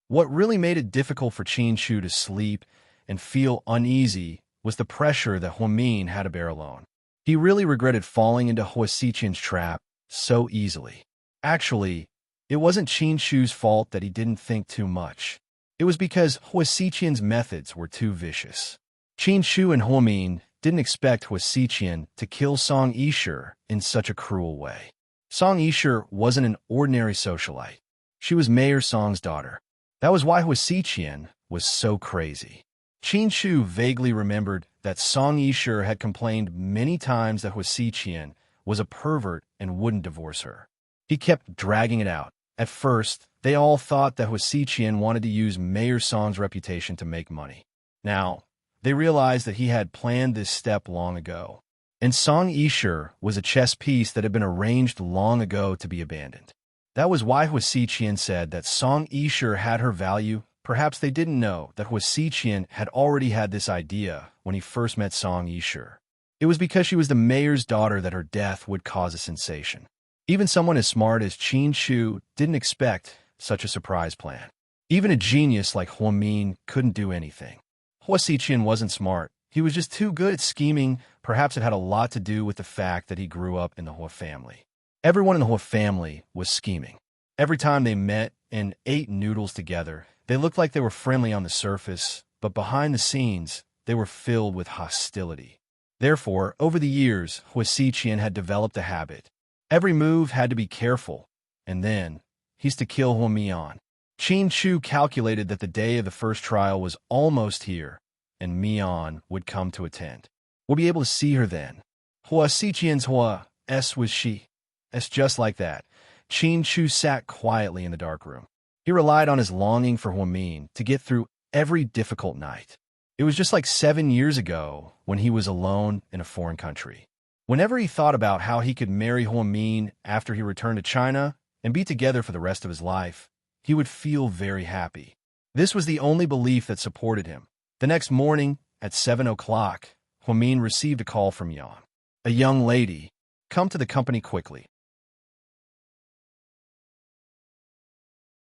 Speaker 1: What really made it difficult for Qin Chu to sleep and feel uneasy was the pressure that Huamin had to bear alone. He really regretted falling into Huasiqian's trap so easily. Actually, it wasn't Qin Shu's fault that he didn't think too much. It was because Hua Xiqian's methods were too vicious. Qin Shu and Hua Min didn't expect Hua Xiqian to kill Song Yishu in such a cruel way. Song Yishu wasn't an ordinary socialite. She was Mayor Song's daughter. That was why Hua Xiqian was so crazy. Qin Shu vaguely remembered that Song Yishu had complained many times that Hua Xiqian was a pervert and wouldn't divorce her. He kept dragging it out. At first, they all thought that Hua Xiqian wanted to use Mayor Song's reputation to make money. Now, they realized that he had planned this step long ago. And Song Yishu was a chess piece that had been arranged long ago to be abandoned. That was why Hua Xiqian said that Song Yishu had her value. Perhaps they didn't know that Hua Xiqian had already had this idea when he first met Song Yishu. It was because she was the mayor's daughter that her death would cause a sensation. Even someone as smart as Qin Shu didn't expect such a surprise plan. Even a genius like Hua Min couldn't do anything. Hua Xiqian wasn't smart. He was just too good at scheming. Perhaps it had a lot to do with the fact that he grew up in the Hua family. Everyone in the Hua family was scheming. Every time they met and ate noodles together, they looked like they were friendly on the surface, but behind the scenes, they were filled with hostility. Therefore, over the years, Hua Xiqian had developed a habit. Every move had to be careful, and then he's to kill Hua Mian. Qin Shu calculated that the day of the first trial was almost here, and Mian would come to attend. We'll be able to see her then. Hua Xiqian's Hua S was she. S just like that. Qin Shu sat quietly in the dark room. He relied on his longing for Hua Min to get through every difficult night. It was just like 7 years ago when he was alone in a foreign country. Whenever he thought about how he could marry Hua Min after he returned to China and be together for the rest of his life, he would feel very happy. This was the only belief that supported him. The next morning, at 7 o'clock, Hua Min received a call from Yang. A young lady, come to the company quickly.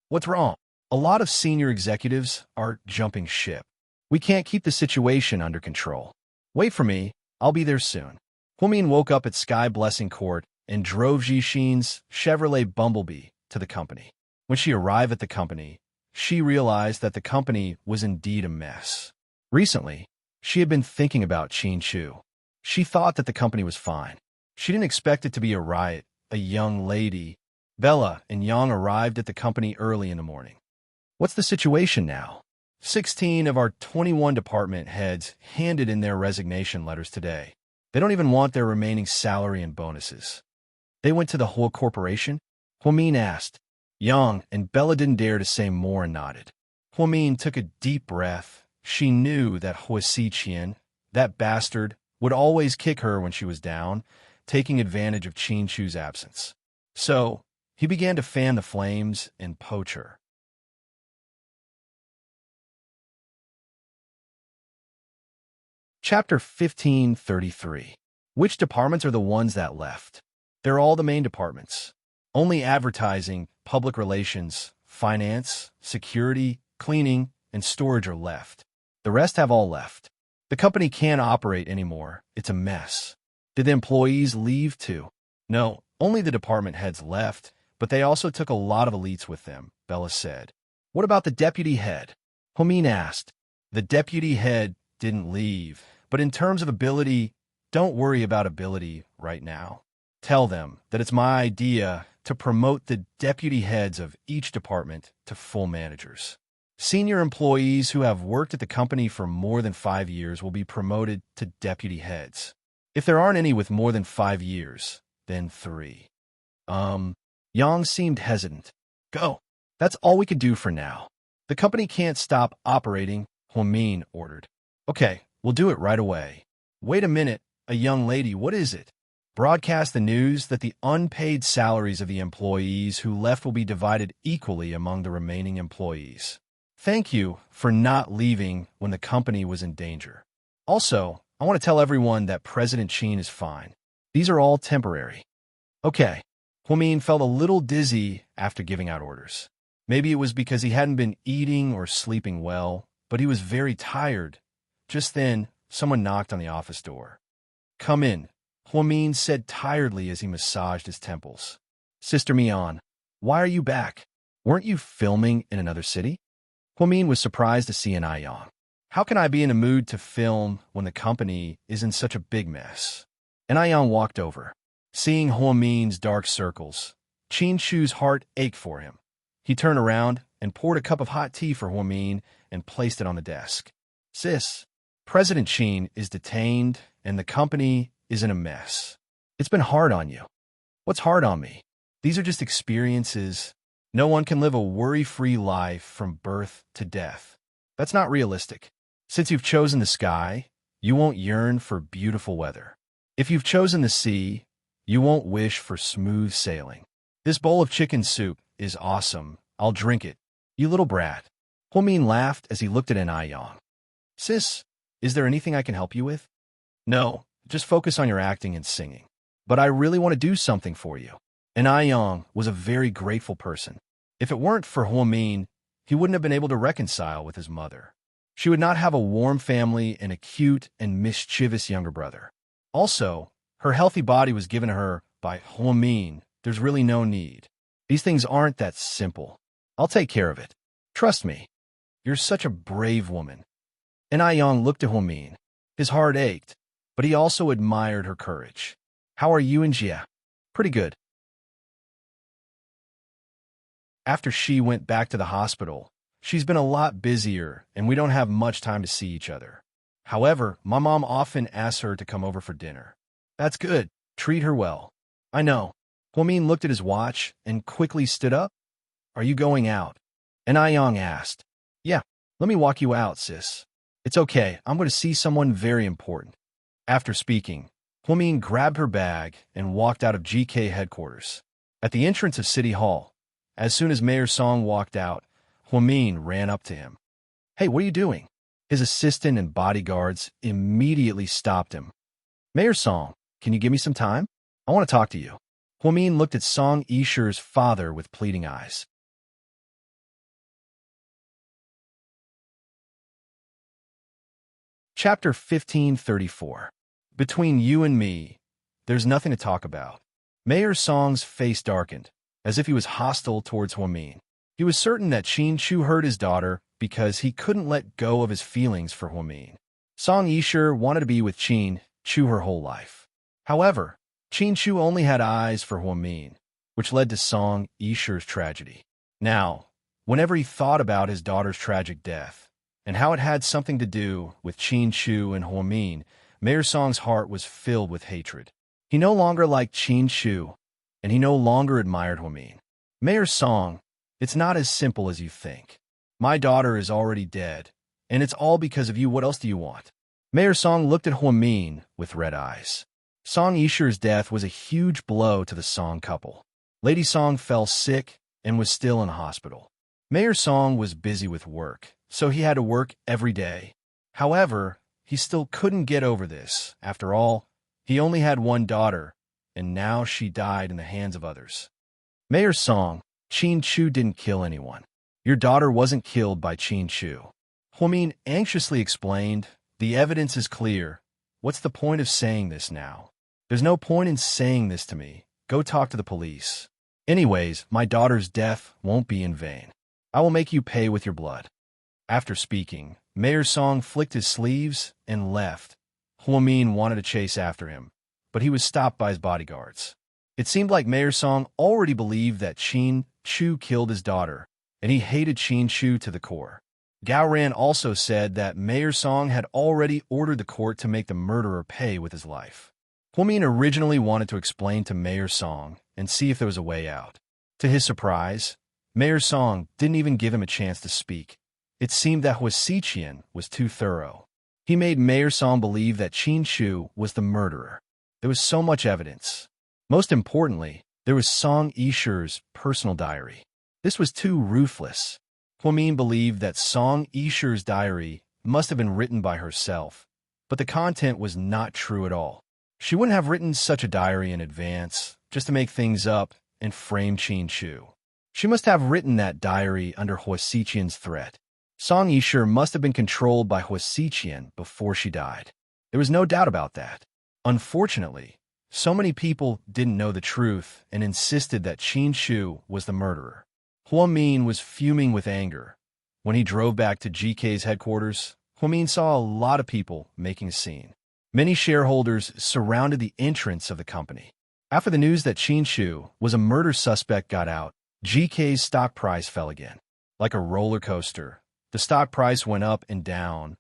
Speaker 1: What's wrong? A lot of senior executives are jumping ship. We can't keep the situation under control. Wait for me, I'll be there soon. Hua Min woke up at Sky Blessing Court and drove Jixin's Chevrolet Bumblebee to the company. When she arrived at the company, she realized that the company was indeed a mess. Recently, she had been thinking about Qin Shu. She thought that the company was fine. She didn't expect it to be a riot. A young lady, Bella, and Yang arrived at the company early in the morning. What's the situation now? 16 of our 21 department heads handed in their resignation letters today. They don't even want their remaining salary and bonuses. They went to the whole corporation? Hua Min asked. Yang and Bella didn't dare to say more and nodded. Hua Min took a deep breath. She knew that Hua Xiqian, that bastard, would always kick her when she was down, taking advantage of Qin Shu's absence. So, he began to fan the flames and poach her. Chapter 1533. Which departments are the ones that left? They're all the main departments. Only advertising, public relations, finance, security, cleaning, and storage are left. The rest have all left. The company can't operate anymore. It's a mess. Did the employees leave too? No, only the department heads left, but they also took a lot of elites with them, Bella said. What about the deputy head? Hua Min asked. The deputy head didn't leave, but in terms of ability, don't worry about ability right now. Tell them that it's my idea to promote the deputy heads of each department to full managers. Senior employees who have worked at the company for more than 5 years will be promoted to deputy heads. If there aren't any with more than 5 years, then 3. Yang seemed hesitant. Go. That's all we can do for now. The company can't stop operating, Hua Min ordered. Okay, we'll do it right away. Wait a minute, a young lady, what is it? Broadcast the news that the unpaid salaries of the employees who left will be divided equally among the remaining employees. Thank you for not leaving when the company was in danger. Also, I want to tell everyone that President Qin is fine. These are all temporary. Okay. Hua Min felt a little dizzy after giving out orders. Maybe it was because he hadn't been eating or sleeping well, but he was very tired. Just then, someone knocked on the office door. Come in, Huamin said tiredly as he massaged his temples. Sister Mian, why are you back? Weren't you filming in another city? Huamin was surprised to see an Aiyang. How can I be in a mood to film when the company is in such a big mess? An Aiyang walked over. Seeing Huamin's dark circles, Qin Shu's heart ached for him. He turned around and poured a cup of hot tea for Huamin and placed it on the desk. Sis, President Qin is detained and the company is in a mess. It's been hard on you. What's hard on me? These are just experiences. No one can live a worry-free life from birth to death. That's not realistic. Since you've chosen the sky, you won't yearn for beautiful weather. If you've chosen the sea, you won't wish for smooth sailing. This bowl of chicken soup is awesome. I'll drink it. You little brat. Huamin laughed as he looked at an Aiyang. Sis, is there anything I can help you with? No, just focus on your acting and singing. But I really want to do something for you. An Aiyang was a very grateful person. If it weren't for Huamin, he wouldn't have been able to reconcile with his mother. She would not have a warm family and a cute and mischievous younger brother. Also, her healthy body was given to her by Huamin. There's really no need. These things aren't that simple. I'll take care of it. Trust me. You're such a brave woman. An Aiyang looked at Huamin. His heart ached, but he also admired her courage. How are you and Jia? Pretty good. After she went back to the hospital, she's been a lot busier and we don't have much time to see each other. However, my mom often asks her to come over for dinner. That's good. Treat her well. I know. Huamin looked at his watch and quickly stood up. Are you going out? An Aiyang asked. Yeah, let me walk you out, sis. It's okay. I'm going to see someone very important. After speaking, Huamin grabbed her bag and walked out of GK headquarters. At the entrance of City Hall, as soon as Mayor Song walked out, Huamin ran up to him. Hey, what are you doing? His assistant and bodyguards immediately stopped him. Mayor Song, can you give me some time? I want to talk to you. Huamin looked at Song Yishi's father with pleading eyes. Chapter 1534. Between you and me, there's nothing to talk about. Mayor Song's face darkened, as if he was hostile towards Huamin. He was certain that Qin Shu hurt his daughter because he couldn't let go of his feelings for Huamin. Song Yishi wanted to be with Qin Shu her whole life. However, Qin Shu only had eyes for Huamin, which led to Song Yishi's tragedy. Now, whenever he thought about his daughter's tragic death, and how it had something to do with Qin Shu and Huamin, Mayor Song's heart was filled with hatred. He no longer liked Qin Shu, and he no longer admired Huamin. Mayor Song, it's not as simple as you think. My daughter is already dead, and it's all because of you. What else do you want? Mayor Song looked at Huamin with red eyes. Song Yishi's death was a huge blow to the Song couple. Lady Song fell sick and was still in hospital. Mayor Song was busy with work, so he had to work every day. However, he still couldn't get over this. After all, he only had one daughter, and now she died in the hands of others. Mayor Song, Qin Shu didn't kill anyone. Your daughter wasn't killed by Qin Shu. Huamin anxiously explained, the evidence is clear. What's the point of saying this now? There's no point in saying this to me. Go talk to the police. Anyways, my daughter's death won't be in vain. I will make you pay with your blood. After speaking, Mayor Song flicked his sleeves and left. Huamin wanted to chase after him, but he was stopped by his bodyguards. It seemed like Mayor Song already believed that Qin Shu killed his daughter, and he hated Qin Shu to the core. Gao Ran also said that Mayor Song had already ordered the court to make the murderer pay with his life. Huamin originally wanted to explain to Mayor Song and see if there was a way out. To his surprise, Mayor Song didn't even give him a chance to speak. It seemed that Huasiqian was too thorough. He made Mayor Song believe that Qin Shu was the murderer. There was so much evidence. Most importantly, there was Song Yishi's personal diary. This was too ruthless. Huamin believed that Song Yishi's diary must have been written by herself, but the content was not true at all. She wouldn't have written such a diary in advance, just to make things up and frame Qin Shu. She must have written that diary under Huasiqian's threat. Song Yishi must have been controlled by Huasiqian before she died. There was no doubt about that. Unfortunately, So many people didn't know the truth and insisted that Qin Shu was the murderer. Huamin was fuming with anger. When he drove back to GK's headquarters, Huamin saw a lot of people making a scene. Many shareholders surrounded the entrance of the company. After the news that Qin Shu was a murder suspect got out, GK's stock price fell again. Like a roller coaster, the stock price went up and down.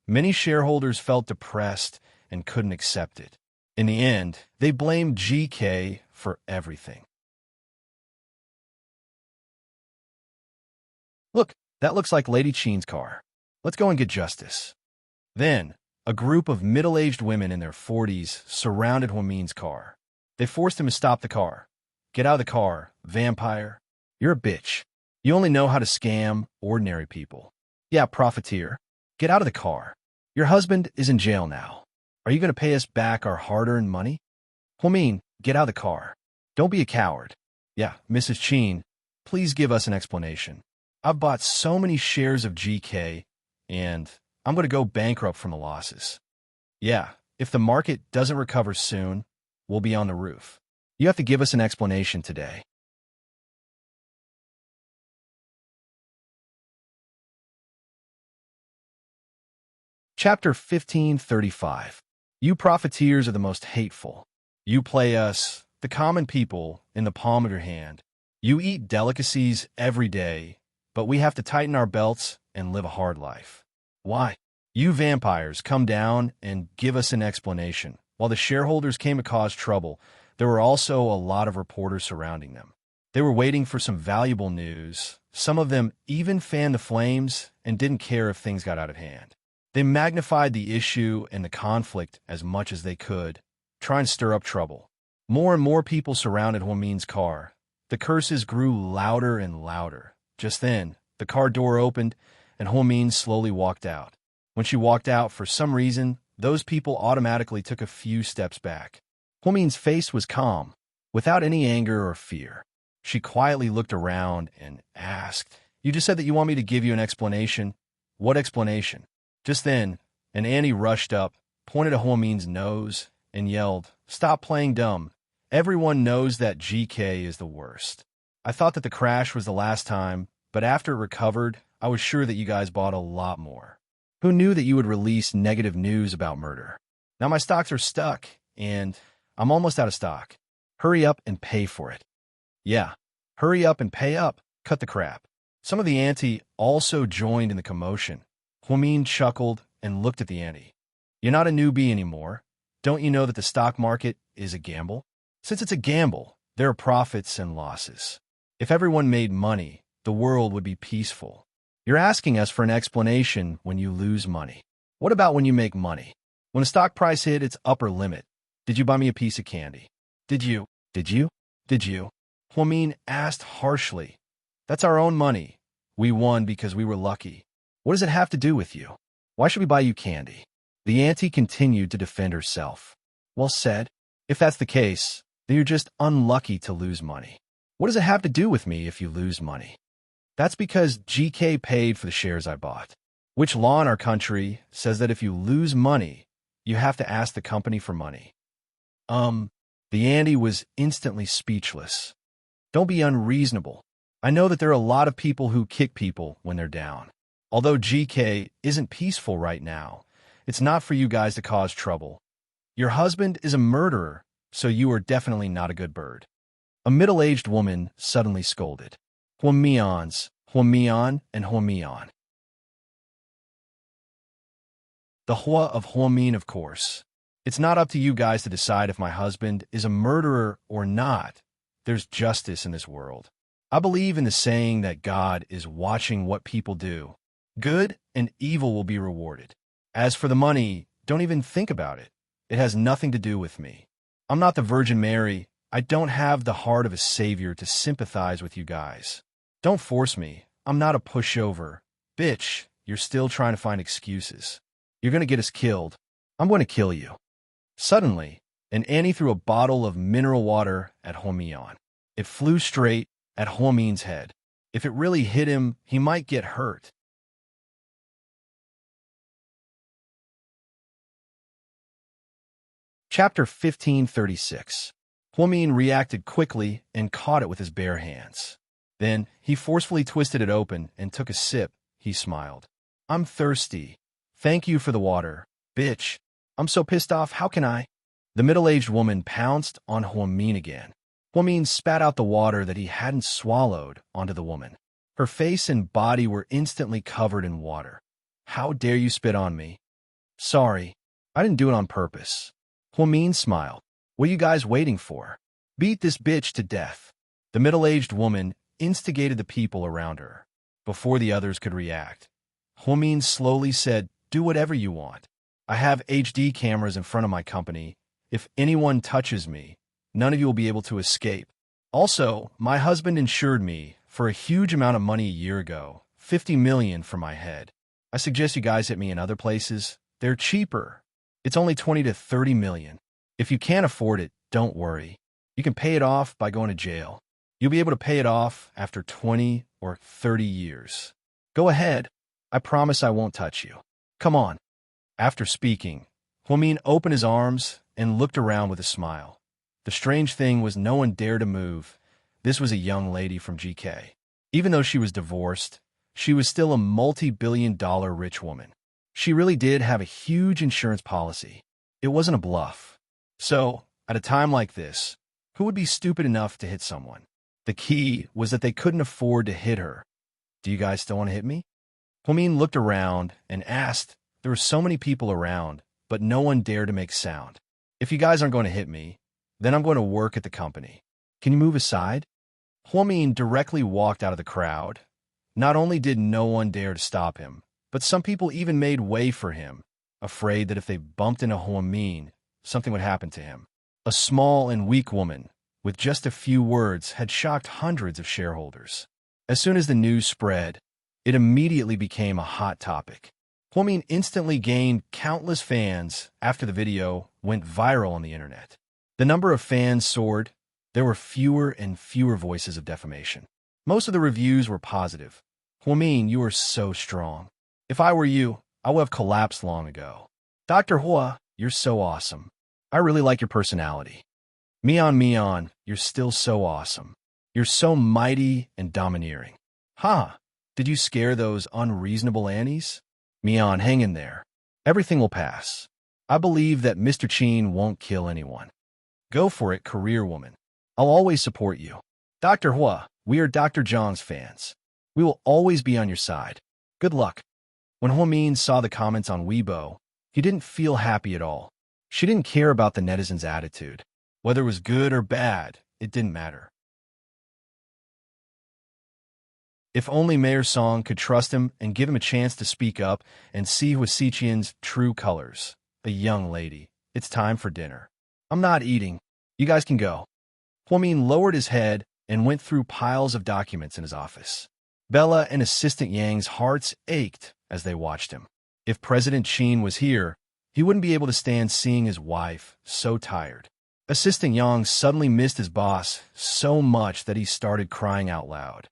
Speaker 1: Many shareholders felt depressed and couldn't accept it. In the end, they blamed GK for everything. Look, that looks like Lady Qin's car. Let's go and get justice. Then, a group of middle-aged women in their 40s surrounded Huamin's car. They forced him to stop the car. Get out of the car, vampire. You're a bitch. You only know how to scam ordinary people. Yeah, profiteer. Get out of the car. Your husband is in jail now. Are you going to pay us back our hard-earned money? Huamin, get out of the car. Don't be a coward. Yeah, Mrs. Qin, please give us an explanation. I've bought so many shares of GK, and I'm going to go bankrupt from the losses. Yeah, if the market doesn't recover soon, we'll be on the roof. You have to give us an explanation today. Chapter 1535. You profiteers are the most hateful. You play us, the common people, in the palm of your hand. You eat delicacies every day, but we have to tighten our belts and live a hard life. Why? You vampires come down and give us an explanation. While the shareholders came to cause trouble, there were also a lot of reporters surrounding them. They were waiting for some valuable news. Some of them even fanned the flames and didn't care if things got out of hand. They magnified the issue and the conflict as much as they could, trying to stir up trouble. More and more people surrounded Huamin's car. The curses grew louder and louder. Just then, the car door opened, and Huamin slowly walked out. When she walked out, for some reason, those people automatically took a few steps back. Huamin's face was calm, without any anger or fear. She quietly looked around and asked, "You just said that you want me to give you an explanation. What explanation?" Just then, an Annie rushed up, pointed at Huamin's nose, and yelled, "Stop playing dumb. Everyone knows that GK is the worst. I thought that the crash was the last time, but after it recovered, I was sure that you guys bought a lot more. Who knew that you would release negative news about murder? Now my stocks are stuck, and I'm almost out of stock. Hurry up and pay for it." Yeah, hurry up and pay up. Cut the crap. Some of the ante also joined in the commotion. Huamin chuckled and looked at the ante. "You're not a newbie anymore. Don't you know that the stock market is a gamble? Since it's a gamble, there are profits and losses. If everyone made money, the world would be peaceful. You're asking us for an explanation when you lose money. What about when you make money? When the stock price hit its upper limit, did you buy me a piece of candy? Did you? Did you? Did you?" Huamin asked harshly. "That's our own money. We won because we were lucky. What does it have to do with you? Why should we buy you candy?" The auntie continued to defend herself. "Well said. If that's the case, then you're just unlucky to lose money. What does it have to do with me if you lose money? That's because GK paid for the shares I bought. Which law in our country says that if you lose money, you have to ask the company for money?" The auntie was instantly speechless. "Don't be unreasonable. I know that there are a lot of people who kick people when they're down. Although GK isn't peaceful right now, it's not for you guys to cause trouble. Your husband is a murderer, so you are definitely not a good bird." A middle-aged woman suddenly scolded. "Huamians, Huamian, and Huamian." The Hua of Huamin, of course. It's not up to you guys to decide if my husband is a murderer or not. There's justice in this world. I believe in the saying that God is watching what people do. Good and evil will be rewarded. As for the money, don't even think about it. It has nothing to do with me. I'm not the Virgin Mary. I don't have the heart of a savior to sympathize with you guys. Don't force me. I'm not a pushover. Bitch, you're still trying to find excuses. You're going to get us killed. I'm going to kill you." Suddenly, an Annie threw a bottle of mineral water at Huamian. It flew straight at Huamin's head. If it really hit him, he might get hurt. Chapter 1536. Huamin reacted quickly and caught it with his bare hands. Then he forcefully twisted it open and took a sip. He smiled. I'm thirsty. Thank you for the water. Bitch. I'm so pissed off, how can I? The middle-aged woman pounced on Huamin again. Huamin spat out the water that he hadn't swallowed onto the woman. Her face and body were instantly covered in water. How dare you spit on me? Sorry, I didn't do it on purpose. Huamin smiled. What are you guys waiting for? Beat this bitch to death. The middle-aged woman instigated the people around her. Before the others could react, Huamin slowly said, do whatever you want. I have HD cameras in front of my company. If anyone touches me, none of you will be able to escape. Also, my husband insured me for a huge amount of money a year ago, 50 million for my head. I suggest you guys hit me in other places. They're cheaper. It's only 20 to 30 million. If you can't afford it, don't worry. You can pay it off by going to jail. You'll be able to pay it off after 20 or 30 years. Go ahead. I promise I won't touch you. Come on. After speaking, Huamin opened his arms and looked around with a smile. The strange thing was no one dared to move. This was a young lady from GK. Even though she was divorced, she was still a multi-billion-dollar rich woman. She really did have a huge insurance policy. It wasn't a bluff. So, at a time like this, who would be stupid enough to hit someone? The key was that they couldn't afford to hit her. Do you guys still want to hit me? Huamin looked around and asked. There were so many people around, but no one dared to make sound. If you guys aren't going to hit me, then I'm going to work at the company. Can you move aside? Huamin directly walked out of the crowd. Not only did no one dare to stop him, but some people even made way for him, afraid that if they bumped into Huamin, something would happen to him. A small and weak woman, with just a few words, had shocked hundreds of shareholders. As soon as the news spread, it immediately became a hot topic. Huamin instantly gained countless fans after the video went viral on the internet. The number of fans soared. There were fewer and fewer voices of defamation. Most of the reviews were positive. Huamin, you are so strong. If I were you, I would have collapsed long ago. Dr. Hua, you're so awesome. I really like your personality. Mian, you're still so awesome. You're so mighty and domineering. Ha! Did you scare those unreasonable Annies? Mian, hang in there. Everything will pass. I believe that Mr. Qin won't kill anyone. Go for it, career woman. I'll always support you. Dr. Hua, we are Dr. Zhang's fans. We will always be on your side. Good luck. When Huamin saw the comments on Weibo, he didn't feel happy at all. She didn't care about the netizens' attitude. Whether it was good or bad, it didn't matter. If only Mayor Song could trust him and give him a chance to speak up and see Hua Xiqian's true colors. A young lady. It's time for dinner. I'm not eating. You guys can go. Huamin lowered his head and went through piles of documents in his office. Bella and Assistant Yang's hearts ached as they watched him. If President Qin was here, he wouldn't be able to stand seeing his wife so tired. Assistant Yang suddenly missed his boss so much that he started crying out loud.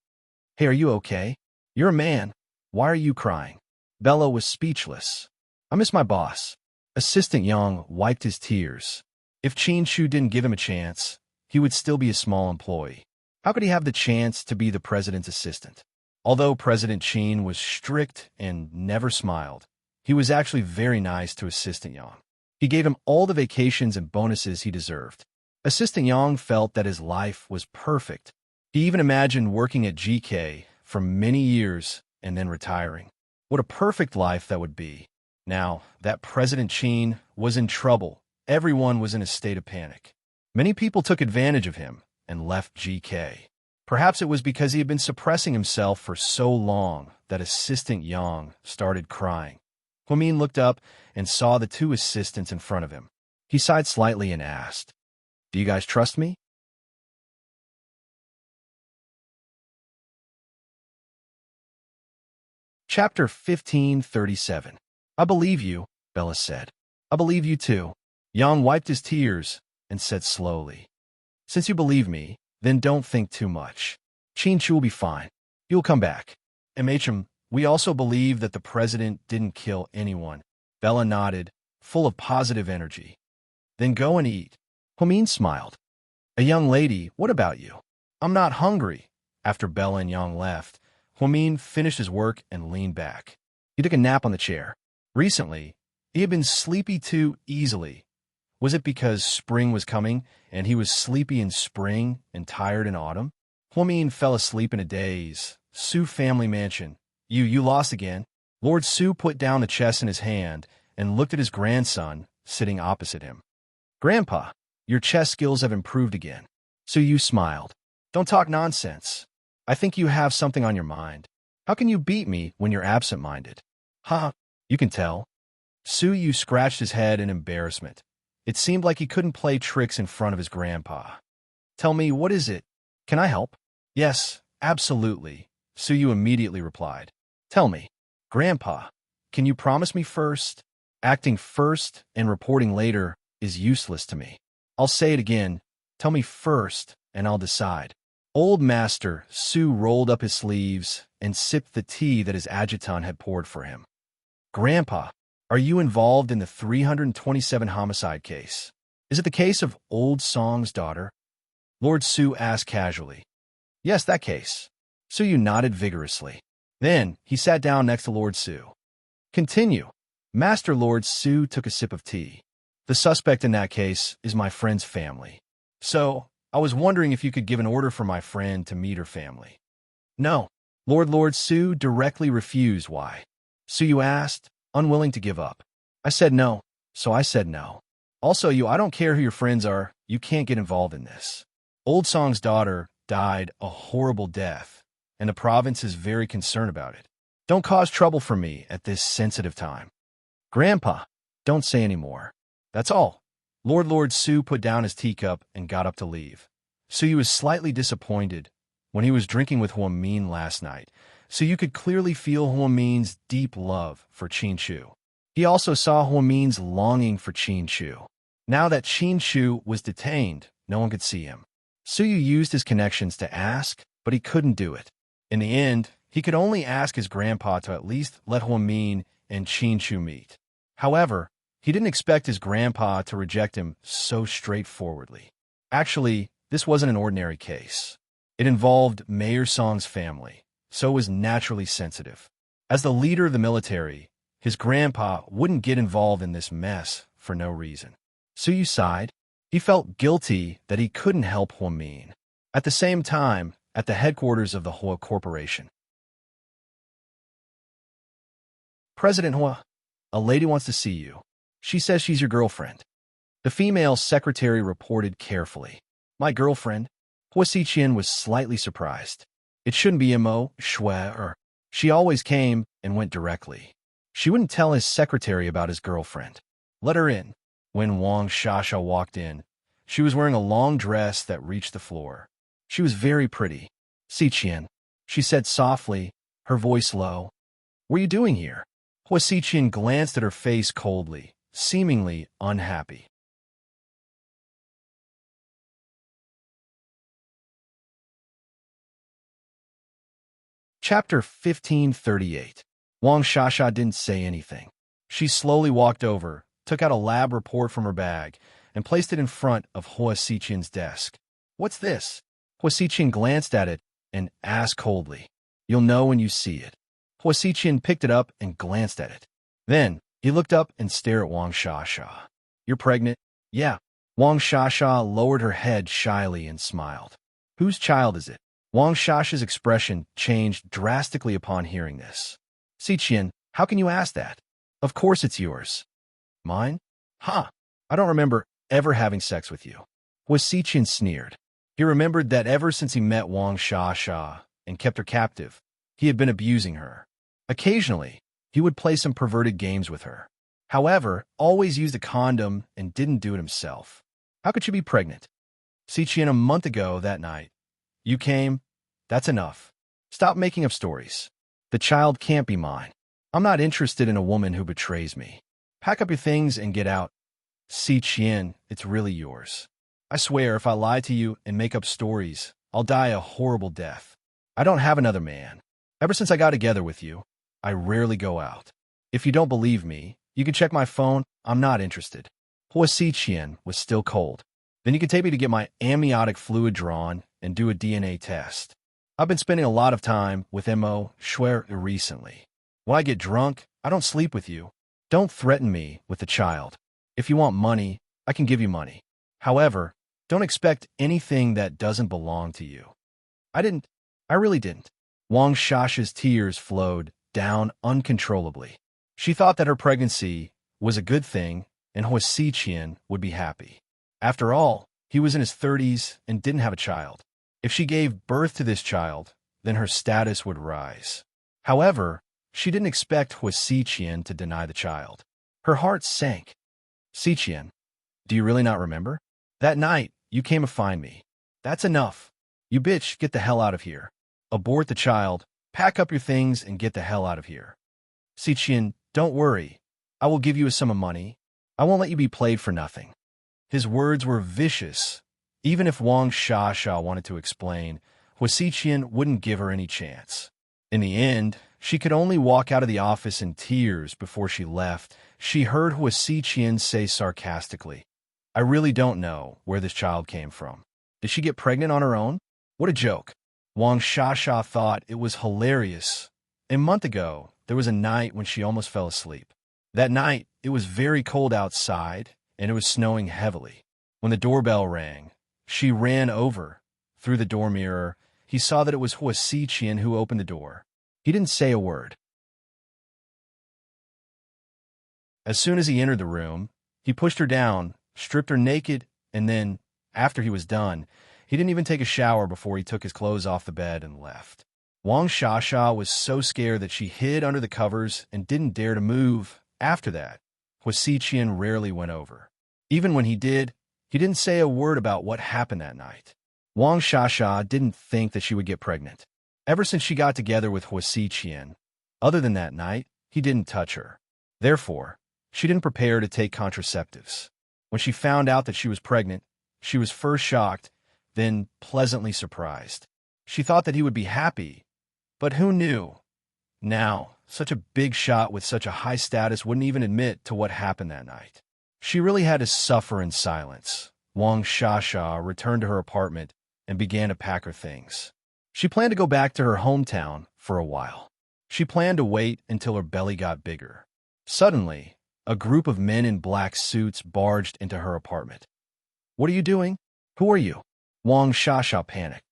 Speaker 1: Hey, are you okay? You're a man. Why are you crying? Bella was speechless. I miss my boss. Assistant Yang wiped his tears. If Qin Shu didn't give him a chance, he would still be a small employee. How could he have the chance to be the president's assistant? Although President Qin was strict and never smiled, he was actually very nice to Assistant Yang. He gave him all the vacations and bonuses he deserved. Assistant Yang felt that his life was perfect. He even imagined working at GK for many years and then retiring. What a perfect life that would be. Now that President Qin was in trouble, everyone was in a state of panic. Many people took advantage of him and left GK. Perhaps it was because he had been suppressing himself for so long that Assistant Yang started crying. Huamin looked up and saw the two assistants in front of him. He sighed slightly and asked, "Do you guys trust me?" Chapter 1537. I believe you, Bella said. I believe you too. Yang wiped his tears and said slowly, Since you believe me, then don't think too much. Qin Chu will be fine. He will come back. MHM, we also believe that the president didn't kill anyone. Bella nodded, full of positive energy. Then go and eat. Huamin smiled. A young lady, what about you? I'm not hungry. After Bella and Yang left, Huamin finished his work and leaned back. He took a nap on the chair. Recently, he had been sleepy too easily. Was it because spring was coming and he was sleepy in spring and tired in autumn? Huamin fell asleep in a daze. Su family mansion. You lost again. Lord Su put down the chess in his hand and looked at his grandson sitting opposite him. Grandpa, your chess skills have improved again. Su Yu smiled. Don't talk nonsense. I think you have something on your mind. How can you beat me when you're absent-minded? Ha, you can tell. Su Yu scratched his head in embarrassment. It seemed like he couldn't play tricks in front of his grandpa. Tell me, what is it? Can I help? Yes, absolutely, Su Yu immediately replied. Tell me, Grandpa, can you promise me first? Acting first and reporting later is useless to me. I'll say it again. Tell me first, and I'll decide. Old Master Su rolled up his sleeves and sipped the tea that his adjutant had poured for him. Grandpa, are you involved in the 327 homicide case? Is it the case of Old Song's daughter? Lord Su asked casually. Yes, that case. Su Yu nodded vigorously. Then he sat down next to Lord Su. Continue. Master Lord Su took a sip of tea. The suspect in that case is my friend's family. So, I was wondering if you could give an order for my friend to meet her family. No. Lord Su directly refused. Why? Su Yu asked, unwilling to give up. I said no, so I said no. Also, I don't care who your friends are, you can't get involved in this. Old Song's daughter died a horrible death, and the province is very concerned about it. Don't cause trouble for me at this sensitive time. Grandpa, don't say any more. That's all. Lord Su put down his teacup and got up to leave. Su Yu was slightly disappointed. When he was drinking with Huamin last night, so you could clearly feel Huamin's deep love for Qin Chu. He also saw Huamin's longing for Qin Chu. Now that Qin Chu was detained, no one could see him. Su Yu used his connections to ask, but he couldn't do it. In the end, he could only ask his grandpa to at least let Huamin and Qin Chu meet. However, he didn't expect his grandpa to reject him so straightforwardly. Actually, this wasn't an ordinary case. It involved Mayor Song's family, so it was naturally sensitive. As the leader of the military, his grandpa wouldn't get involved in this mess for no reason. Su Yu sighed. He felt guilty that he couldn't help Huamin. At the same time, at the headquarters of the Hua Corporation. President Hua, a lady wants to see you. She says she's your girlfriend. The female secretary reported carefully. My girlfriend? Hua Xiqian was slightly surprised. It shouldn't be Mo, Shui, or... She always came and went directly. She wouldn't tell his secretary about his girlfriend. Let her in. When Wang Shasha walked in, she was wearing a long dress that reached the floor. She was very pretty. Xiqian, she said softly, her voice low. What are you doing here? Hua Xiqian glanced at her face coldly, seemingly unhappy. Chapter 1538. Wang Shasha didn't say anything. She slowly walked over, took out a lab report from her bag, and placed it in front of Hua Xiqian's desk. What's this? Hua Xiqian glanced at it and asked coldly. You'll know when you see it. Hua Xiqian picked it up and glanced at it. Then, he looked up and stared at Wang Shasha. You're pregnant? Yeah. Wang Shasha lowered her head shyly and smiled. Whose child is it? Wang Shasha's expression changed drastically upon hearing this. Xiqian, how can you ask that? Of course it's yours. Mine? Ha! I don't remember ever having sex with you. Hua Xiqian sneered. He remembered that ever since he met Wang Shasha and kept her captive, he had been abusing her. Occasionally, he would play some perverted games with her. However, always used a condom and didn't do it himself. How could she be pregnant? Xiqian, a month ago that night. You came? That's enough. Stop making up stories. The child can't be mine. I'm not interested in a woman who betrays me. Pack up your things and get out. Xiqian, it's really yours. I swear if I lie to you and make up stories, I'll die a horrible death. I don't have another man. Ever since I got together with you, I rarely go out. If you don't believe me, you can check my phone. I'm not interested. Hua Xiqian was still cold. Then you can take me to get my amniotic fluid drawn and do a DNA test. I've been spending a lot of time with Mo Shui recently. When I get drunk, I don't sleep with you. Don't threaten me with the child. If you want money, I can give you money. However, don't expect anything that doesn't belong to you. I really didn't. Wang Shasha's tears flowed down uncontrollably. She thought that her pregnancy was a good thing and Hua Xiqian would be happy. After all, he was in his 30s and didn't have a child. If she gave birth to this child, then her status would rise. However, she didn't expect Hua Xiqian to deny the child. Her heart sank. Xiqian, do you really not remember? That night, you came to find me. That's enough. You bitch, get the hell out of here. Abort the child, pack up your things, and get the hell out of here. Xiqian, don't worry. I will give you a sum of money. I won't let you be played for nothing. His words were vicious. Even if Wang Shasha wanted to explain, Hua Xiqian wouldn't give her any chance. In the end, she could only walk out of the office in tears before she left. She heard Hua Xiqian say sarcastically, I really don't know where this child came from. Did she get pregnant on her own? What a joke. Wang Shasha thought it was hilarious. A month ago, there was a night when she almost fell asleep. That night, it was very cold outside, and it was snowing heavily. When the doorbell rang, she ran over. Through the door mirror, he saw that it was Hua Xiqian who opened the door. He didn't say a word. As soon as he entered the room, he pushed her down, stripped her naked, and then, after he was done, he didn't even take a shower before he took his clothes off the bed and left. Wang Shasha was so scared that she hid under the covers and didn't dare to move. After that, Hua Xiqian rarely went over. Even when he didn't say a word about what happened that night. Wang Shasha didn't think that she would get pregnant. Ever since she got together with Hua Xiqian, other than that night, he didn't touch her. Therefore, she didn't prepare to take contraceptives. When she found out that she was pregnant, she was first shocked, then pleasantly surprised. She thought that he would be happy, but who knew? Now, such a big shot with such a high status wouldn't even admit to what happened that night. She really had to suffer in silence. Wang Shasha returned to her apartment and began to pack her things. She planned to go back to her hometown for a while. She planned to wait until her belly got bigger. Suddenly, a group of men in black suits barged into her apartment. What are you doing? Who are you? Wang Shasha panicked.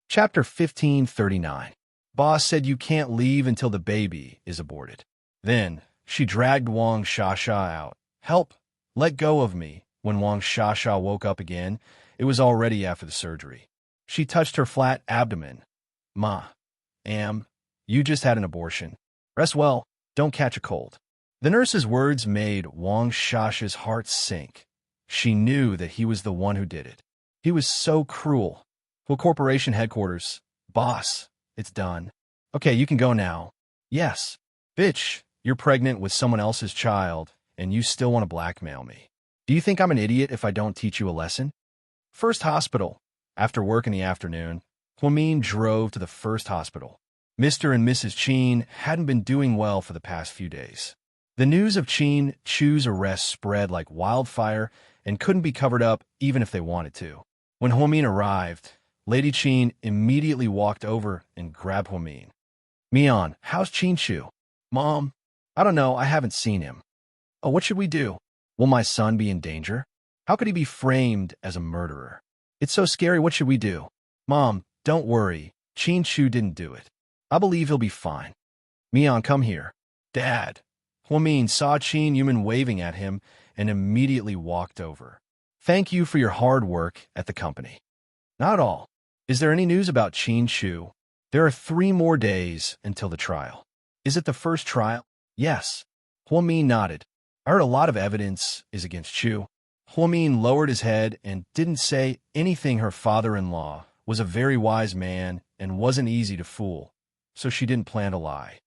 Speaker 1: Chapter 1539. Boss said you can't leave until the baby is aborted. Then, she dragged Wang Shasha out. Help! Let go of me. When Wang Shasha woke up again, it was already after the surgery. She touched her flat abdomen. You just had an abortion. Rest well, don't catch a cold. The nurse's words made Wang Shasha's heart sink. She knew that he was the one who did it. He was so cruel. Well, corporation headquarters. Boss, it's done. Okay, you can go now. Yes. Bitch, you're pregnant with someone else's child, and you still want to blackmail me. Do you think I'm an idiot if I don't teach you a lesson? First hospital. After work in the afternoon, Huamin drove to the first hospital. Mr. and Mrs. Qin hadn't been doing well for the past few days. The news of Qin Chu's arrest spread like wildfire and couldn't be covered up even if they wanted to. When Huamin arrived, Lady Qin immediately walked over and grabbed Huamin. Mian, how's Qin Chu? Mom, I don't know, I haven't seen him. Oh, what should we do? Will my son be in danger? How could he be framed as a murderer? It's so scary, what should we do? Mom, don't worry, Qin Chu didn't do it. I believe he'll be fine. Mian, come here. Dad. Huamin saw Qin Yuman waving at him and immediately walked over. Thank you for your hard work at the company. Not all. Is there any news about Qin Chu? There are 3 more days until the trial. Is it the first trial? Yes. Huamin nodded. I heard a lot of evidence is against Chu. Huamin lowered his head and didn't say anything. Her father-in-law was a very wise man and wasn't easy to fool, so she didn't plan to lie.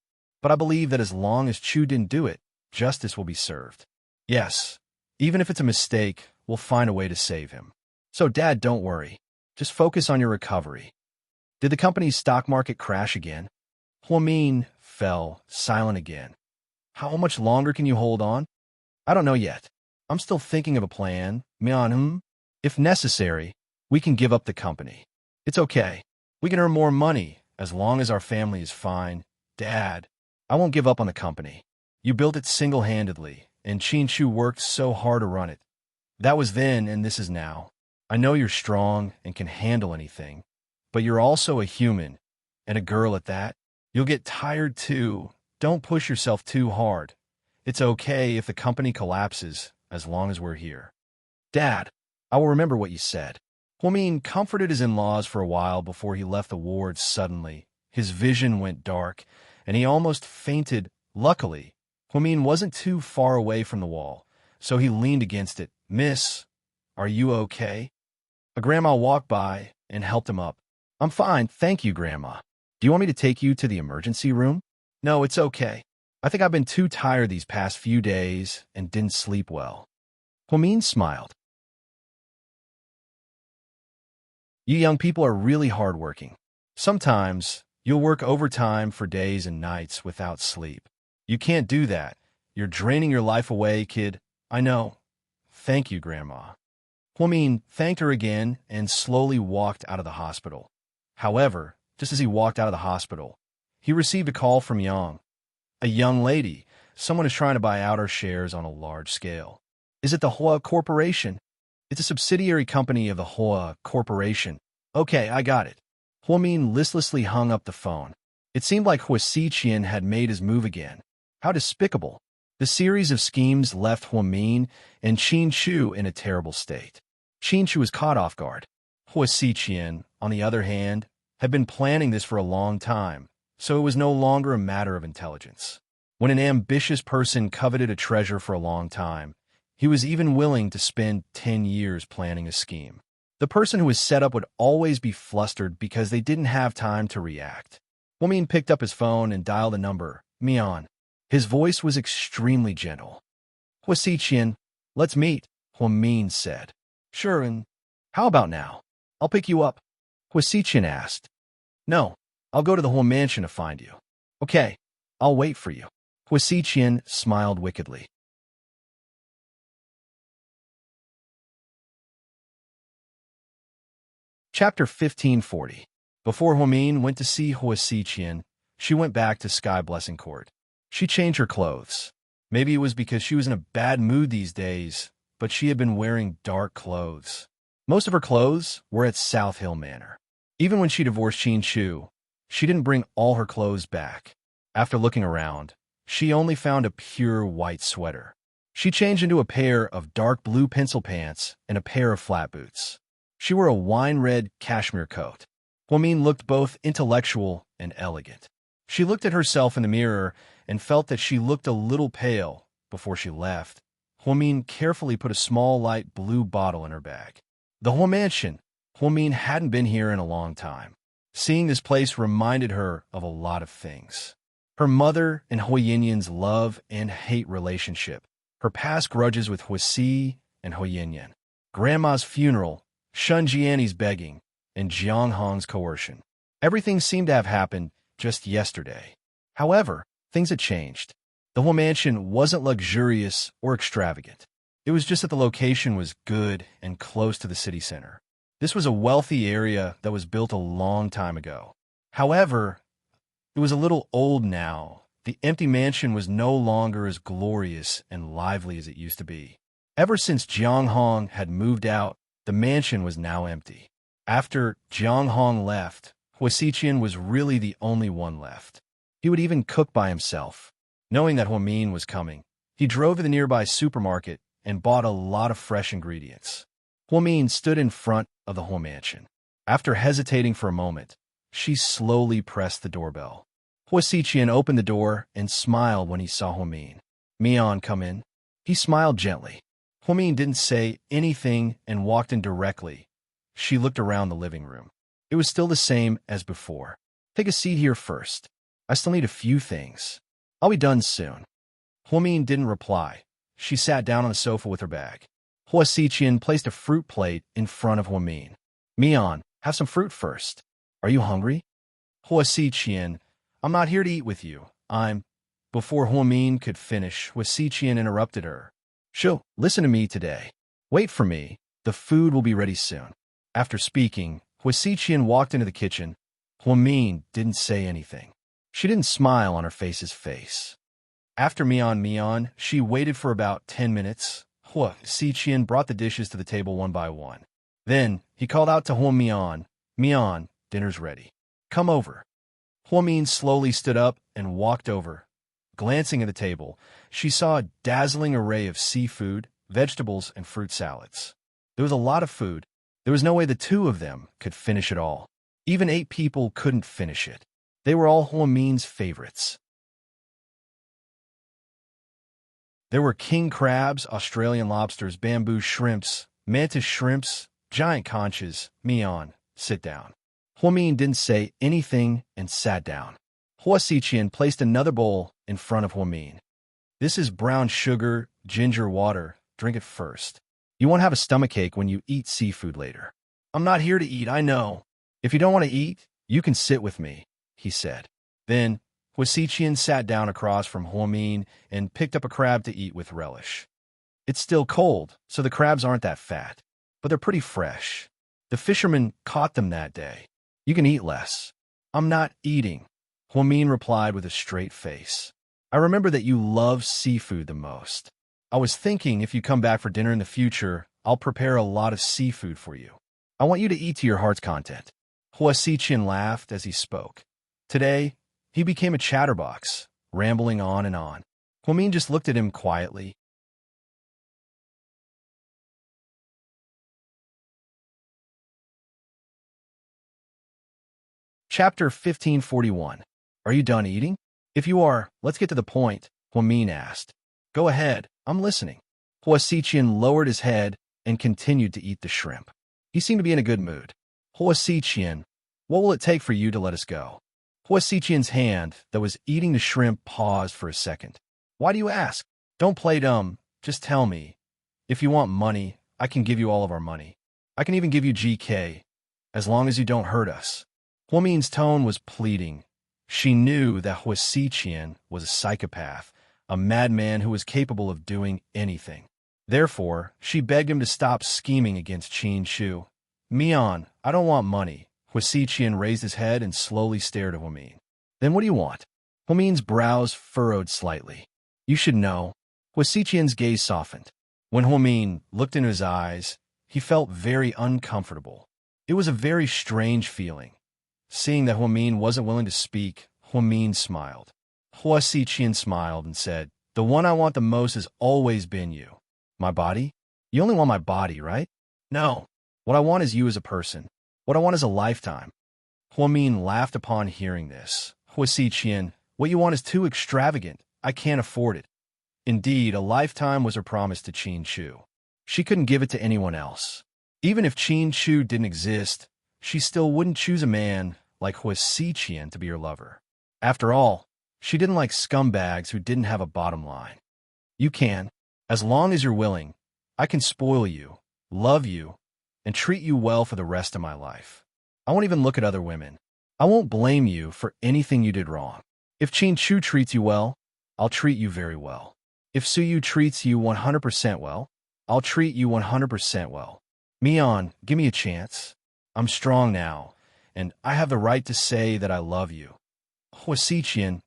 Speaker 1: But I believe that as long as Chu didn't do it, justice will be served. Yes, even if it's a mistake, we'll find a way to save him. So, Dad, don't worry. Just focus on your recovery. Did the company's stock market crash again? Huamin fell silent again. How much longer can you hold on? I don't know yet. I'm still thinking of a plan. Mian, if necessary, we can give up the company. It's okay. We can earn more money as long as our family is fine. Dad, I won't give up on the company. You built it single-handedly, and Chin-Chu worked so hard to run it. That was then, and this is now. I know you're strong and can handle anything, but you're also a human, and a girl at that. You'll get tired too. Don't push yourself too hard. It's okay if the company collapses, as long as we're here. Dad, I will remember what you said. Huamin comforted his in-laws for a while before he left the ward suddenly. His vision went dark, and he almost fainted. Luckily, Huamin wasn't too far away from the wall, so he leaned against it. Miss, are you okay? A grandma walked by and helped him up. I'm fine, thank you, Grandma. Do you want me to take you to the emergency room? No, it's okay. I think I've been too tired these past few days and didn't sleep well. Huamin smiled. You young people are really hardworking. Sometimes you'll work overtime for days and nights without sleep. You can't do that. You're draining your life away, kid. I know. Thank you, Grandma. Huamin thanked her again and slowly walked out of the hospital. However, just as he walked out of the hospital, he received a call from Yang. A young lady. Someone is trying to buy out our shares on a large scale. Is it the Hoa Corporation? It's a subsidiary company of the Hoa Corporation. Okay, I got it. Huamin listlessly hung up the phone. It seemed like Hua Xiqian had made his move again. How despicable. The series of schemes left Huamin and Chin-Chu in a terrible state. Chin-Chu was caught off guard. Hua Xiqian, on the other hand, had been planning this for a long time, so it was no longer a matter of intelligence. When an ambitious person coveted a treasure for a long time, he was even willing to spend 10 years planning a scheme. The person who was set up would always be flustered because they didn't have time to react. Huamin picked up his phone and dialed a number. Mian. His voice was extremely gentle. Hua Xiqian, let's meet, Huamin said. Sure, and how about now? I'll pick you up. Hua Xiqian asked. No, I'll go to the Hua Mansion to find you. Okay, I'll wait for you. Hua Xiqian smiled wickedly. Chapter 1540. Before Huamin went to see Hua Xiqian, she went back to Sky Blessing Court. She changed her clothes. Maybe it was because she was in a bad mood these days, but she had been wearing dark clothes. Most of her clothes were at South Hill Manor. Even when she divorced Chin-Chu, she didn't bring all her clothes back. After looking around, she only found a pure white sweater. She changed into a pair of dark blue pencil pants and a pair of flat boots. She wore a wine-red cashmere coat. Huamin looked both intellectual and elegant. She looked at herself in the mirror and felt that she looked a little pale. Before she left, Huamin carefully put a small light blue bottle in her bag. The Hua Mansion. Huamin hadn't been here in a long time. Seeing this place reminded her of a lot of things. Her mother and Hua Yinyan's love and hate relationship, her past grudges with Hua Si and Hua Yinyan, Grandma's funeral, Shun Jianni's begging, and Jiang Hong's coercion. Everything seemed to have happened just yesterday. However, things had changed. The Hua Mansion wasn't luxurious or extravagant. It was just that the location was good and close to the city center. This was a wealthy area that was built a long time ago. However, it was a little old now. The empty mansion was no longer as glorious and lively as it used to be. Ever since Jiang Hong had moved out, the mansion was now empty. After Jiang Hong left, Hua Xiqian was really the only one left. He would even cook by himself. Knowing that Huamin was coming, he drove to the nearby supermarket and bought a lot of fresh ingredients. Huamin stood in front of the Hua Mansion. After hesitating for a moment, she slowly pressed the doorbell. Hua Xiqian opened the door and smiled when he saw Huamin. Mian, come in. He smiled gently. Huamin didn't say anything and walked in directly. She looked around the living room. It was still the same as before. Take a seat here first. I still need a few things. I'll be done soon. Huamin didn't reply. She sat down on the sofa with her bag. Hua Xiqian placed a fruit plate in front of Huamin. Mian, have some fruit first. Are you hungry? Hua Xiqian, I'm not here to eat with you. I'm... Before Huamin could finish, Huasiqian interrupted her. She'll listen to me today. Wait for me. The food will be ready soon. After speaking, Huasiqian walked into the kitchen. Huamin didn't say anything. She didn't smile on her face's face. After Mian, she waited for about 10 minutes. Huasiqian brought the dishes to the table one by one. Then he called out to Huamian, Mian, dinner's ready. Come over. Huamin slowly stood up and walked over. Glancing at the table, she saw a dazzling array of seafood, vegetables, and fruit salads. There was a lot of food. There was no way the two of them could finish it all. Even 8 people couldn't finish it. They were all Huamin's favorites. There were king crabs, Australian lobsters, bamboo shrimps, mantis shrimps, giant conches. Mian, sit down. Huamin didn't say anything and sat down. Huasiqian placed another bowl in front of Huamin. This is brown sugar, ginger water. Drink it first. You won't have a stomachache when you eat seafood later. I'm not here to eat, I know. If you don't want to eat, you can sit with me, he said. Then, Huasiqian sat down across from Huamin and picked up a crab to eat with relish. It's still cold, so the crabs aren't that fat, but they're pretty fresh. The fisherman caught them that day. You can eat less. I'm not eating, Huamin replied with a straight face. I remember that you love seafood the most. I was thinking if you come back for dinner in the future, I'll prepare a lot of seafood for you. I want you to eat to your heart's content. Huasiqian laughed as he spoke. Today, he became a chatterbox, rambling on and on. Huamin just looked at him quietly. Chapter 1541. Are you done eating? If you are, let's get to the point, Huamin asked. Go ahead, I'm listening. Huasiqian lowered his head and continued to eat the shrimp. He seemed to be in a good mood. Huasiqian, what will it take for you to let us go? Huasiqian's hand, that was eating the shrimp, paused for a second. Why do you ask? Don't play dumb. Just tell me. If you want money, I can give you all of our money. I can even give you GK, as long as you don't hurt us. Huamin's tone was pleading. She knew that Huasiqian was a psychopath, a madman who was capable of doing anything. Therefore, she begged him to stop scheming against Qin Shu. Mian, I don't want money. Huasiqian raised his head and slowly stared at Huamin. Then what do you want? Huamin's brows furrowed slightly. You should know. Huasiqian's gaze softened. When Huamin looked into his eyes, he felt very uncomfortable. It was a very strange feeling. Seeing that Huamin wasn't willing to speak, Huamin smiled. Huasiqian smiled and said, The one I want the most has always been you. My body? You only want my body, right? No. What I want is you as a person. What I want is a lifetime. Huamin laughed upon hearing this. Huasiqian, what you want is too extravagant. I can't afford it. Indeed, a lifetime was her promise to Qin Shu. She couldn't give it to anyone else. Even if Qin Shu didn't exist, she still wouldn't choose a man like Huasiqian to be her lover. After all, she didn't like scumbags who didn't have a bottom line. You can, as long as you're willing. I can spoil you, love you, and treat you well for the rest of my life. I won't even look at other women. I won't blame you for anything you did wrong. If Qin Shu treats you well, I'll treat you very well. If Suyu treats you 100% well, I'll treat you 100% well. Mian, give me a chance. I'm strong now, and I have the right to say that I love you. Huasiqian,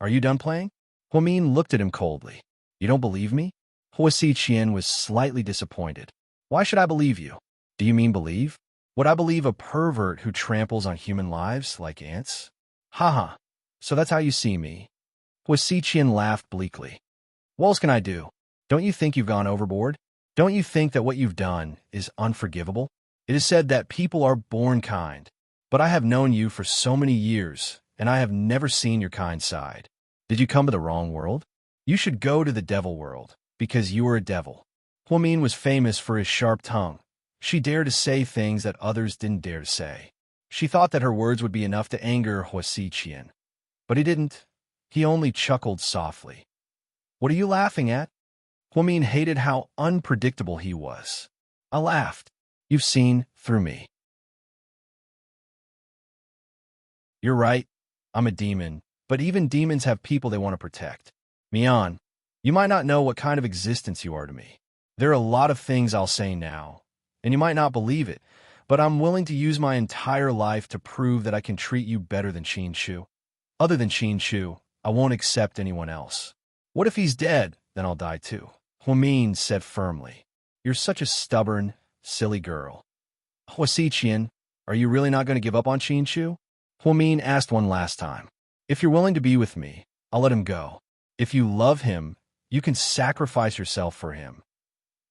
Speaker 1: are you done playing? Huamin looked at him coldly. You don't believe me? Huasiqian was slightly disappointed. Why should I believe you? Do you mean believe? Would I believe a pervert who tramples on human lives like ants? Haha, so that's how you see me. Huasiqian laughed bleakly. What else can I do? Don't you think you've gone overboard? Don't you think that what you've done is unforgivable? It is said that people are born kind, but I have known you for so many years, and I have never seen your kind side. Did you come to the wrong world? You should go to the devil world, because you are a devil. Huamin was famous for his sharp tongue. She dared to say things that others didn't dare to say. She thought that her words would be enough to anger Huasiqian. But he didn't. He only chuckled softly. What are you laughing at? Huamin hated how unpredictable he was. I laughed. You've seen through me. You're right. I'm a demon, But even demons have people they want to protect. Mian, you might not know what kind of existence you are to me. There are a lot of things I'll say now, and you might not believe it, but I'm willing to use my entire life to prove that I can treat you better than Qin Shu. Other than Qin Shu, I won't accept anyone else. What if he's dead? Then I'll die too. Huamin said firmly. You're such a stubborn, silly girl. Huasiqian, are you really not going to give up on Qin Shu? Huamin asked one last time. If you're willing to be with me, I'll let him go. If you love him, you can sacrifice yourself for him.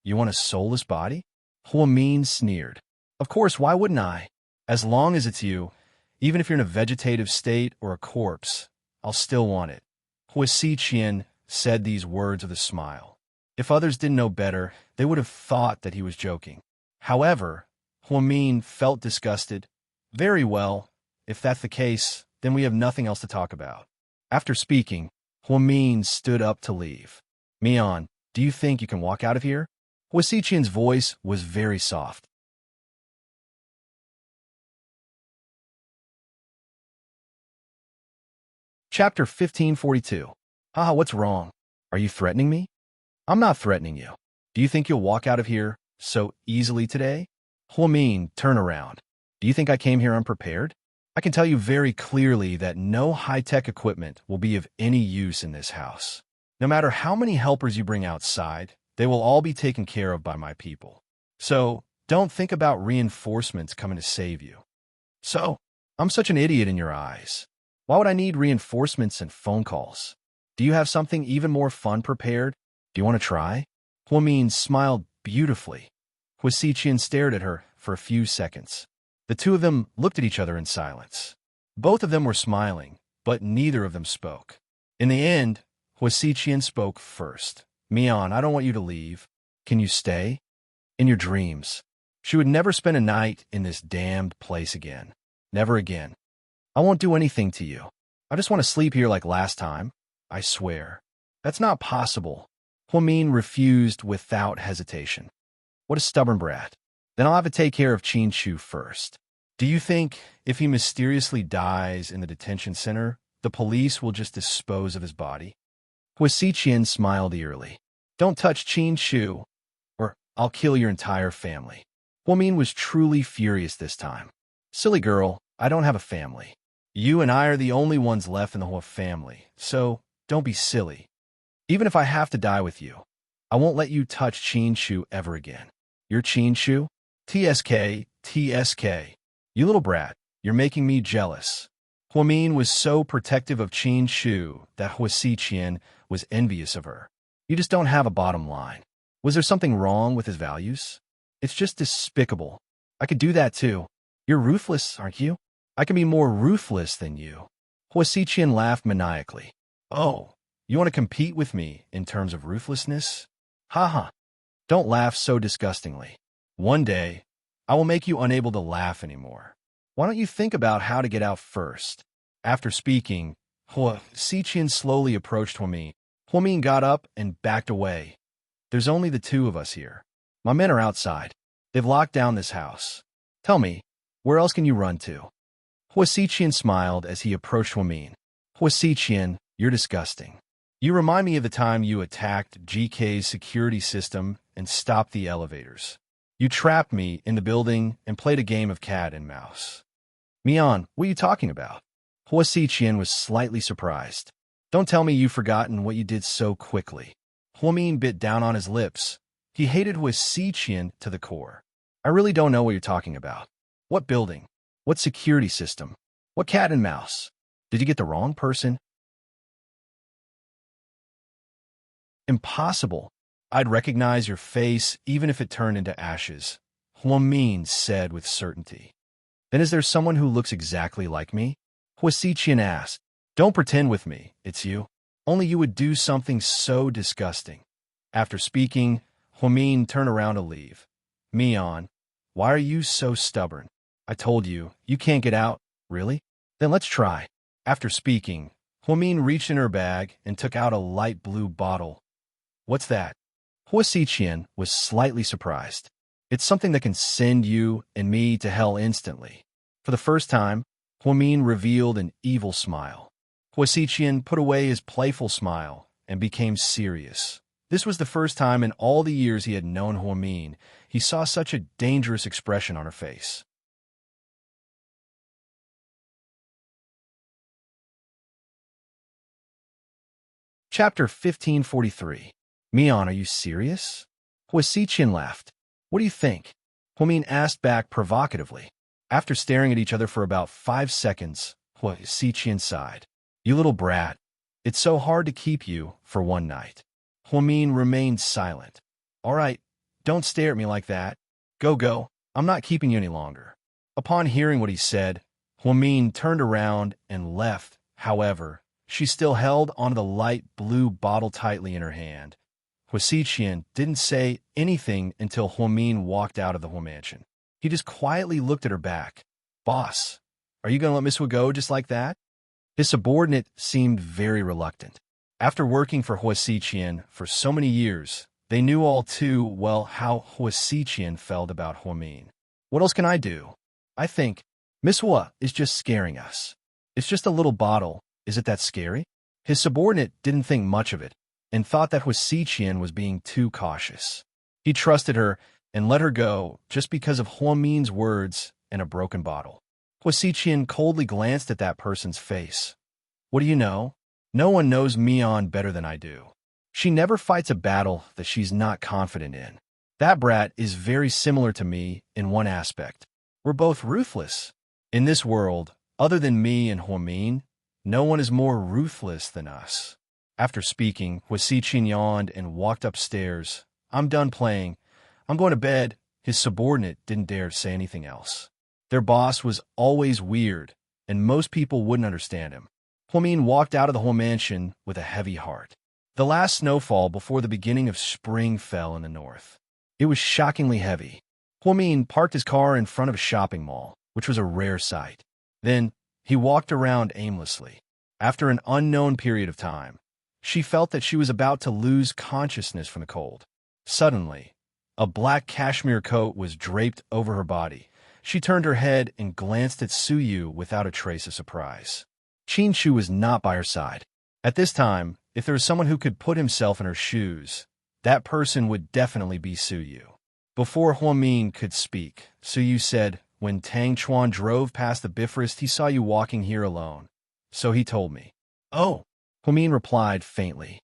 Speaker 1: You want a soulless body? Huamin sneered. Of course, why wouldn't I? As long as it's you, even if you're in a vegetative state or a corpse, I'll still want it. Huasiqian said these words with a smile. If others didn't know better, they would have thought that he was joking. However, Huamin felt disgusted. Very well, if that's the case, then we have nothing else to talk about. After speaking, Huamin stood up to leave. Mian, do you think you can walk out of here? Huasiqian's voice was very soft. Chapter 1542. Haha, what's wrong? Are you threatening me? I'm not threatening you. Do you think you'll walk out of here so easily today? Huamin, turn around. Do you think I came here unprepared? I can tell you very clearly that no high-tech equipment will be of any use in this house. No matter how many helpers you bring outside, they will all be taken care of by my people. So, don't think about reinforcements coming to save you. So, I'm such an idiot in your eyes. Why would I need reinforcements and phone calls? Do you have something even more fun prepared? Do you want to try? Huamin smiled beautifully. Huasiqian stared at her for a few seconds. The two of them looked at each other in silence. Both of them were smiling, but neither of them spoke. In the end, Huasiqian spoke first. Mian, I don't want you to leave. Can you stay? In your dreams. She would never spend a night in this damned place again. Never again. I won't do anything to you. I just want to sleep here like last time. I swear. That's not possible. Huamin refused without hesitation. What a stubborn brat. Then I'll have to take care of Qin Shu first. Do you think if he mysteriously dies in the detention center, the police will just dispose of his body? Huasiqian smiled eerily. Don't touch Qin Shu, or I'll kill your entire family. Huamin was truly furious this time. Silly girl, I don't have a family. You and I are the only ones left in the whole family, so don't be silly. Even if I have to die with you, I won't let you touch Qin Shu ever again. You're Qin Shu? TSK, TSK. You little brat, you're making me jealous. Huamin was so protective of Qin Shu that Huasiqian was envious of her. You just don't have a bottom line. Was there something wrong with his values? It's just despicable. I could do that too. You're ruthless, aren't you? I can be more ruthless than you. Huasiqian laughed maniacally. Oh, you want to compete with me in terms of ruthlessness? Haha. Don't laugh so disgustingly. One day, I will make you unable to laugh anymore. Why don't you think about how to get out first? After speaking, Huasiqian slowly approached Huamin. Huamin got up and backed away. There's only the two of us here. My men are outside. They've locked down this house. Tell me, where else can you run to? Huasiqian smiled as he approached Huamin. Huasiqian, you're disgusting. You remind me of the time you attacked GK's security system and stopped the elevators. You trapped me in the building and played a game of cat and mouse. Mian, what are you talking about? Huasiqian was slightly surprised. Don't tell me you've forgotten what you did so quickly. Huamin bit down on his lips. He hated Huasiqian to the core. I really don't know what you're talking about. What building? What security system? What cat and mouse? Did you get the wrong person? Impossible. I'd recognize your face even if it turned into ashes, Huamin said with certainty. Then is there someone who looks exactly like me? Huasiqian asked. Don't pretend with me, it's you. Only you would do something so disgusting. After speaking, Huamin turned around to leave. Mian, why are you so stubborn? I told you, you can't get out, really? Then let's try. After speaking, Huamin reached in her bag and took out a light blue bottle. What's that? Huasiqian was slightly surprised. It's something that can send you and me to hell instantly. For the first time, Huamin revealed an evil smile. Huasiqian put away his playful smile and became serious. This was the first time in all the years he had known Huamin he saw such a dangerous expression on her face. Chapter 1543. Mian, are you serious? Huasiqian laughed. What do you think? Huamin asked back provocatively. After staring at each other for about 5 seconds, Huasiqian sighed. You little brat. It's so hard to keep you for one night. Huamin remained silent. All right, don't stare at me like that. Go. I'm not keeping you any longer. Upon hearing what he said, Huamin turned around and left. However, she still held onto the light blue bottle tightly in her hand. Huasiqian didn't say anything until Huamin walked out of the mansion. He just quietly looked at her back. Boss, are you going to let Miss Hua go just like that? His subordinate seemed very reluctant. After working for Huasiqian for so many years, they knew all too well how Huasiqian felt about Huamin. What else can I do? I think Miss Hua is just scaring us. It's just a little bottle. Is it that scary? His subordinate didn't think much of it and thought that Huasiqian was being too cautious. He trusted her and let her go just because of Huamin's words and a broken bottle. Huasiqian coldly glanced at that person's face. What do you know? No one knows Mian better than I do. She never fights a battle that she's not confident in. That brat is very similar to me in one aspect. We're both ruthless. In this world, other than me and Huamin, no one is more ruthless than us. After speaking, Huasiqian yawned and walked upstairs. I'm done playing. I'm going to bed. His subordinate didn't dare say anything else. Their boss was always weird, and most people wouldn't understand him. Huamin walked out of the whole mansion with a heavy heart. The last snowfall before the beginning of spring fell in the north. It was shockingly heavy. Huamin parked his car in front of a shopping mall, which was a rare sight. Then, he walked around aimlessly. After an unknown period of time, she felt that she was about to lose consciousness from the cold. Suddenly, a black cashmere coat was draped over her body. She turned her head and glanced at Suyu without a trace of surprise. Chinshu was not by her side. At this time, if there was someone who could put himself in her shoes, that person would definitely be Suyu. Before Huamin could speak, Suyu said, when Tang Chuan drove past the Bifrost, he saw you walking here alone. So he told me. Oh, Huamin replied faintly.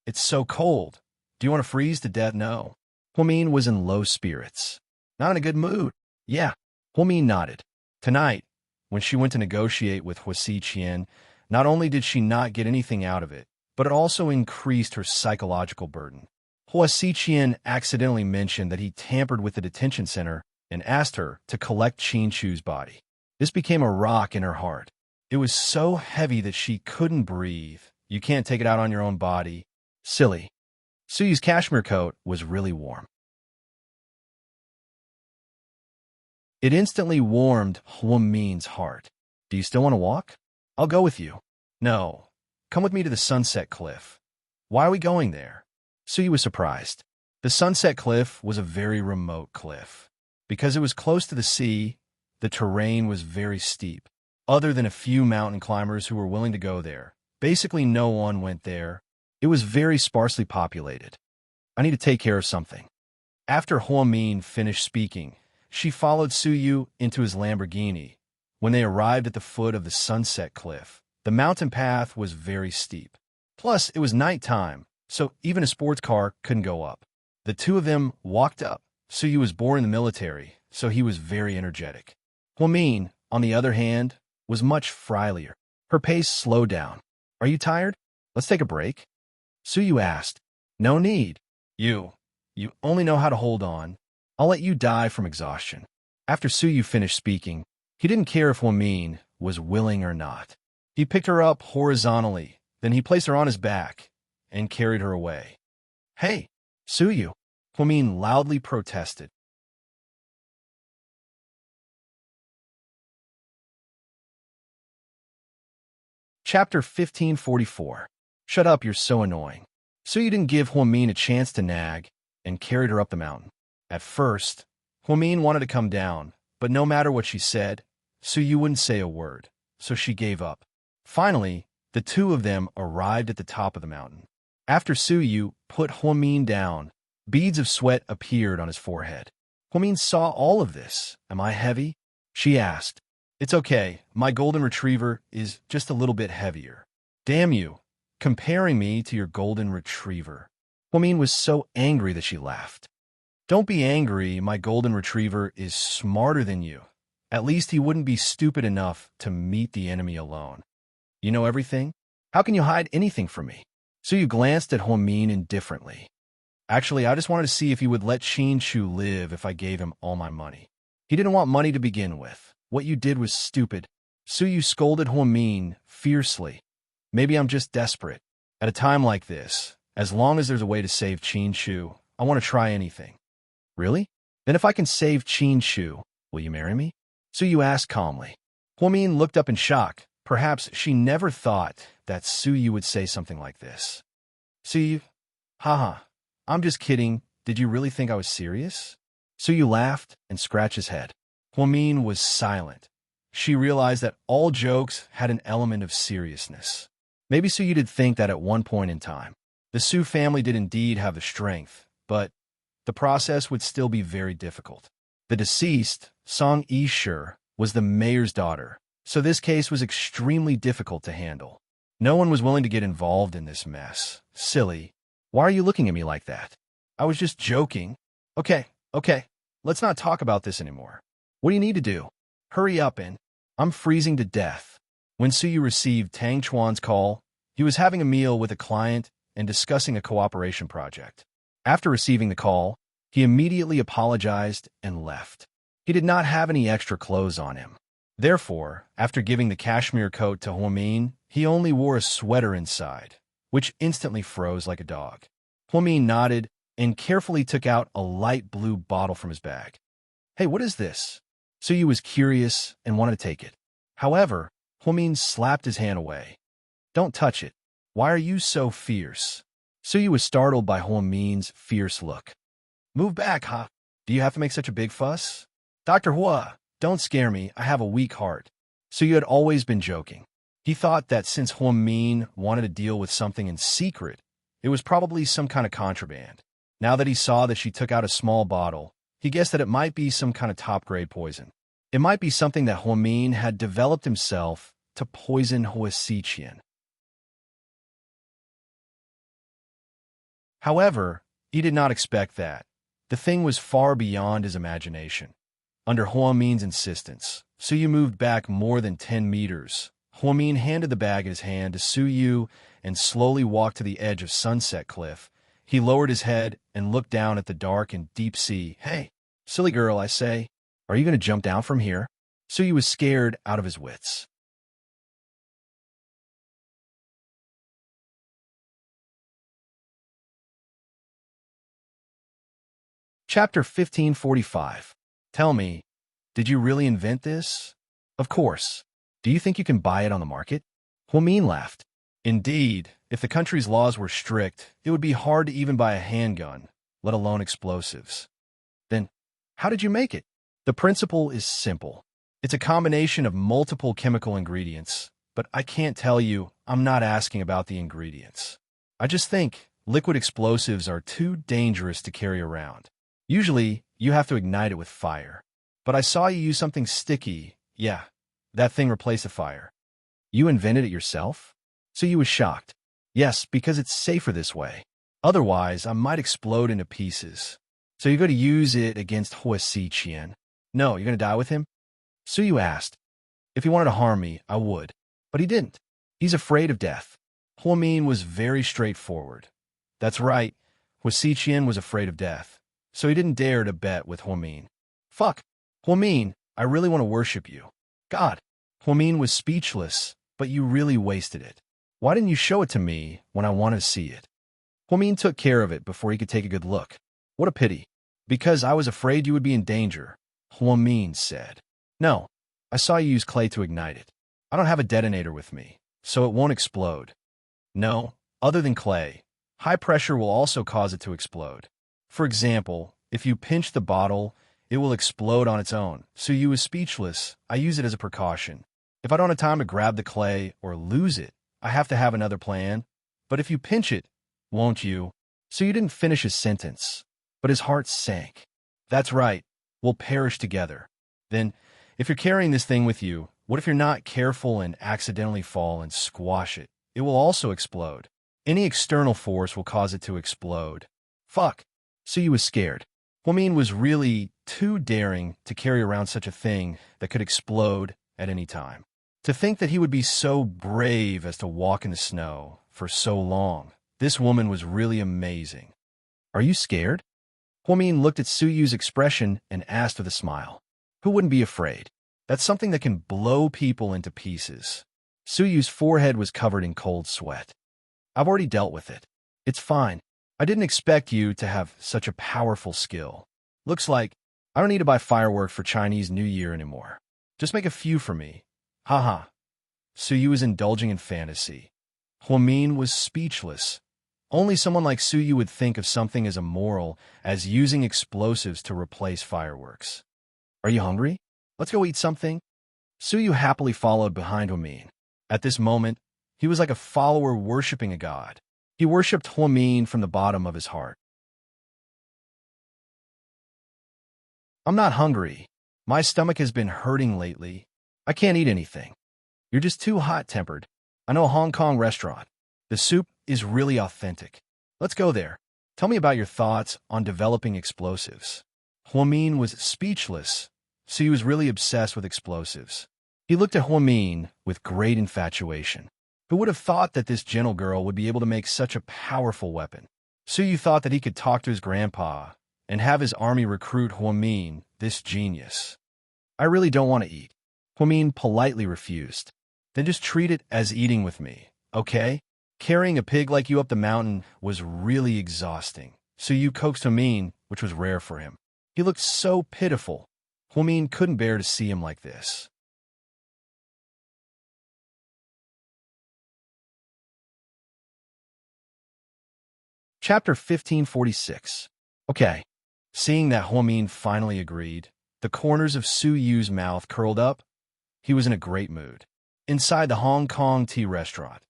Speaker 1: It's so cold. Do you want to freeze to death? No. Huamin was in low spirits. Not in a good mood. Yeah. Huamin nodded. Tonight, when she went to negotiate with Huasiqian, not only did she not get anything out of it, but it also increased her psychological burden. Huasiqian accidentally mentioned that he tampered with the detention center and asked her to collect Chinshu's body. This became a rock in her heart. It was so heavy that she couldn't breathe. You can't take it out on your own body. Silly. Suyu's cashmere coat was really warm. It instantly warmed Huamin's heart. Do you still want to walk? I'll go with you. No. Come with me to the Sunset Cliff. Why are we going there? Suyu was surprised. The Sunset Cliff was a very remote cliff. Because it was close to the sea, the terrain was very steep. Other than a few mountain climbers who were willing to go there, basically no one went there. It was very sparsely populated. I need to take care of something. After Huamin finished speaking, she followed Suyu into his Lamborghini. When they arrived at the foot of the Sunset Cliff, the mountain path was very steep. Plus, it was nighttime, so even a sports car couldn't go up. The two of them walked up. Suyu was born in the military, so he was very energetic. Huamin, on the other hand, was much friendlier. Her pace slowed down. Are you tired? Let's take a break. Suyu asked. No need. You only know how to hold on. I'll let you die from exhaustion. After Suyu finished speaking, he didn't care if Huamin was willing or not. He picked her up horizontally, then he placed her on his back and carried her away. Hey, Suyu, Huamin loudly protested. Chapter 1544. Shut up, you're so annoying. Suyu didn't give Huamin a chance to nag and carried her up the mountain. At first, Huamin wanted to come down, but no matter what she said, Suyu wouldn't say a word, so she gave up. Finally, The two of them arrived at the top of the mountain. After Suyu put Huamin down, beads of sweat appeared on his forehead. Huamin saw all of this. Am I heavy? She asked. It's okay. My golden retriever is just a little bit heavier. Damn you, comparing me to your golden retriever. Huamin was so angry that she laughed. Don't be angry, my golden retriever is smarter than you. At least he wouldn't be stupid enough to meet the enemy alone. You know everything? How can you hide anything from me? Suyu glanced at Huamin indifferently. Actually, I just wanted to see if he would let Qinshu live if I gave him all my money. He didn't want money to begin with. What you did was stupid. Suyu scolded Huamin fiercely. Maybe I'm just desperate. At a time like this, as long as there's a way to save Qinshu, I want to try anything. Really? Then if I can save Qinshu, will you marry me? Suyu asked calmly. Huamin looked up in shock. Perhaps she never thought that Suyu would say something like this. Suyu, haha, I'm just kidding. Did you really think I was serious? Suyu laughed and scratched his head. Huamin was silent. She realized that all jokes had an element of seriousness. Maybe Suyu did think that at one point in time. The Su family did indeed have the strength, but the process would still be very difficult. The deceased, Song Yishur, was the mayor's daughter, so this case was extremely difficult to handle. No one was willing to get involved in this mess. Silly. Why are you looking at me like that? I was just joking. Okay, let's not talk about this anymore. What do you need to do? Hurry up and... I'm freezing to death. When Suyu received Tang Chuan's call, he was having a meal with a client and discussing a cooperation project. After receiving the call, he immediately apologized and left. He did not have any extra clothes on him. Therefore, after giving the cashmere coat to Huamin, he only wore a sweater inside, which instantly froze like a dog. Huamin nodded and carefully took out a light blue bottle from his bag. Hey, what is this? Suyu was curious and wanted to take it. However, Huamin slapped his hand away. Don't touch it. Why are you so fierce? Suyu was startled by Huamin's fierce look. Move back, huh? Do you have to make such a big fuss? Dr. Hua, don't scare me. I have a weak heart. Suyu had always been joking. He thought that since Huamin wanted to deal with something in secret, it was probably some kind of contraband. Now that he saw that she took out a small bottle, he guessed that it might be some kind of top-grade poison. It might be something that Huamin had developed himself to poison Huasiqian. However, he did not expect that. The thing was far beyond his imagination. Under Huamin's insistence, Suyu moved back more than 10 meters. Huamin handed the bag in his hand to Suyu and slowly walked to the edge of Sunset Cliff. He lowered his head and looked down at the dark and deep sea. Hey, silly girl, I say, are you going to jump down from here? Suyu was scared out of his wits. Chapter 1545. Tell me, did you really invent this? Of course. Do you think you can buy it on the market? Huamin laughed. Indeed, if the country's laws were strict, it would be hard to even buy a handgun, let alone explosives. Then, how did you make it? The principle is simple. It's a combination of multiple chemical ingredients, but I can't tell you. I'm not asking about the ingredients. I just think liquid explosives are too dangerous to carry around. Usually, you have to ignite it with fire. But I saw you use something sticky. Yeah, that thing replaced the fire. You invented it yourself? Suyu was shocked. Yes, because it's safer this way. Otherwise, I might explode into pieces. So you're going to use it against Huasiqian? No, you're going to die with him? Suyu asked. If he wanted to harm me, I would. But he didn't. He's afraid of death. Huamin was very straightforward. That's right. Huasiqian was afraid of death. So he didn't dare to bet with Huamin. Fuck. Huamin, I really want to worship you. God. Huamin was speechless, but you really wasted it. Why didn't you show it to me when I wanted to see it? Huamin took care of it before he could take a good look. What a pity. Because I was afraid you would be in danger, Huamin said. No, I saw you use clay to ignite it. I don't have a detonator with me, so it won't explode. No, other than clay, high pressure will also cause it to explode. For example, if you pinch the bottle, it will explode on its own. Suyu is speechless. I use it as a precaution. If I don't have time to grab the clay or lose it, I have to have another plan. But if you pinch it, won't you? So you didn't finish his sentence, but his heart sank. That's right. We'll perish together. Then, if you're carrying this thing with you, what if you're not careful and accidentally fall and squash it? It will also explode. Any external force will cause it to explode. Fuck. Suyu was scared. Huamin was really too daring to carry around such a thing that could explode at any time. To think that he would be so brave as to walk in the snow for so long. This woman was really amazing. Are you scared? Huamin looked at Suyu's expression and asked with a smile. Who wouldn't be afraid? That's something that can blow people into pieces. Suyu's forehead was covered in cold sweat. I've already dealt with it. It's fine. I didn't expect you to have such a powerful skill. Looks like I don't need to buy fireworks for Chinese New Year anymore. Just make a few for me. Haha. Suyu was indulging in fantasy. Huamin was speechless. Only someone like Suyu would think of something as immoral as using explosives to replace fireworks. Are you hungry? Let's go eat something. Suyu happily followed behind Huamin. At this moment, he was like a follower worshipping a god. He worshipped Huamin from the bottom of his heart. I'm not hungry. My stomach has been hurting lately. I can't eat anything. You're just too hot-tempered. I know a Hong Kong restaurant. The soup is really authentic. Let's go there. Tell me about your thoughts on developing explosives. Huamin was speechless, so he was really obsessed with explosives. He looked at Huamin with great infatuation. Who would have thought that this gentle girl would be able to make such a powerful weapon? Suyu thought that he could talk to his grandpa and have his army recruit Huamin, this genius. I really don't want to eat. Huamin politely refused. Then just treat it as eating with me, okay? Carrying a pig like you up the mountain was really exhausting. Suyu coaxed Huamin, which was rare for him. He looked so pitiful. Huamin couldn't bear to see him like this. Chapter 1546. Okay. Seeing that Huamin finally agreed, the corners of Suyu's mouth curled up. He was in a great mood. Inside the Hong Kong tea restaurant,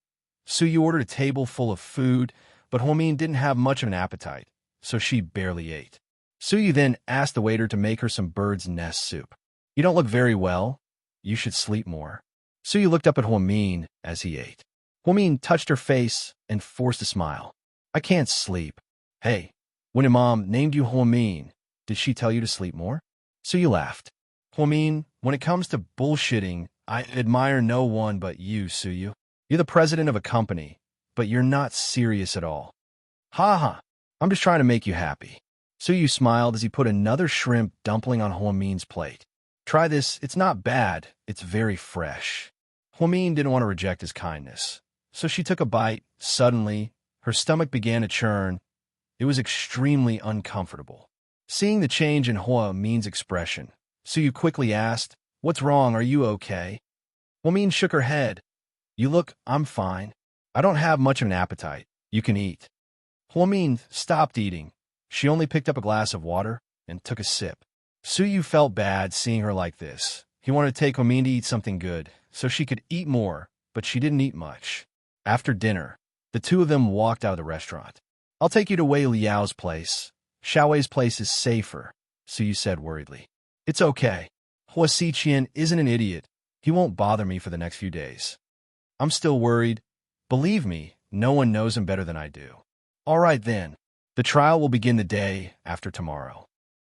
Speaker 1: Suyu ordered a table full of food, but Huamin didn't have much of an appetite, so she barely ate. Suyu then asked the waiter to make her some bird's nest soup. You don't look very well. You should sleep more. Suyu looked up at Huamin as he ate. Huamin touched her face and forced a smile. I can't sleep. Hey, when your mom named you Huamin, did she tell you to sleep more? Suyu laughed. Huamin, when it comes to bullshitting, I admire no one but you, Suyu. You're the president of a company, but you're not serious at all. Ha ha, I'm just trying to make you happy. Suyu smiled as he put another shrimp dumpling on Huamin's plate. Try this, it's not bad, it's very fresh. Huamin didn't want to reject his kindness, so she took a bite. Suddenly, her stomach began to churn. It was extremely uncomfortable. Seeing the change in Huamin's expression, Suyu quickly asked, What's wrong, are you okay? Huamin shook her head. You look, I'm fine. I don't have much of an appetite. You can eat. Huamin stopped eating. She only picked up a glass of water and took a sip. Suyu felt bad seeing her like this. He wanted to take Huamin to eat something good, so she could eat more, but she didn't eat much. After dinner, the two of them walked out of the restaurant. I'll take you to Wei Liao's place. Xiaowei's place is safer, Suyu said worriedly. It's okay. Hua Xiqian isn't an idiot. He won't bother me for the next few days. I'm still worried. Believe me, no one knows him better than I do. All right then. The trial will begin the day after tomorrow.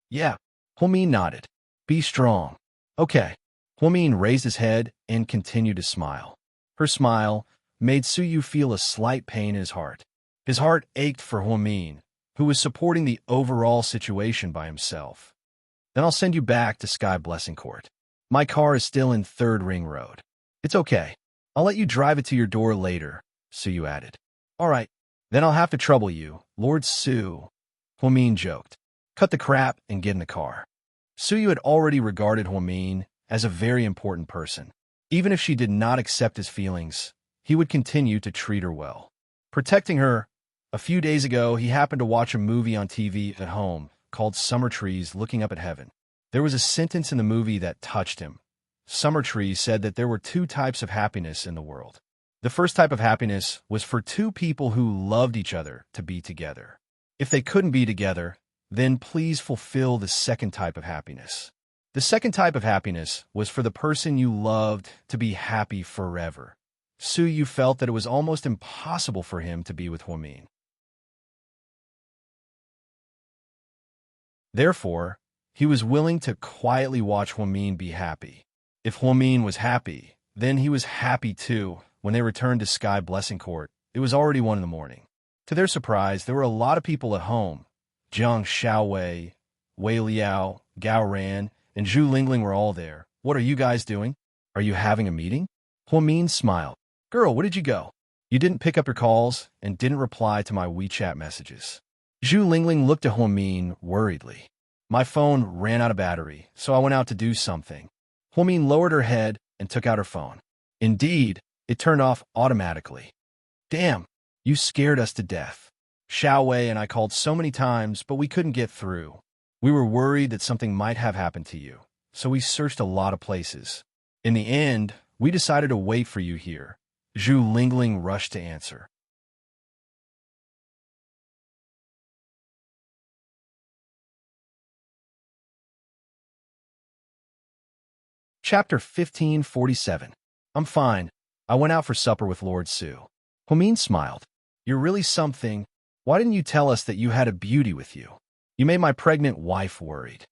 Speaker 1: Yeah. Huamin nodded. Be strong. Okay. Huamin raised his head and continued to smile. Her smile made Suyu feel a slight pain in his heart. His heart ached for Huamin, who was supporting the overall situation by himself. Then I'll send you back to Sky Blessing Court. My car is still in 3rd Ring Road. It's okay. I'll let you drive it to your door later, Suyu added. All right. Then I'll have to trouble you, Lord Su. Huamin joked. Cut the crap and get in the car. Suyu had already regarded Huamin as a very important person. Even if she did not accept his feelings, he would continue to treat her well. Protecting her, a few days ago he happened to watch a movie on TV at home called Summer Trees Looking Up at Heaven. There was a sentence in the movie that touched him. Summer Trees said that there were 2 types of happiness in the world. The first type of happiness was for two people who loved each other to be together. If they couldn't be together, then please fulfill the second type of happiness. The second type of happiness was for the person you loved to be happy forever. Su-yu felt that it was almost impossible for him to be with Hwa-min. Therefore, he was willing to quietly watch Hwa-min be happy. If Hwa-min was happy, then he was happy too. When they returned to Sky Blessing Court, it was already 1 a.m. To their surprise, there were a lot of people at home. Jiang Xiaowei, Wei Liao, Gao Ran, and Zhu Lingling were all there. What are you guys doing? Are you having a meeting? Hwa-min smiled. Girl, where did you go? You didn't pick up your calls and didn't reply to my WeChat messages. Zhu Lingling looked at Hwa-min worriedly. My phone ran out of battery, so I went out to do something. Hwa-min lowered her head and took out her phone. Indeed, it turned off automatically. Damn, you scared us to death. Xiaowei and I called so many times, but we couldn't get through. We were worried that something might have happened to you, so we searched a lot of places. In the end, we decided to wait for you here. Zhu Lingling rushed to answer. Chapter 1547. I'm fine. I went out for supper with Lord Su. Hwa-min smiled. You're really something. Why didn't you tell us that you had a beauty with you? You made my pregnant wife worried.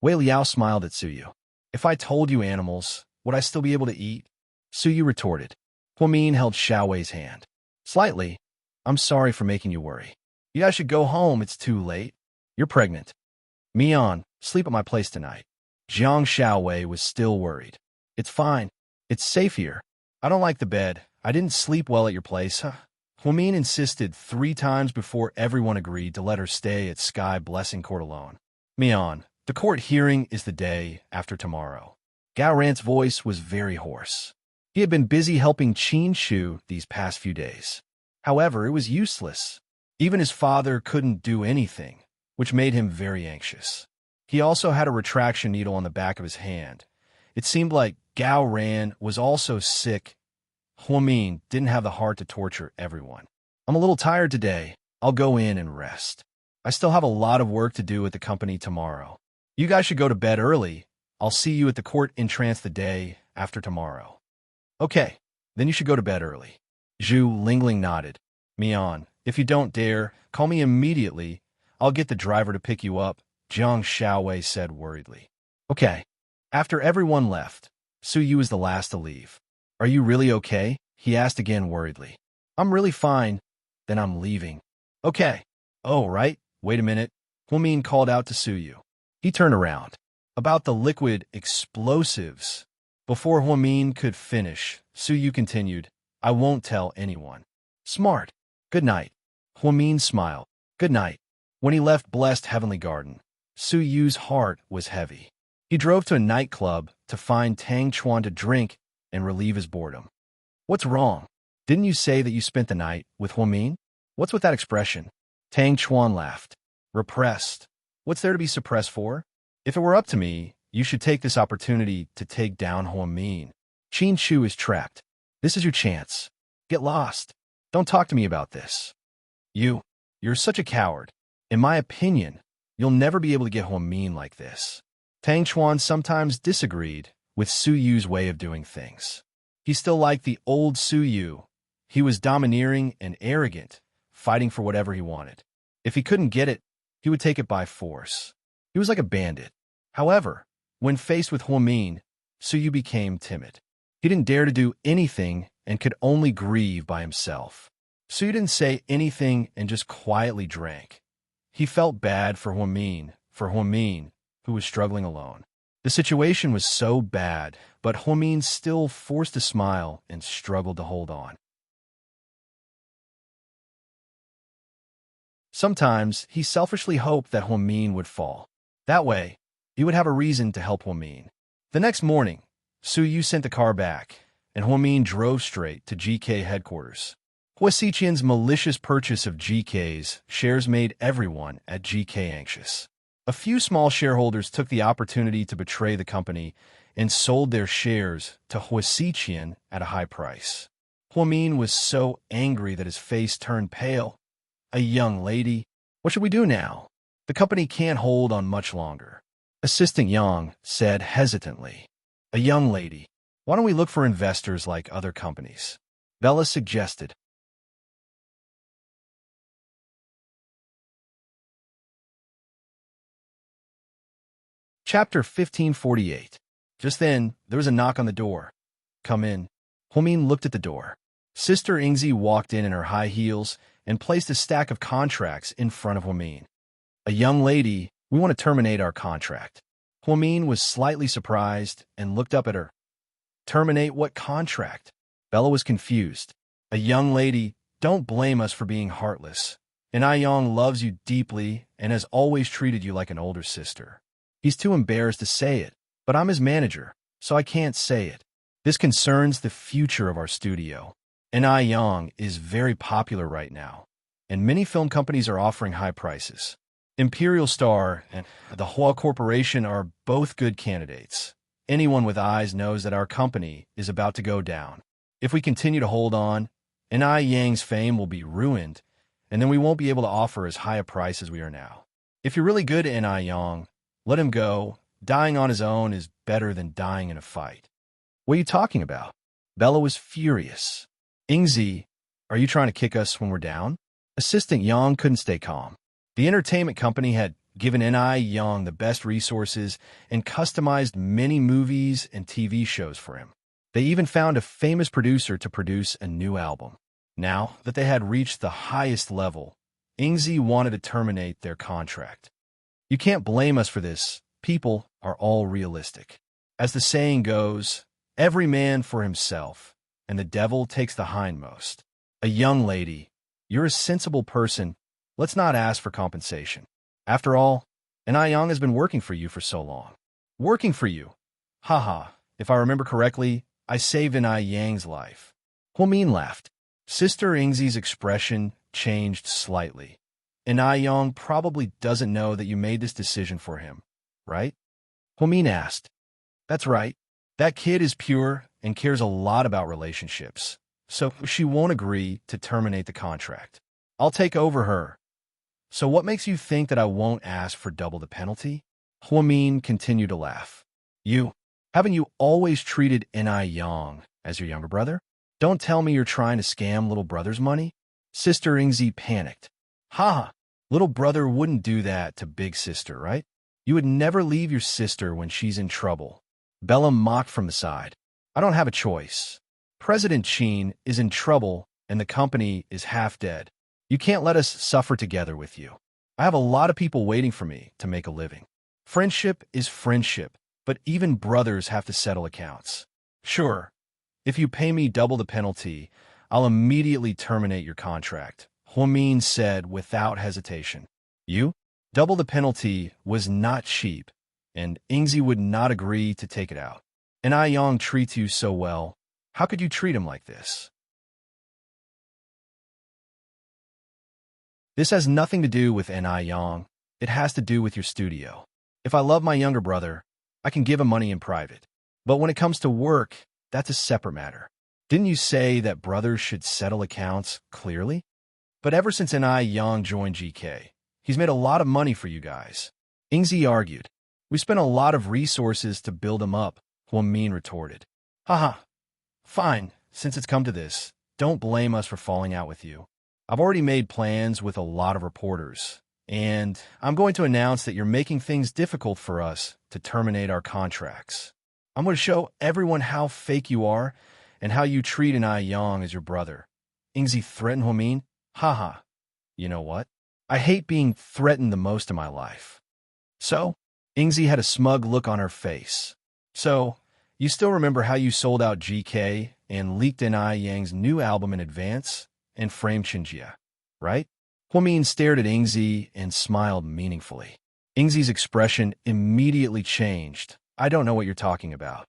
Speaker 1: Wei Liao smiled at Su-yu. If I told you animals, would I still be able to eat? Su-yu retorted. Hwa-min held Xiaowei's hand. Slightly. I'm sorry for making you worry. You guys should go home. It's too late. You're pregnant. Mian, sleep at my place tonight. Jiang Xiaowei was still worried. It's fine. It's safe here. I don't like the bed. I didn't sleep well at your place, huh? Hwa-min insisted 3 times before everyone agreed to let her stay at Sky Blessing Court alone. Mian, the court hearing is the day after tomorrow. Gao Ran's voice was very hoarse. He had been busy helping Qin Shu these past few days. However, it was useless. Even his father couldn't do anything, which made him very anxious. He also had a retraction needle on the back of his hand. It seemed like Gao Ran was also sick. Hwa-min didn't have the heart to torture everyone. I'm a little tired today. I'll go in and rest. I still have a lot of work to do at the company tomorrow. You guys should go to bed early. I'll see you at the court entrance the day after tomorrow. Okay, then you should go to bed early. Zhu Lingling nodded. Mian, if you don't dare, call me immediately. I'll get the driver to pick you up, Jiang Xiaowei said worriedly. Okay. After everyone left, Su-yu was the last to leave. Are you really okay? He asked again worriedly. I'm really fine. Then I'm leaving. Okay. Oh, right. Wait a minute. Hwa-min called out to Su-yu. He turned around. About the liquid explosives. Before Hwa-min could finish, Su-yu continued, I won't tell anyone. Smart. Good night. Hwa-min smiled. Good night. When he left Blessed Heavenly Garden, Su-yu's heart was heavy. He drove to a nightclub to find Tang Chuan to drink and relieve his boredom. What's wrong? Didn't you say that you spent the night with Hwa-min? What's with that expression? Tang Chuan laughed. Repressed. What's there to be suppressed for? If it were up to me, you should take this opportunity to take down Hwa-min. Qin Shu is trapped. This is your chance. Get lost. Don't talk to me about this. You're such a coward. In my opinion, you'll never be able to get Hwa-min like this. Tang Chuan sometimes disagreed with Su-yu's way of doing things. He still liked the old Su-yu. He was domineering and arrogant, fighting for whatever he wanted. If he couldn't get it, he would take it by force. He was like a bandit. However, when faced with Hwa-min, Su-yu became timid. He didn't dare to do anything and could only grieve by himself. Su-yu didn't say anything and just quietly drank. He felt bad for Hwa-min, who was struggling alone. The situation was so bad, but Hwa-min still forced a smile and struggled to hold on. Sometimes, he selfishly hoped that Hwa-min would fall. That way, he would have a reason to help Hwa-min. The next morning, Su-yu sent the car back, and Hwa-min drove straight to GK headquarters. Hwa-siqian's malicious purchase of GK's shares made everyone at GK anxious. A few small shareholders took the opportunity to betray the company and sold their shares to Hwa-siqian at a high price. Huamin was so angry that his face turned pale. A young lady? What should we do now? The company can't hold on much longer. Assistant Yang said hesitantly. A young lady. Why don't we look for investors like other companies? Bella suggested. Chapter 1548. Just then, there was a knock on the door. Come in. Huamin looked at the door. Sister Ingzi walked in her high heels and placed a stack of contracts in front of Huamin. A young lady, we want to terminate our contract. Huamin was slightly surprised and looked up at her. Terminate what contract? Bella was confused. A young lady, don't blame us for being heartless. And Aiyong loves you deeply and has always treated you like an older sister. He's too embarrassed to say it, but I'm his manager, so I can't say it. This concerns the future of our studio. And Aiyong is very popular right now, and many film companies are offering high prices. Imperial Star and the Hua Corporation are both good candidates. Anyone with eyes knows that our company is about to go down. If we continue to hold on, Aiyang's fame will be ruined, and then we won't be able to offer as high a price as we are now. If you're really good in Aiyang, let him go. Dying on his own is better than dying in a fight. What are you talking about? Bella was furious. Ingzi, are you trying to kick us when we're down? Assistant Yang couldn't stay calm. The entertainment company had given Yang the best resources and customized many movies and TV shows for him. They even found a famous producer to produce a new album. Now that they had reached the highest level, Ingzi wanted to terminate their contract. You can't blame us for this. People are all realistic. As the saying goes, every man for himself, and the devil takes the hindmost. A young lady, you're a sensible person. Let's not ask for compensation. After all, Aiyang has been working for you for so long. Working for you? Haha, if I remember correctly, I saved Aiyang's life. Huamin laughed. Sister Ingzi's expression changed slightly. Aiyang probably doesn't know that you made this decision for him, right? Huamin asked. That's right. That kid is pure and cares a lot about relationships, so she won't agree to terminate the contract. I'll take over her. So what makes you think that I won't ask for double the penalty? Huamin continued to laugh. Haven't you always treated Aiyang as your younger brother? Don't tell me you're trying to scam little brother's money? Sister Ingzi panicked. Ha! Little brother wouldn't do that to big sister, right? You would never leave your sister when she's in trouble. Bella mocked from the side. I don't have a choice. President Qin is in trouble and the company is half dead. You can't let us suffer together with you. I have a lot of people waiting for me to make a living. Friendship is friendship, but even brothers have to settle accounts. Sure, if you pay me double the penalty, I'll immediately terminate your contract, Huamin said without hesitation. Double the penalty was not cheap, and Ingzi would not agree to take it out. Aiyang treats you so well. How could you treat him like this? This has nothing to do with Aiyang. It has to do with your studio. If I love my younger brother, I can give him money in private. But when it comes to work, that's a separate matter. Didn't you say that brothers should settle accounts clearly? But ever since Aiyang joined GK, he's made a lot of money for you guys. Ingzi argued. We spent a lot of resources to build him up, Huamin retorted. Haha. Fine, since it's come to this, don't blame us for falling out with you. I've already made plans with a lot of reporters, and I'm going to announce that you're making things difficult for us to terminate our contracts. I'm going to show everyone how fake you are and how you treat Aiyang as your brother. Ingzi threatened Huamin. Haha. You know what? I hate being threatened the most in my life. So, Ingzi had a smug look on her face. So, you still remember how you sold out GK and leaked Aiyang's new album in advance and framed Chinjia, right? Huamin stared at Ingzi and smiled meaningfully. Ingzi's expression immediately changed. I don't know what you're talking about.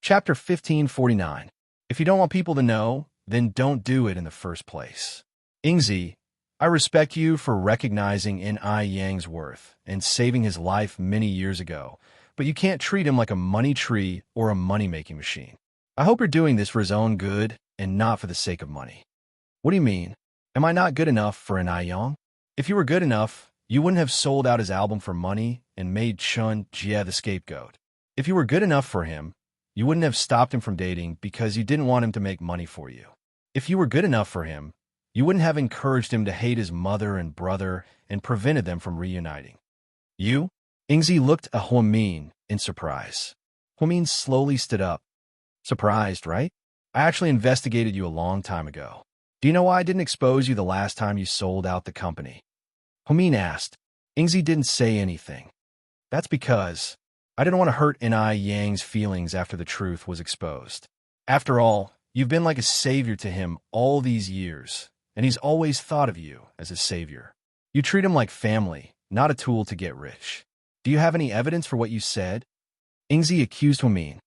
Speaker 1: Chapter 1549. If you don't want people to know, then don't do it in the first place. Ingzi, I respect you for recognizing N.I. Yang's worth and saving his life many years ago, but you can't treat him like a money tree or a money-making machine. I hope you're doing this for his own good and not for the sake of money. What do you mean? Am I not good enough for N.I. Yang? If you were good enough, you wouldn't have sold out his album for money and made Chun Jie the scapegoat. If you were good enough for him, you wouldn't have stopped him from dating because you didn't want him to make money for you. If you were good enough for him, you wouldn't have encouraged him to hate his mother and brother and prevented them from reuniting. You? Ingzi looked at Huamin in surprise. Huamin slowly stood up. Surprised, right? I actually investigated you a long time ago. Do you know why I didn't expose you the last time you sold out the company? Huamin asked. Ingzi didn't say anything. That's because I didn't want to hurt N.I. Yang's feelings after the truth was exposed. After all, you've been like a savior to him all these years, and he's always thought of you as a savior. You treat him like family, not a tool to get rich. Do you have any evidence for what you said? Ingzi accused Huamin.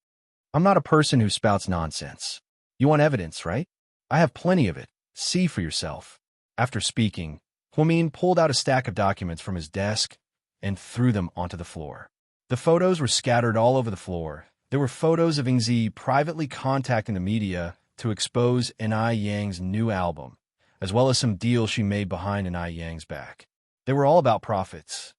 Speaker 1: I'm not a person who spouts nonsense. You want evidence, right? I have plenty of it. See for yourself. After speaking, Huamin pulled out a stack of documents from his desk and threw them onto the floor. The photos were scattered all over the floor. There were photos of Ingzi privately contacting the media to expose N.I. Yang's new album, as well as some deals she made behind N.I. Yang's back. They were all about profits.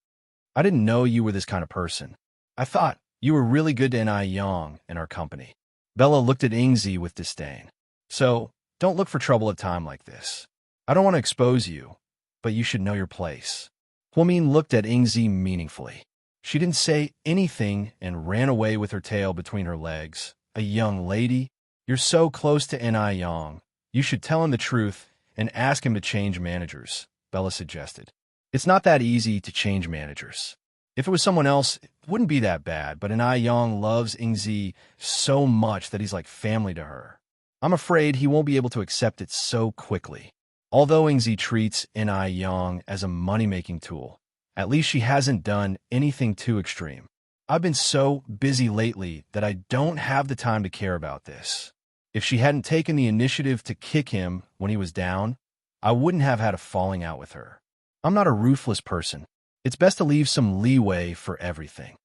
Speaker 1: I didn't know you were this kind of person. I thought you were really good to N.I. Yang and our company. Bella looked at Ingzi with disdain. So, don't look for trouble at a time like this. I don't want to expose you, but you should know your place. Huamin looked at Ingzi meaningfully. She didn't say anything and ran away with her tail between her legs. A young lady? You're so close to N.I. Yang. You should tell him the truth and ask him to change managers, Bella suggested. It's not that easy to change managers. If it was someone else, it wouldn't be that bad, but N.I. Yang loves Ingzi so much that he's like family to her. I'm afraid he won't be able to accept it so quickly. Although Ingzi treats N.I. Yang as a money-making tool, at least she hasn't done anything too extreme. I've been so busy lately that I don't have the time to care about this. If she hadn't taken the initiative to kick him when he was down, I wouldn't have had a falling out with her. I'm not a ruthless person. It's best to leave some leeway for everything.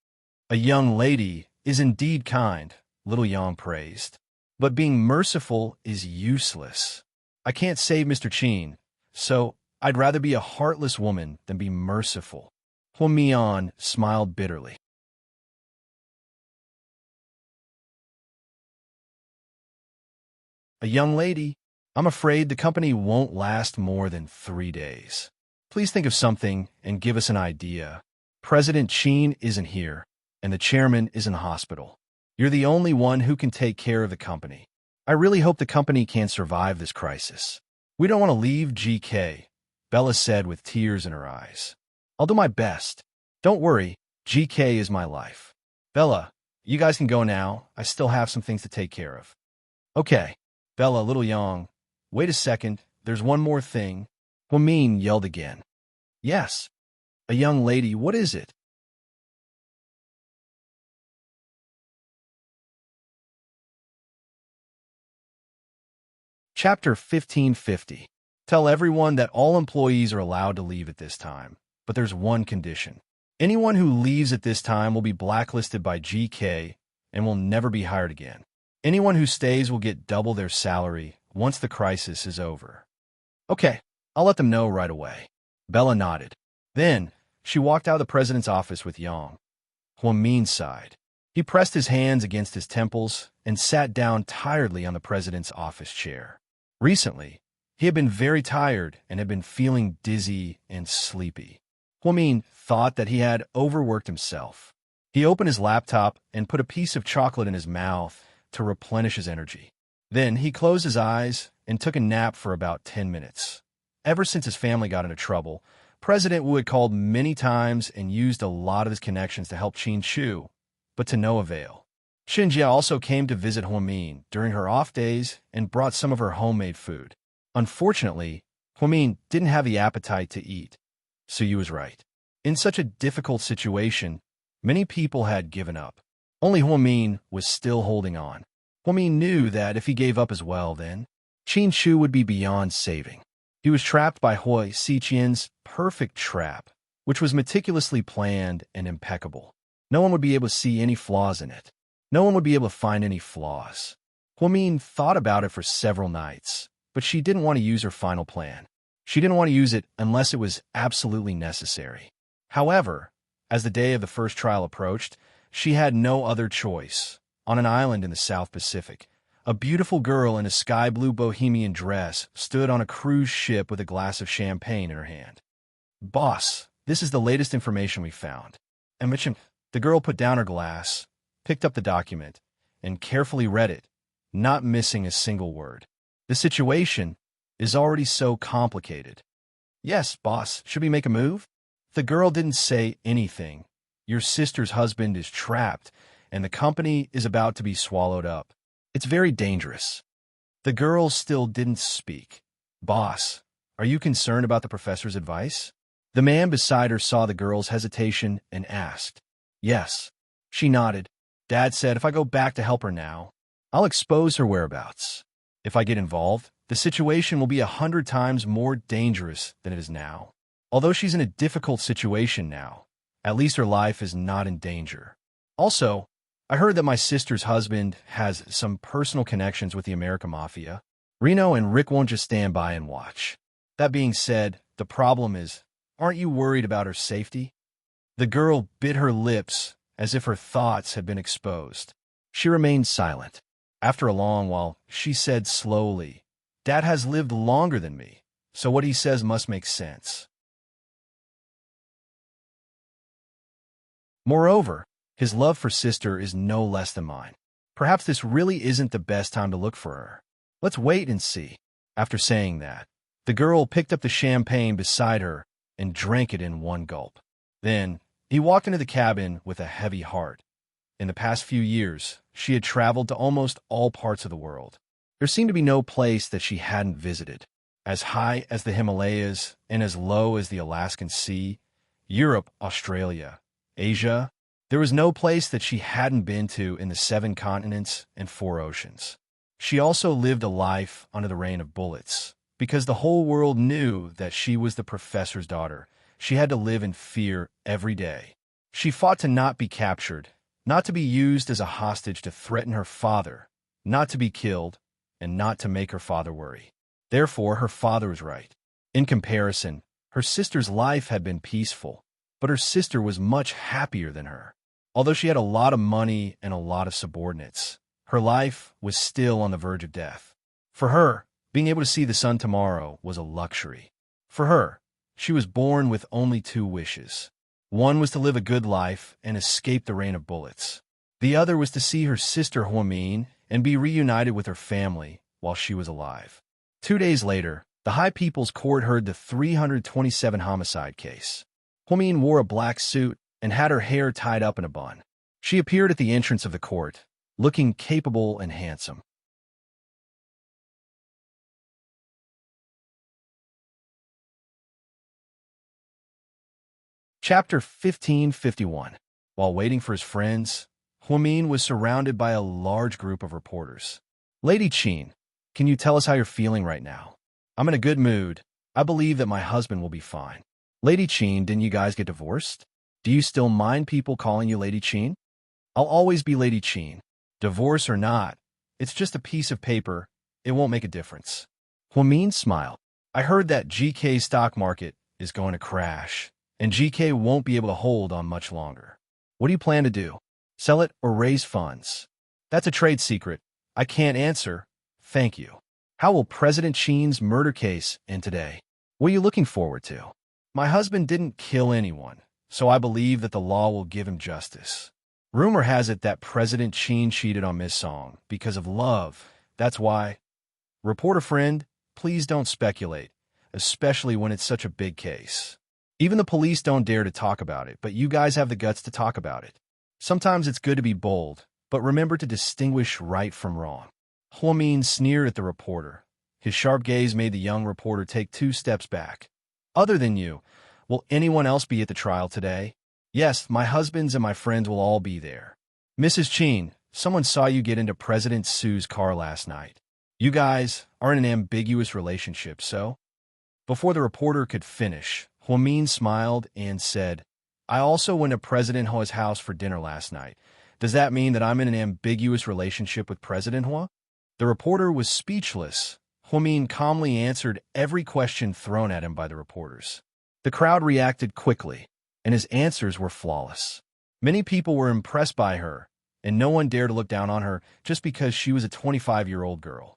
Speaker 1: A young lady is indeed kind, little Yang praised. But being merciful is useless. I can't save Mr. Qin, so I'd rather be a heartless woman than be merciful. Huamian smiled bitterly. A young lady? I'm afraid the company won't last more than 3 days. Please think of something and give us an idea. President Qin isn't here, and the chairman is in hospital. You're the only one who can take care of the company. I really hope the company can survive this crisis. We don't want to leave GK, Bella said with tears in her eyes. I'll do my best. Don't worry, GK is my life. Bella, you guys can go now. I still have some things to take care of. Okay. Bella, little Yang. Wait a second, there's one more thing. Huamin yelled again. Yes. A young lady, what is it? Chapter 1550. Tell everyone that all employees are allowed to leave at this time, but there's one condition. Anyone who leaves at this time will be blacklisted by GK and will never be hired again. Anyone who stays will get double their salary once the crisis is over. Okay, I'll let them know right away. Bella nodded. Then, she walked out of the president's office with Yang. Huamin sighed. He pressed his hands against his temples and sat down tiredly on the president's office chair. Recently, he had been very tired and had been feeling dizzy and sleepy. Huamin thought that he had overworked himself. He opened his laptop and put a piece of chocolate in his mouth to replenish his energy. Then he closed his eyes and took a nap for about 10 minutes. Ever since his family got into trouble, President Wu had called many times and used a lot of his connections to help Qin Shu, but to no avail. Xinjia also came to visit Huamin during her off days and brought some of her homemade food. Unfortunately, Huamin didn't have the appetite to eat. Suyu was right. In such a difficult situation, many people had given up. Only Huamin was still holding on. Huamin knew that if he gave up as well, then Qin Shu would be beyond saving. He was trapped by Hui Xiqian's perfect trap, which was meticulously planned and impeccable. No one would be able to see any flaws in it. No one would be able to find any flaws. Huamin thought about it for several nights, but she didn't want to use her final plan. She didn't want to use it unless it was absolutely necessary. However, as the day of the first trial approached, she had no other choice. On an island in the South Pacific, a beautiful girl in a sky-blue bohemian dress stood on a cruise ship with a glass of champagne in her hand. "Boss, this is the latest information we found." The girl put down her glass, picked up the document, and carefully read it, not missing a single word. "The situation is already so complicated." "Yes, boss, should we make a move?" The girl didn't say anything. "Your sister's husband is trapped, and the company is about to be swallowed up. It's very dangerous." The girl still didn't speak. "Boss, are you concerned about the professor's advice?" The man beside her saw the girl's hesitation and asked. "Yes." She nodded. "Dad said if I go back to help her now, I'll expose her whereabouts. If I get involved, the situation will be 100 times more dangerous than it is now. Although she's in a difficult situation now, at least her life is not in danger. Also, I heard that my sister's husband has some personal connections with the American Mafia. Reno and Rick won't just stand by and watch. That being said, the problem is, aren't you worried about her safety?" The girl bit her lips as if her thoughts had been exposed. She remained silent. After a long while, she said slowly, "Dad has lived longer than me, so what he says must make sense. Moreover, his love for sister is no less than mine. Perhaps this really isn't the best time to look for her. Let's wait and see." After saying that, the girl picked up the champagne beside her and drank it in one gulp. Then, he walked into the cabin with a heavy heart. In the past few years, she had traveled to almost all parts of the world. There seemed to be no place that she hadn't visited. As high as the Himalayas and as low as the Alaskan Sea, Europe, Australia, Asia, there was no place that she hadn't been to in the 7 continents and 4 oceans. She also lived a life under the rain of bullets. Because the whole world knew that she was the professor's daughter, she had to live in fear every day. She fought to not be captured, not to be used as a hostage to threaten her father, not to be killed, and not to make her father worry. Therefore, her father was right. In comparison, her sister's life had been peaceful, but her sister was much happier than her. Although she had a lot of money and a lot of subordinates, her life was still on the verge of death. For her, being able to see the sun tomorrow was a luxury. For her, she was born with only 2 wishes. One was to live a good life and escape the rain of bullets. The other was to see her sister Huamin and be reunited with her family while she was alive. 2 days later, the High People's Court heard the 327 homicide case. Huamin wore a black suit and had her hair tied up in a bun. She appeared at the entrance of the court, looking capable and handsome. Chapter 1551. While waiting for his friends, Huamin was surrounded by a large group of reporters. "Lady Qin, can you tell us how you're feeling right now?" "I'm in a good mood. I believe that my husband will be fine." "Lady Qin, didn't you guys get divorced? Do you still mind people calling you Lady Qin?" "I'll always be Lady Qin. Divorce or not, it's just a piece of paper. It won't make a difference." Huamin smiled. "I heard that GK's stock market is going to crash, and GK won't be able to hold on much longer. What do you plan to do? Sell it or raise funds?" "That's a trade secret. I can't answer. Thank you." "How will President Qin's murder case end today? What are you looking forward to?" "My husband didn't kill anyone, so I believe that the law will give him justice. Rumor has it that President Qin cheated on Miss Song because of love. That's why." "Reporter friend, please don't speculate, especially when it's such a big case. Even the police don't dare to talk about it, but you guys have the guts to talk about it. Sometimes it's good to be bold, but remember to distinguish right from wrong." Huamin sneered at the reporter. His sharp gaze made the young reporter take 2 steps back. "Other than you, will anyone else be at the trial today?" "Yes, my husbands and my friends will all be there." "Mrs. Qin, someone saw you get into President Su's car last night. You guys are in an ambiguous relationship, so?" Before the reporter could finish, Huamin smiled and said, I also went to President Hua's house for dinner last night. Does that mean that I'm in an ambiguous relationship with President Hua? The reporter was speechless. Huamin calmly answered every question thrown at him by the reporters. The crowd reacted quickly, and his answers were flawless. Many people were impressed by her, and no one dared to look down on her just because she was a 25-year-old girl.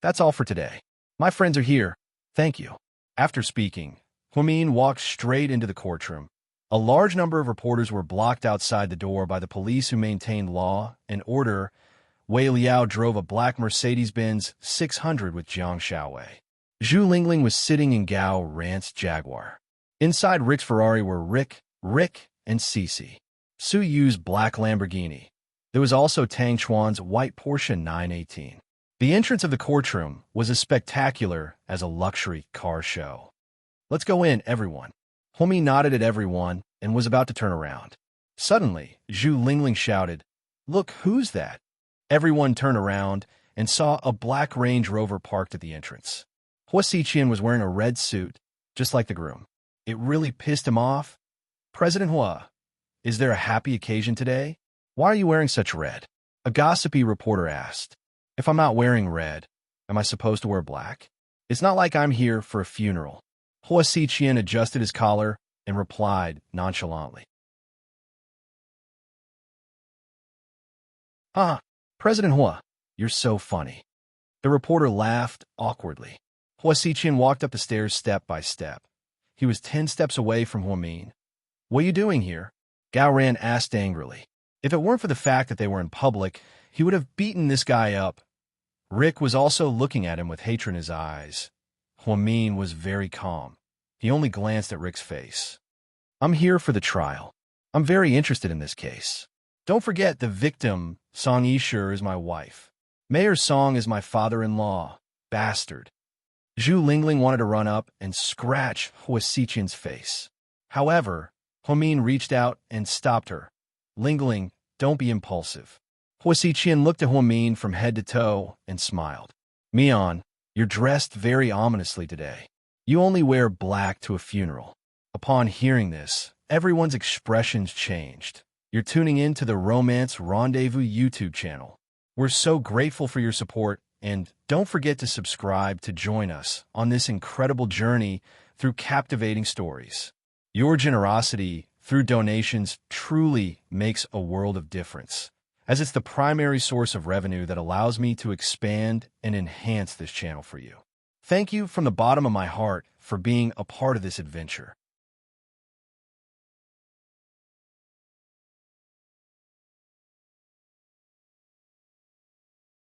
Speaker 1: That's all for today. My friends are here. Thank you. After speaking, Huamin walked straight into the courtroom. A large number of reporters were blocked outside the door by the police who maintained law and order. Wei Liao drove a black Mercedes-Benz 600 with Jiang Xiaowei. Zhu Lingling was sitting in Gao Ran's Jaguar. Inside Rick's Ferrari were Rick, and Cece. Su Yu's black Lamborghini. There was also Tang Chuan's white Porsche 918. The entrance of the courtroom was as spectacular as a luxury car show. Let's go in, everyone. Huamin nodded at everyone and was about to turn around. Suddenly, Zhu Lingling shouted, Look, who's that? Everyone turned around and saw a black Range Rover parked at the entrance. Hua Xiqian was wearing a red suit, just like the groom. It really pissed him off. President Hua, is there a happy occasion today? Why are you wearing such red? A gossipy reporter asked. If I'm not wearing red, am I supposed to wear black? It's not like I'm here for a funeral. Hua Xiqian adjusted his collar and replied nonchalantly. President Hua, you're so funny. The reporter laughed awkwardly. Hua Xiqian walked up the stairs step by step. He was 10 steps away from Huamin. What are you doing here? Gao Ran asked angrily. If it weren't for the fact that they were in public, he would have beaten this guy up. Rick was also looking at him with hatred in his eyes. Huamin was very calm. He only glanced at Rick's face. I'm here for the trial. I'm very interested in this case. Don't forget the victim, Song Yishur, is my wife. Mayor Song is my father-in-law. Bastard. Zhu Lingling wanted to run up and scratch Hua Xiqian's face. However, Huamin reached out and stopped her. Lingling, don't be impulsive. Hua Xiqian looked at Huamin from head to toe and smiled. Mian, you're dressed very ominously today. You only wear black to a funeral. Upon hearing this, everyone's expressions changed. You're tuning in to the Romance Rendezvous YouTube channel. We're so grateful for your support, and don't forget to subscribe to join us on this incredible journey through captivating stories. Your generosity through donations truly makes a world of difference, as it's the primary source of revenue that allows me to expand and enhance this channel for you. Thank you from the bottom of my heart for being a part of this adventure.